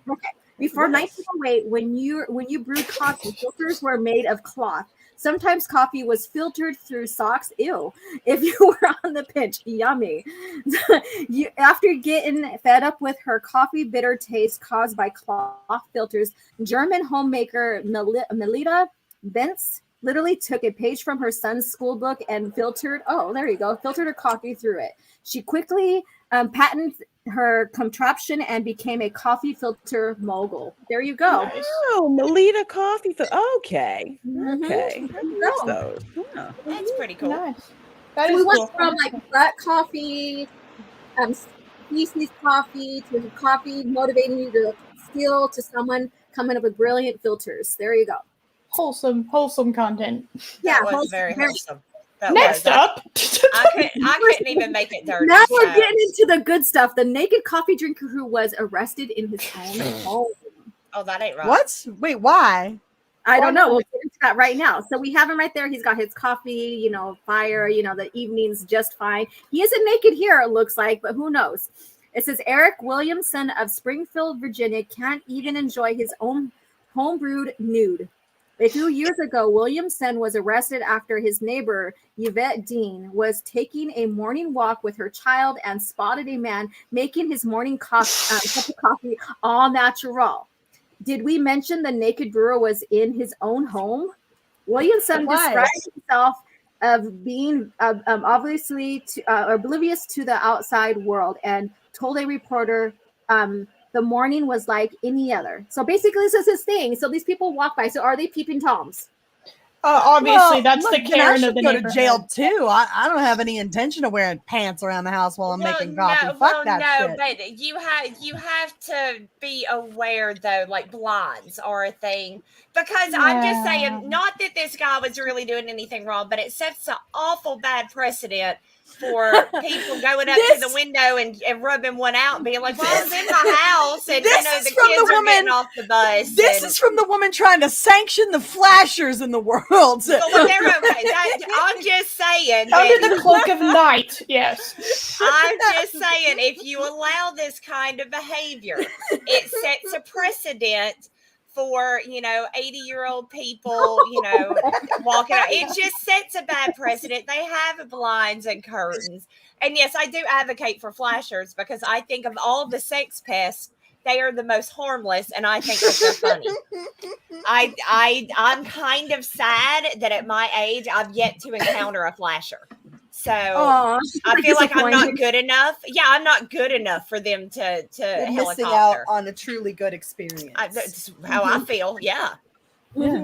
Speaker 1: Before 1908, when you brewed coffee, filters were made of cloth. Sometimes coffee was filtered through socks. Ew. If you were on the pinch, yummy. After getting fed up with her coffee bitter taste caused by cloth filters, German homemaker Melita Bentz literally took a page from her son's school book and filtered her coffee through it. She quickly patented her contraption and became a coffee filter mogul. There you go.
Speaker 5: Nice.
Speaker 4: Oh, Melita coffee. Okay.
Speaker 1: Mhm.
Speaker 4: Okay.
Speaker 1: There you
Speaker 4: That's
Speaker 1: go.
Speaker 4: those. Yeah.
Speaker 3: That's pretty cool.
Speaker 5: Nice. That
Speaker 1: So
Speaker 5: is
Speaker 1: we went
Speaker 5: cool.
Speaker 1: from like butt coffee, species coffee to coffee motivating you to steal to someone coming up with brilliant filters. There you go.
Speaker 5: Wholesome content.
Speaker 1: Yeah,
Speaker 3: That was very wholesome. That
Speaker 5: Next
Speaker 3: was.
Speaker 5: up.
Speaker 3: I couldn't even make it dirty.
Speaker 1: Now we're
Speaker 3: so.
Speaker 1: getting into the good stuff. The naked coffee drinker who was arrested in his own home.
Speaker 3: Oh, that ain't right.
Speaker 2: What? Wait, why?
Speaker 1: I don't know. We'll get into that right now. So we have him right there. He's got his coffee, fire, the evening's just fine. He isn't naked here, it looks like, but who knows? It says Eric Williamson of Springfield, Virginia, can't even enjoy his own home-brewed nude. A few years ago, Williamson was arrested after his neighbor, Yvette Dean, was taking a morning walk with her child and spotted a man making his morning cup of coffee all natural. Did we mention the naked brewer was in his own home? Williamson described himself of being oblivious to the outside world and told a reporter the morning was like any other. So basically, this is his thing. So these people walk by. So are they peeping Toms?
Speaker 5: Obviously, that's
Speaker 2: look,
Speaker 5: the Karen
Speaker 2: I
Speaker 5: of the
Speaker 2: should go to
Speaker 5: neighborhood.
Speaker 2: jail too. I don't have any intention of wearing pants around the house while I'm making coffee. Fuck that shit.
Speaker 3: But you have to be aware though, like blinds are a thing. Because I'm just saying, not that this guy was really doing anything wrong, but it sets an awful bad precedent for people going up to the window and rubbing one out and being like, well, I was in my house and the kids are getting off the bus.
Speaker 2: This is from the woman trying to sanction the flashers in the world.
Speaker 3: Well, they're okay. I'm just saying.
Speaker 5: Under the cloak of night, yes.
Speaker 3: I'm just saying, if you allow this kind of behavior, it sets a precedent for, 80-year-old people, walking out. It just sets a bad precedent. They have blinds and curtains. And yes, I do advocate for flashers because I think of all the sex pests, they are the most harmless, and I think that they're funny. I'm kind of sad that at my age I've yet to encounter a flasher. So I feel like I'm not good enough. Yeah, I'm not good enough for them to
Speaker 2: You're
Speaker 3: helicopter.
Speaker 2: missing out on a truly good experience.
Speaker 3: That's how I feel. Yeah.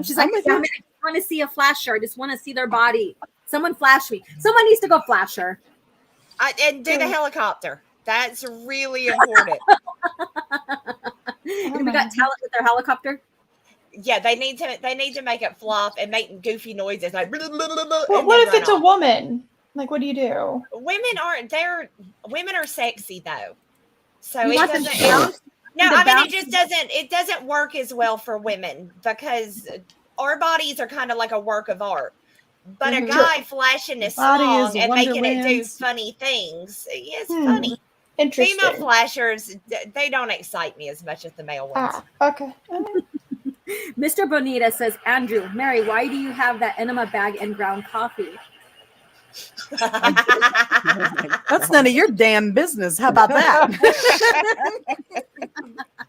Speaker 1: She's like, I want to see a flasher. I just want to see their body. Someone flash me. Someone needs to go flash her.
Speaker 3: And do the helicopter. That's really important.
Speaker 1: We got talent with their helicopter.
Speaker 3: Yeah, they need to make it flop and make goofy noises like.
Speaker 5: What if it's a woman? Like, what do you do?
Speaker 3: Women are sexy though, so
Speaker 1: You
Speaker 3: it
Speaker 1: want them
Speaker 3: doesn't.
Speaker 1: to bounce?
Speaker 3: No,
Speaker 1: The
Speaker 3: I mean
Speaker 1: bounce?
Speaker 3: it doesn't work as well for women because our bodies are kind of like a work of art. But a guy flashing his song and making it do funny things, it's funny.
Speaker 5: Interesting.
Speaker 3: Female flashers, they don't excite me as much as the male ones.
Speaker 5: Okay.
Speaker 1: Mr. Bonita says, Andrew, Mary, why do you have that enema bag and ground coffee?
Speaker 2: That's none of your damn business. How about that?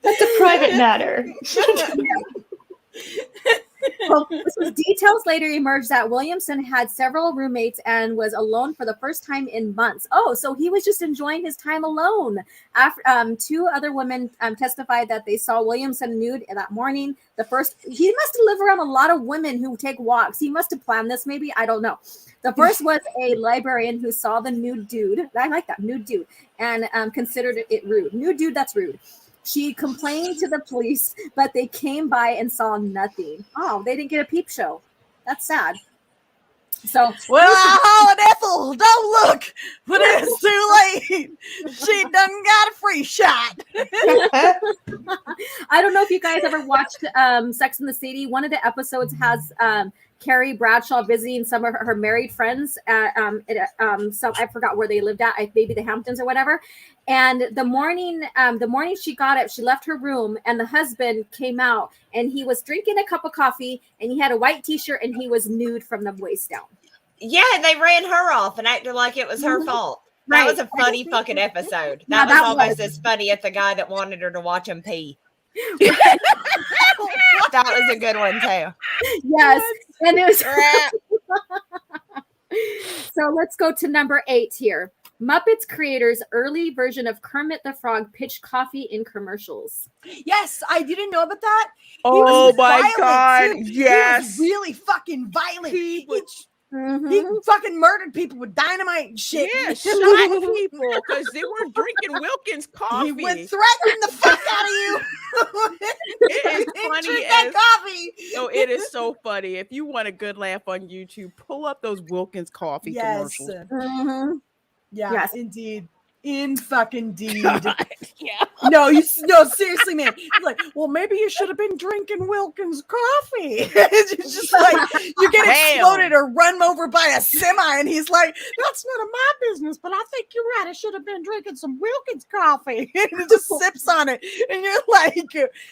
Speaker 5: That's a private matter.
Speaker 1: Well, details later emerged that Williamson had several roommates and was alone for the first time in months. Oh, so he was just enjoying his time alone. After two other women testified that they saw Williamson nude that morning. He must have lived around a lot of women who take walks. He must have planned this, maybe. I don't know. The first was a librarian who saw the nude dude. I like that, nude dude, and considered it rude. Nude dude, that's rude. She complained to the police, but they came by and saw nothing. Oh, they didn't get a peep show. That's sad. So,
Speaker 2: well, I hollered, Ethel, don't look, but it's too late. She done got a free shot.
Speaker 1: I don't know if you guys ever watched Sex and the City. One of the episodes has Carrie Bradshaw visiting some of her married friends at some, I forgot where they lived at, maybe the Hamptons or whatever. And the morning she got up, she left her room, and the husband came out, and he was drinking a cup of coffee, and he had a white t-shirt, and he was nude from the waist down.
Speaker 3: Yeah, and they ran her off and acted like it was her fault. That was a funny fucking episode. That was almost as funny as the guy that wanted her to watch him pee. That was a good one too.
Speaker 1: Yes, and it was. So let's go to number 8 here. Muppets creators' early version of Kermit the Frog pitched coffee in commercials.
Speaker 2: Yes, I didn't know about that.
Speaker 4: Oh my God!
Speaker 2: Too.
Speaker 4: Yes,
Speaker 2: he was really fucking violent. He
Speaker 1: Mm-hmm.
Speaker 2: fucking murdered people with dynamite and shit.
Speaker 4: Yeah, shot people because they were drinking Wilkins coffee.
Speaker 2: He would threaten the fuck out of you.
Speaker 4: It is funny
Speaker 2: Drink that coffee.
Speaker 4: Oh, it is so funny. If you want a good laugh on YouTube, pull up those Wilkins coffee commercials.
Speaker 1: Mm-hmm.
Speaker 2: Yeah,
Speaker 1: yes,
Speaker 2: indeed. In fucking deed.
Speaker 4: Yeah.
Speaker 2: No, seriously, man. He's like, well, maybe you should have been drinking Wilkins coffee. It's just like you get exploded or run over by a semi, and he's like, that's none of my business, but I think you're right. I should have been drinking some Wilkins coffee. And he just sips on it. And you're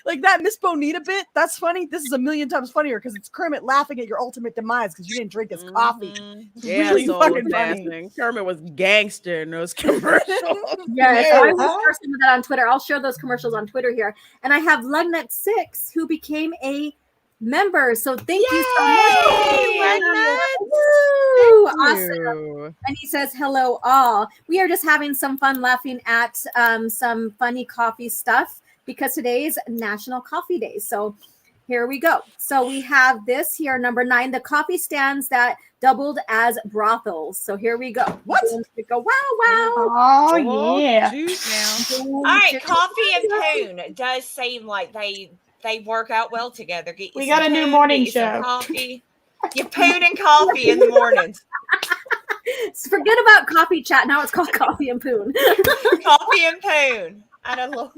Speaker 2: like that Miss Bonita bit, that's funny. This is a million times funnier because it's Kermit laughing at your ultimate demise because you didn't drink his coffee.
Speaker 4: Yeah,
Speaker 2: really
Speaker 4: so
Speaker 2: fucking funny.
Speaker 4: Kermit was gangster in those commercials.
Speaker 1: Yes, I will share some of that on Twitter. I'll show those commercials on Twitter here. And I have Lugnut6 who became a member. So thank you so much. Woo! Awesome. And he says, hello all. We are just having some fun laughing at some funny coffee stuff because today is National Coffee Day. So here we go. So we have this here, number 9, the coffee stands that doubled as brothels. So here we go.
Speaker 2: What?
Speaker 1: We go, wow.
Speaker 5: Oh, yeah.
Speaker 3: All right, Coffee and Poon does seem like they work out well together.
Speaker 5: We got a new morning show.
Speaker 3: Coffee. You poon and coffee in the mornings.
Speaker 1: Forget about coffee chat. Now it's called Coffee and Poon.
Speaker 3: Coffee and Poon. I don't know.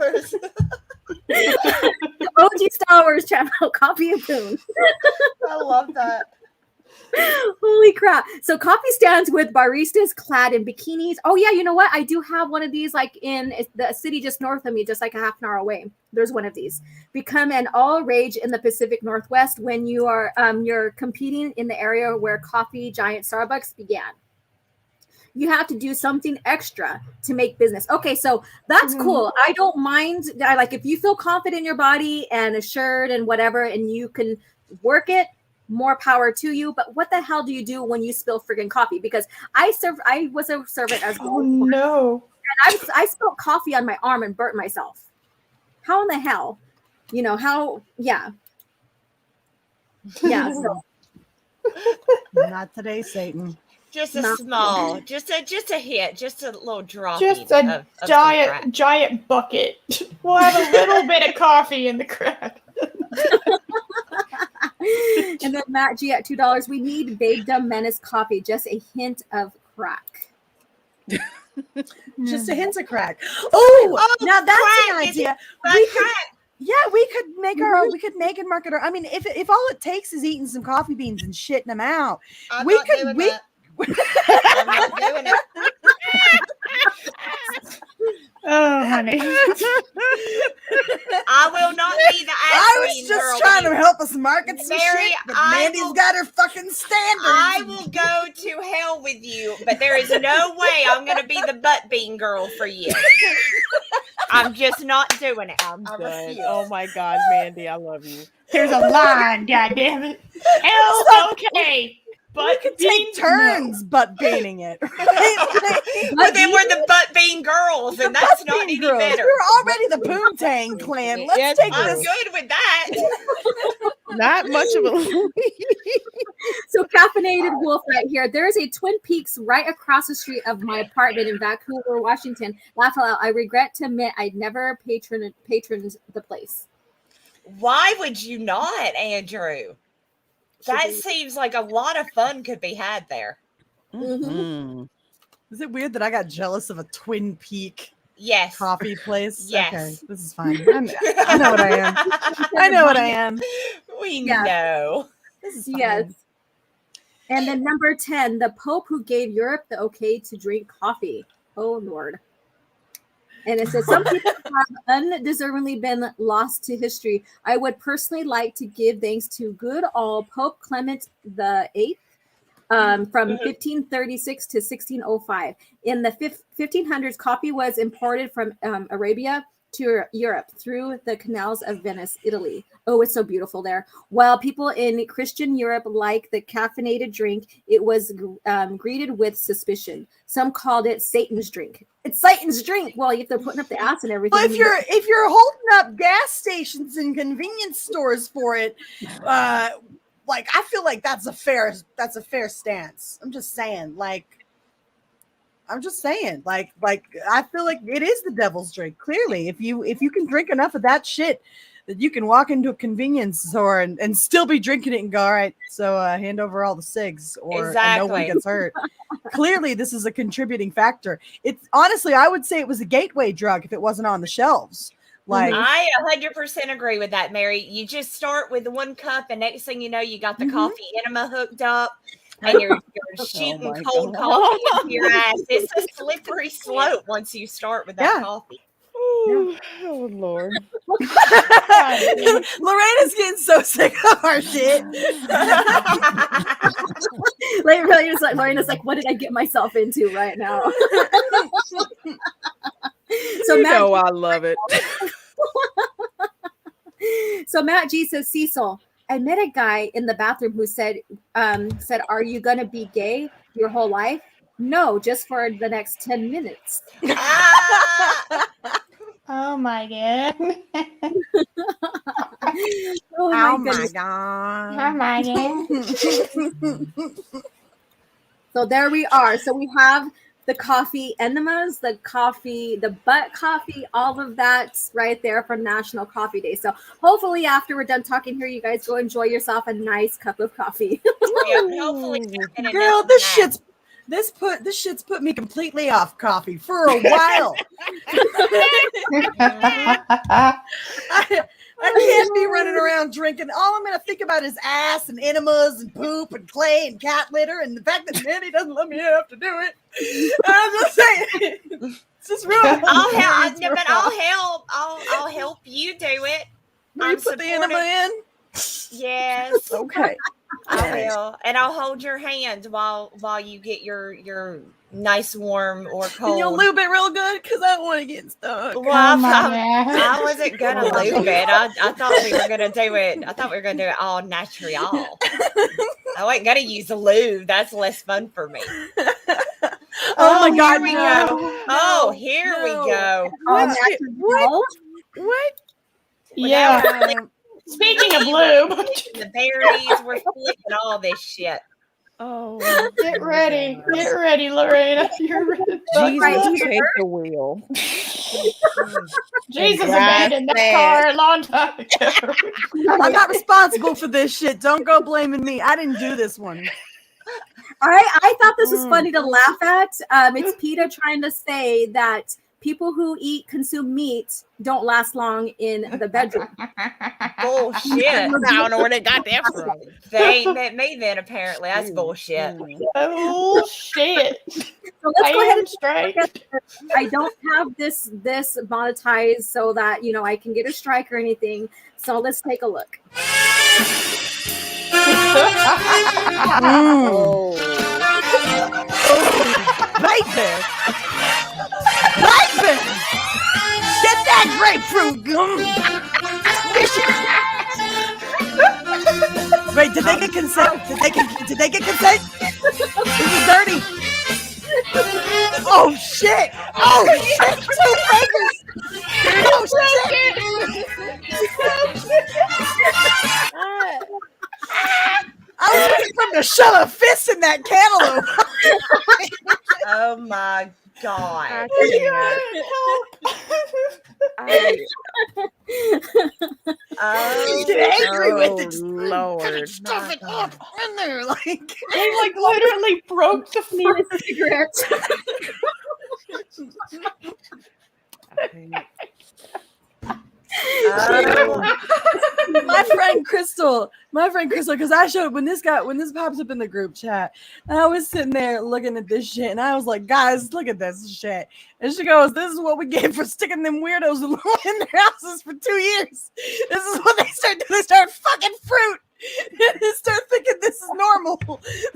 Speaker 1: OG Star Wars channel, Coffee and Poon.
Speaker 3: I love that.
Speaker 1: Holy crap. So coffee stands with baristas clad in bikinis. Oh yeah, you know what? I do have one of these like in the city just north of me, just like a half an hour away. There's one of these. Become an all rage in the Pacific Northwest when you are you're competing in the area where coffee giant Starbucks began. You have to do something extra to make business. Okay, so that's cool. I don't mind. I like if you feel confident in your body and assured and whatever, and you can work it, more power to you. But what the hell do you do when you spill friggin' coffee? Because I was a servant as well.
Speaker 5: Oh no.
Speaker 1: And I spilled coffee on my arm and burnt myself. How in the hell? You know, how, yeah. Yeah. So.
Speaker 2: Not today, Satan.
Speaker 3: Just a small, just a hit, just a little drop.
Speaker 5: Just a giant bucket. We'll have a little bit of coffee in the crack.
Speaker 1: And then Matt G at $2. We need Babedom Menace coffee. Just a hint of crack.
Speaker 2: Just a hint of crack. Oh, now that's
Speaker 3: crack.
Speaker 2: an idea. We could make and market our. I mean, if all it takes is eating some coffee beans and shitting them out,
Speaker 3: I'm not doing it.
Speaker 5: Oh, honey.
Speaker 3: I will not be the
Speaker 2: I was just trying to help us market some
Speaker 3: Mary,
Speaker 2: shit, but Mandy's got her fucking standards.
Speaker 3: I will go to hell with you, but there is no way I'm going to be the butt bean girl for you. I'm just not doing it.
Speaker 4: I'm done. Oh my God, Mandy, I love you.
Speaker 5: There's a line, goddammit. L-O-K.
Speaker 2: But we could take turns butt beaning it. Right?
Speaker 3: But then we're the butt bean girls, and that's not any better.
Speaker 2: We're already the Poontang clan. Let's take
Speaker 3: I'm
Speaker 2: this.
Speaker 3: good with that.
Speaker 4: Not much of a.
Speaker 1: So caffeinated wolf right here. There's a Twin Peaks right across the street of my apartment in Vancouver, Washington. Laugh out loud. I regret to admit I'd never patroned the place.
Speaker 3: Why would you not, Andrew? That seems like a lot of fun could be had there.
Speaker 4: Mm-hmm.
Speaker 2: Is it weird that I got jealous of a Twin Peak coffee place?
Speaker 3: Yes.
Speaker 2: Okay, this is fine. I know what I am. I know what I am.
Speaker 3: We know.
Speaker 2: This is fine.
Speaker 1: Yes. And then number 10, the Pope who gave Europe the okay to drink coffee. Oh, Lord. And it says, some people have undeservingly been lost to history. I would personally like to give thanks to good old Pope Clement VIII from 1536 to 1605. In the 1500s, coffee was imported from Arabia to Europe through the canals of Venice, Italy. Oh, it's so beautiful there. While people in Christian Europe like the caffeinated drink, it was greeted with suspicion. Some called it Satan's drink. It's Satan's drink. Well, if they're putting up the ass and everything.
Speaker 2: Well, if you're holding up gas stations and convenience stores for it, like I feel like that's a fair stance. I'm just saying, like I feel like it is the devil's drink. Clearly, if you can drink enough of that shit that you can walk into a convenience store and still be drinking it and go, all right, so hand over all the cigs or no one gets hurt. Clearly, this is a contributing factor. It's honestly, I would say it was a gateway drug if it wasn't on the shelves. Like
Speaker 3: I 100% agree with that, Mary. You just start with 1 cup, and next thing you know, you got the coffee enema hooked up. And you're shooting cold coffee into your ass. It's a slippery slope once you start with that coffee.
Speaker 4: Oh, oh Lord.
Speaker 2: Lorena's getting so sick of our shit.
Speaker 1: Lorena's like, what did I get myself into right now? So Matt,
Speaker 4: I love it.
Speaker 1: So Matt G says, Cecil, I met a guy in the bathroom who said, are you going to be gay your whole life? No, just for the next 10 minutes.
Speaker 5: Oh my God.
Speaker 1: Oh my God.
Speaker 5: Oh my God.
Speaker 1: So there we are. So we have the coffee enemas, the butt coffee, all of that right there from National Coffee Day. So hopefully after we're done talking here, you guys go enjoy yourself a nice cup of coffee.
Speaker 3: Hopefully,
Speaker 2: girl, this shit's put me completely off coffee for a while. I can't be running around drinking. All I'm going to think about is ass and enemas and poop and clay and cat litter and the fact that Mandy doesn't let me have to do it. I'm just saying. It's just ruining
Speaker 3: I'll help you do it.
Speaker 2: Will you put the enema in?
Speaker 3: Yes.
Speaker 2: Okay.
Speaker 3: I will. And I'll hold your hand while you get your nice warm or cold.
Speaker 2: And you'll lube it real good because I don't want to get stuck.
Speaker 3: Well, I wasn't gonna lube it. I thought we were gonna do it. I thought we were gonna do it all natural. I wasn't gonna use a lube. That's less fun for me.
Speaker 2: Oh my God!
Speaker 3: Here we go. Oh, here we go.
Speaker 1: What?
Speaker 5: Yeah. Speaking of lube,
Speaker 3: The berries, we're flipping all this shit.
Speaker 4: Oh,
Speaker 5: get ready, Lorena. You're ready.
Speaker 4: Jesus, take the wheel.
Speaker 5: Jesus abandoned that car a long time ago.
Speaker 2: I'm not responsible for this shit. Don't go blaming me. I didn't do this one.
Speaker 1: I thought this was funny to laugh at. It's PETA trying to say that people who consume meat don't last long in the bedroom.
Speaker 3: Bullshit. I don't know where they got that from. They ain't met me then, apparently. That's bullshit.
Speaker 5: Bullshit.
Speaker 1: So let's go ahead and
Speaker 5: strike.
Speaker 1: I don't have this monetized so that I can get a strike or anything. So let's take a look.
Speaker 2: Right there. Right there. Get that grapefruit gum. Wait, did they get consent? Did they get consent? This is dirty. Oh shit! Oh shit! 2 fingers! Oh shit! I was waiting for him to shove a fist in that cantaloupe.
Speaker 3: Oh my God.
Speaker 2: Get angry with it.
Speaker 4: Lord.
Speaker 2: Stuff it up in there, like
Speaker 5: They literally broke the floor.
Speaker 1: Need a cigarette.
Speaker 2: my friend Crystal, because I showed when this pops up in the group chat, and I was sitting there looking at this shit, and I was like, guys, look at this shit. And she goes, this is what we get for sticking them weirdos in their houses for 2 years. This is what they start doing. They start fucking fruit. And they start thinking this is normal.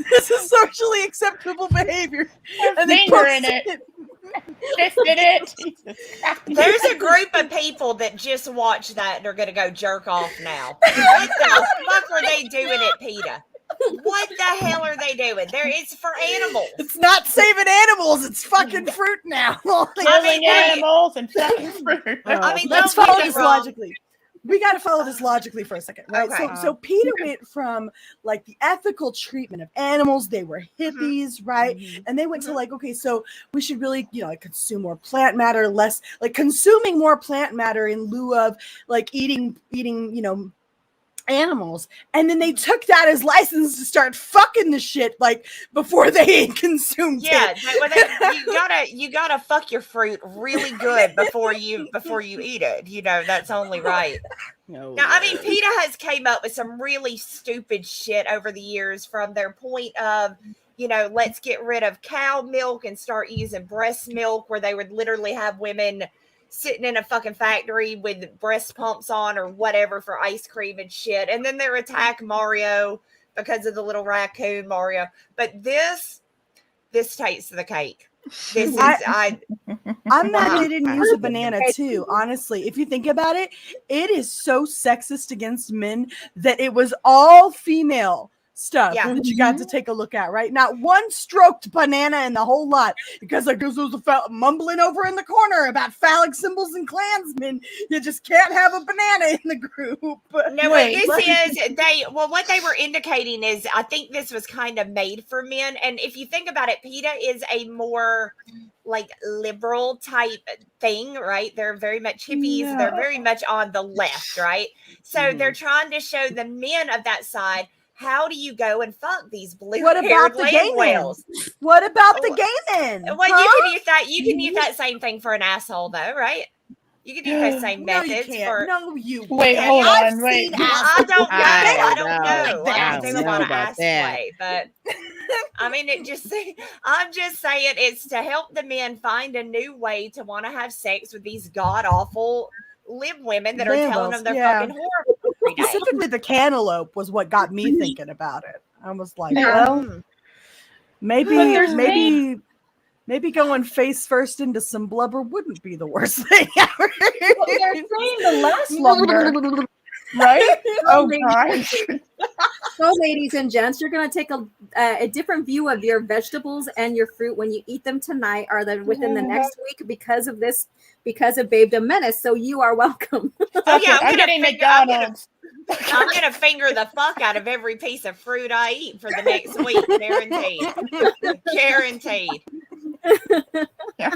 Speaker 2: This is socially acceptable behavior. And they
Speaker 5: Finger in it. Fisted it.
Speaker 3: There's a group of people that just watch that and are going to go jerk off now. What the fuck are they doing at PETA? What the hell are they doing? It's for animals.
Speaker 2: It's not saving animals. It's fucking fruit now.
Speaker 5: Killing animals and fucking fruit.
Speaker 2: Let's follow this logically. We got to follow this logically for a second, right?
Speaker 3: Okay.
Speaker 2: So PETA went from like the ethical treatment of animals. They were hippies, right? And they went to like, okay, so we should really, like consume more plant matter, less like consuming more plant matter in lieu of like eating, animals. And then they took that as license to start fucking the shit like before they consumed it.
Speaker 3: You gotta fuck your fruit really good before you eat it. That's only right.
Speaker 4: No.
Speaker 3: Now, I mean, PETA has came up with some really stupid shit over the years, from their point of, let's get rid of cow milk and start using breast milk, where they would literally have women sitting in a fucking factory with breast pumps on or whatever for ice cream and shit. And then they attack Mario because of the little raccoon Mario. But this takes the cake. This is
Speaker 2: I'm mad they didn't use a banana too. Honestly, if you think about it, it is so sexist against men that it was all female stuff that you got to take a look at, right? Not one stroked banana in the whole lot, because there was a mumbling over in the corner about phallic symbols and Klansmen. You just can't have a banana in the group.
Speaker 3: No, what they were indicating is, I think this was kind of made for men. And if you think about it, PETA is a more like liberal type thing, right? They're very much hippies. Yeah. They're very much on the left, right? So they're trying to show the men of that side, how do you go and fuck these blue-haired land whales?
Speaker 2: What about the gay men?
Speaker 3: Well, you can use that. You can use that same thing for an asshole, though, right? You can use those same
Speaker 2: No, you
Speaker 3: methods
Speaker 2: can't.
Speaker 3: for.
Speaker 2: No, you
Speaker 5: Wait,
Speaker 2: can't.
Speaker 5: hold
Speaker 2: I've
Speaker 5: on, wait.
Speaker 2: seen
Speaker 3: Well,
Speaker 2: ass
Speaker 3: I don't know. I don't
Speaker 4: know.
Speaker 3: know. I
Speaker 4: I
Speaker 3: don't
Speaker 4: don't
Speaker 3: do it
Speaker 4: know
Speaker 3: on an
Speaker 4: about
Speaker 3: ass
Speaker 4: that.
Speaker 3: way, but I mean, I'm just saying it's to help the men find a new way to want to have sex with these god awful lib women that are telling them they're fucking horrible every day.
Speaker 2: Specifically, the cantaloupe was what got me thinking about it. I was like,
Speaker 5: Yeah.
Speaker 2: well,
Speaker 3: Mm.
Speaker 2: maybe going face first into some blubber wouldn't be the worst thing ever.
Speaker 5: Well, they're saying to last longer, right? Oh gosh.
Speaker 1: So, ladies and gents, you're going to take a different view of your vegetables and your fruit when you eat them tonight or within the next week because of Babedom Menace. So you are welcome.
Speaker 3: Oh yeah,
Speaker 5: I'm getting McDonald's.
Speaker 3: I'm gonna finger the fuck out of every piece of fruit I eat for the next week, guaranteed. Guaranteed.
Speaker 5: Yeah,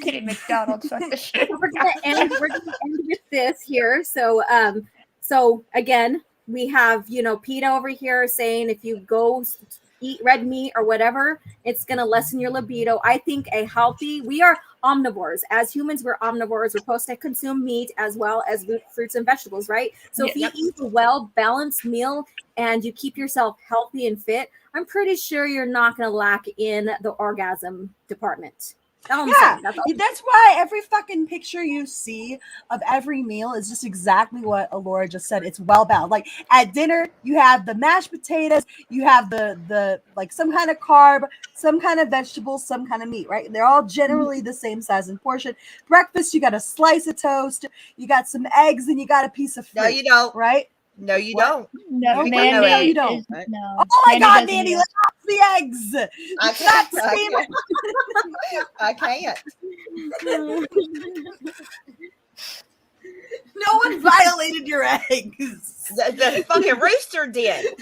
Speaker 5: getting McDonald's. Fuck this shit.
Speaker 1: We're gonna end with this here. So again, we have PETA over here saying if you go eat red meat or whatever, it's gonna lessen your libido. I think we are omnivores. As humans, we're omnivores. We're supposed to consume meat as well as fruits and vegetables, right? So if you eat a well-balanced meal and you keep yourself healthy and fit, I'm pretty sure you're not gonna lack in the orgasm department.
Speaker 2: Yeah, that's why every fucking picture you see of every meal is just exactly what Alora just said. It's well balanced. Like at dinner, you have the mashed potatoes, you have the like some kind of carb, some kind of vegetables, some kind of meat, right? They're all generally the same size and portion. Breakfast, you got a slice of toast, you got some eggs, and you got a piece of fruit.
Speaker 3: No, you don't.
Speaker 2: Right?
Speaker 3: No, you
Speaker 2: What?
Speaker 3: don't.
Speaker 5: No,
Speaker 3: You
Speaker 5: Mandy.
Speaker 2: No, you don't.
Speaker 5: No.
Speaker 2: Oh my God,
Speaker 5: doesn't
Speaker 2: Mandy,
Speaker 5: either.
Speaker 2: let's off the eggs.
Speaker 3: I
Speaker 2: Stop
Speaker 3: can't.
Speaker 2: screaming.
Speaker 3: I can't.
Speaker 2: No one violated your eggs.
Speaker 3: The fucking rooster did.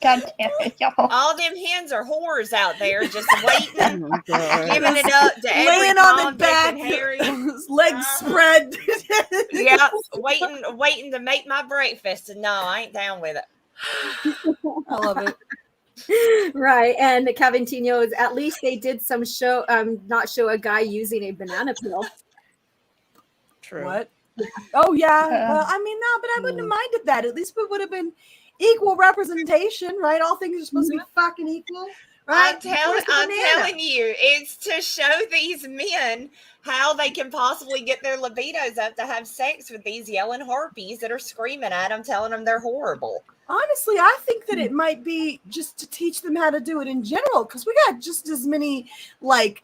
Speaker 5: God damn it, y'all.
Speaker 3: All them hens are whores out there just waiting,
Speaker 4: Oh, God.
Speaker 3: giving it up to every
Speaker 2: Laying on
Speaker 3: Tom,
Speaker 2: the
Speaker 3: Dick,
Speaker 2: back,
Speaker 3: and Harry.
Speaker 2: legs spread.
Speaker 3: Yeah, waiting to make my breakfast, and no, I ain't down with it.
Speaker 2: I love it.
Speaker 1: Right. And Kevin Tino's, at least they did some not show a guy using a banana peel.
Speaker 4: True.
Speaker 2: What? Oh yeah. Well, I mean, no, but I wouldn't have minded that. At least it would have been equal representation, right? All things are supposed to be fucking equal, right?
Speaker 3: I'm telling you, it's to show these men how they can possibly get their libidos up to have sex with these yelling harpies that are screaming at them, telling them they're horrible.
Speaker 2: Honestly, I think that it might be just to teach them how to do it in general, because we got just as many like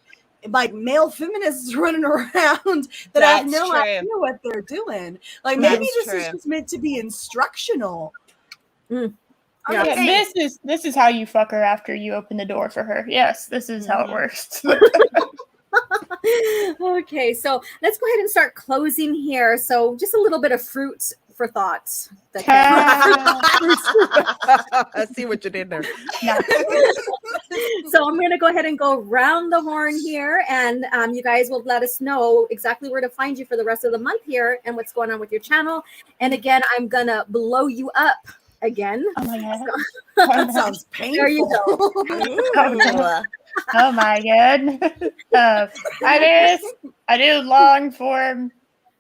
Speaker 2: male feminists running around that have no idea what they're doing. Like maybe this is just meant to be instructional.
Speaker 5: Yeah, this is how you fuck her after you open the door for her. Yes, this is how it works.
Speaker 1: Okay, so let's go ahead and start closing here. So just a little bit of fruit for thoughts.
Speaker 4: I see what you did there.
Speaker 5: No.
Speaker 1: So I'm going to go ahead and go round the horn here, and you guys will let us know exactly where to find you for the rest of the month here and what's going on with your channel. And again, I'm going to blow you up again.
Speaker 5: Oh my God.
Speaker 2: That sounds painful.
Speaker 1: There you go.
Speaker 5: Oh my God. I do long form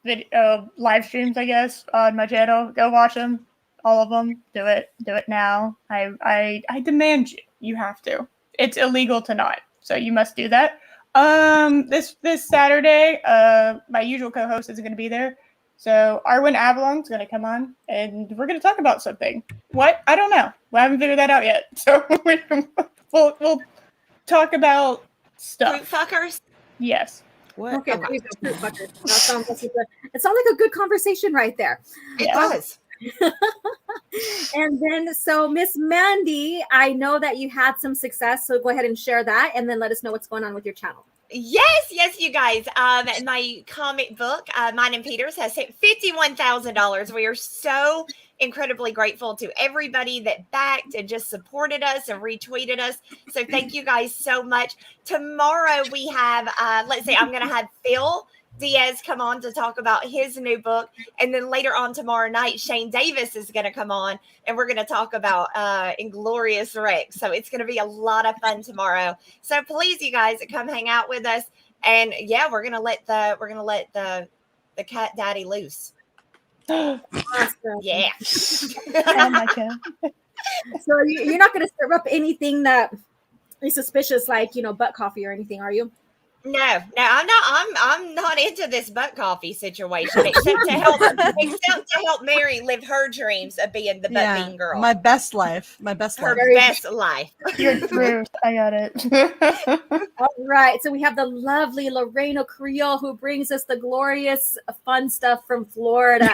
Speaker 5: video live streams, I guess, on my channel. Go watch them, all of them. Do it now. I demand you have to. It's illegal to not, so you must do that. This Saturday, my usual co-host isn't going to be there, so Arwen Avalon's going to come on, and we're going to talk about something. What? I don't know. We haven't figured that out yet. So we'll talk about stuff.
Speaker 3: Fruit fuckers.
Speaker 5: Yes.
Speaker 4: What?
Speaker 1: Okay, there you go, fruit fucker. That sounds like it sounds like a good conversation right there.
Speaker 3: It does.
Speaker 1: And then, so Miss Mandy, I know that you had some success, so go ahead and share that, and then let us know what's going on with your channel.
Speaker 3: Yes, you guys. My comic book, Mine and Peter's, has hit $51,000. We are so incredibly grateful to everybody that backed and just supported us and retweeted us. So thank you guys so much. Tomorrow we have, let's say I'm going to have Phil Diaz come on to talk about his new book. And then later on tomorrow night, Shane Davis is going to come on and we're going to talk about Inglorious Rex. So it's going to be a lot of fun tomorrow. So please, you guys, come hang out with us. And yeah, we're going to let the cat daddy loose.
Speaker 1: Awesome.
Speaker 3: Yeah.
Speaker 5: Oh my God.
Speaker 1: So you're not going to serve up anything that is suspicious, like butt coffee or anything, are you?
Speaker 3: No, I'm not into this butt coffee situation, except to help Mary live her dreams of being the butt bean girl.
Speaker 2: My best life.
Speaker 3: Her best life.
Speaker 5: You're through. I got it.
Speaker 1: All right. So we have the lovely Lorena Creole who brings us the glorious fun stuff from Florida.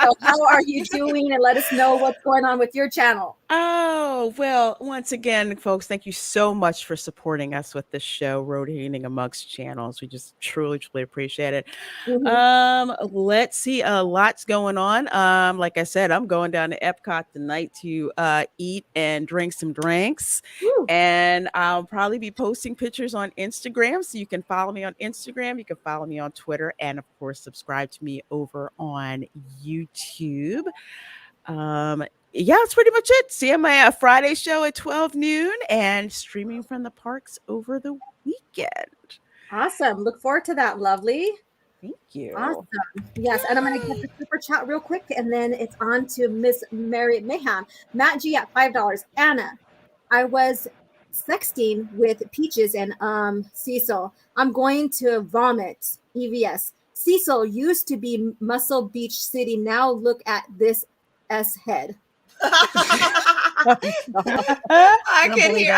Speaker 1: So how are you doing? And let us know what's going on with your channel.
Speaker 4: Oh, well, once again, folks, thank you so much for supporting us with this show, Rotating Amongst Channels. We just truly appreciate it. Let's see, lots going on. Like I said, I'm going down to Epcot tonight to eat and drink some drinks. And I'll probably be posting pictures on Instagram. So you can follow me on Instagram. You can follow me on Twitter. And of course, subscribe to me over on YouTube. Yeah, that's pretty much it. See my Friday show at 12 noon and streaming from the parks over the weekend.
Speaker 1: Awesome. Look forward to that, lovely.
Speaker 4: Thank you.
Speaker 1: Awesome. Yes, and I'm going to get the super chat real quick, and then it's on to Miss Mary Mayhem. Matt G at $5. Anna, I was sexting with Peaches and Cecil. I'm going to vomit. EVS. Cecil used to be Muscle Beach City. Now look at this S head.
Speaker 3: I can hear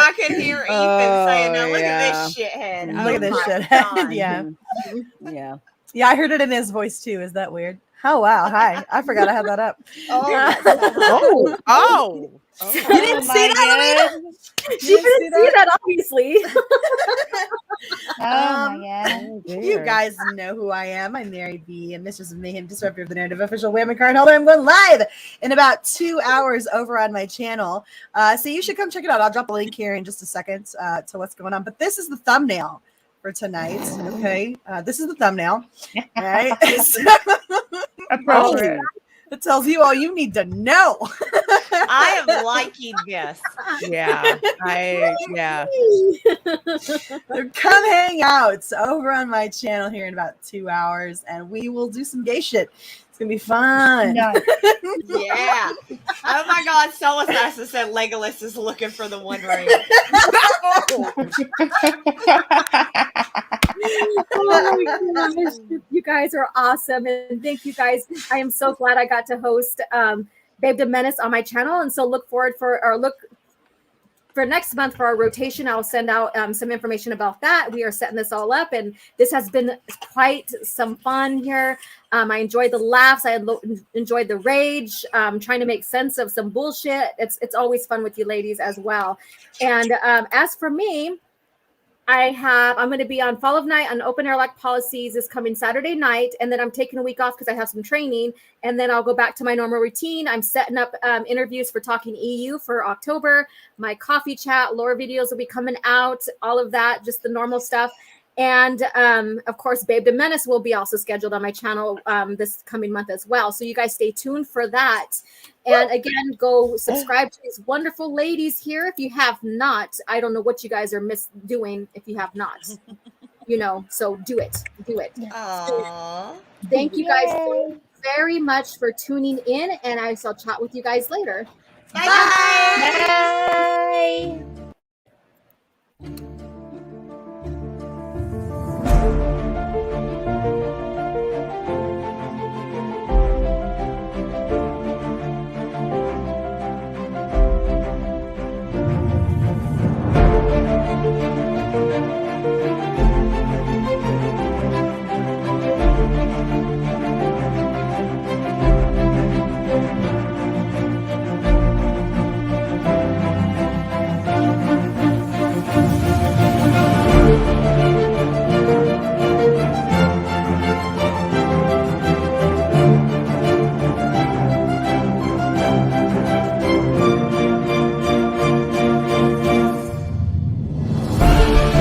Speaker 3: Ethan saying, "Now look at this shithead.
Speaker 2: Look at this shithead." Yeah, I heard it in his voice too. Is that weird? Oh wow, hi. I forgot I had that up.
Speaker 1: You didn't see that, Lorena? She didn't see that, obviously.
Speaker 2: You guys know who I am. I'm Mary B, a Mistress of Mayhem, Disruptor of the Narrative, official Whammy card holder. I'm going live in about 2 hours over on my channel. So you should come check it out. I'll drop a link here in just a second to what's going on. But this is the thumbnail for tonight. Okay. This is the thumbnail. All right.
Speaker 5: Appropriate.
Speaker 2: It tells you all you need to know.
Speaker 3: I am liking this.
Speaker 4: Yeah.
Speaker 2: So come hang out over on my channel here in about 2 hours, and we will do some gay shit. It's gonna be fun.
Speaker 3: Yeah. Oh my God, Soul Assassin said Legolas is looking for the One Ring.
Speaker 1: Oh my gosh, you guys are awesome, and thank you guys. I am so glad I got to host Babedom Menace on my channel, and so look for next month for our rotation. I'll send out some information about that. We are setting this all up, and this has been quite some fun here. I enjoyed the laughs. I enjoyed the rage. Trying to make sense of some bullshit. It's always fun with you ladies as well. And as for me, I'm going to be on Fall of Night on Open Airlock Policies this coming Saturday night. And then I'm taking a week off because I have some training. And then I'll go back to my normal routine. I'm setting up interviews for Talking EU for October. My coffee chat, lore videos will be coming out. All of that, just the normal stuff. And of course, Babedom Menace will be also scheduled on my channel this coming month as well. So you guys stay tuned for that. And again, go subscribe to these wonderful ladies here. If you have not, I don't know what you guys are doing if you have not. So do it. So, thank you guys so very much for tuning in, and I shall chat with you guys later.
Speaker 3: Bye.
Speaker 1: Bye.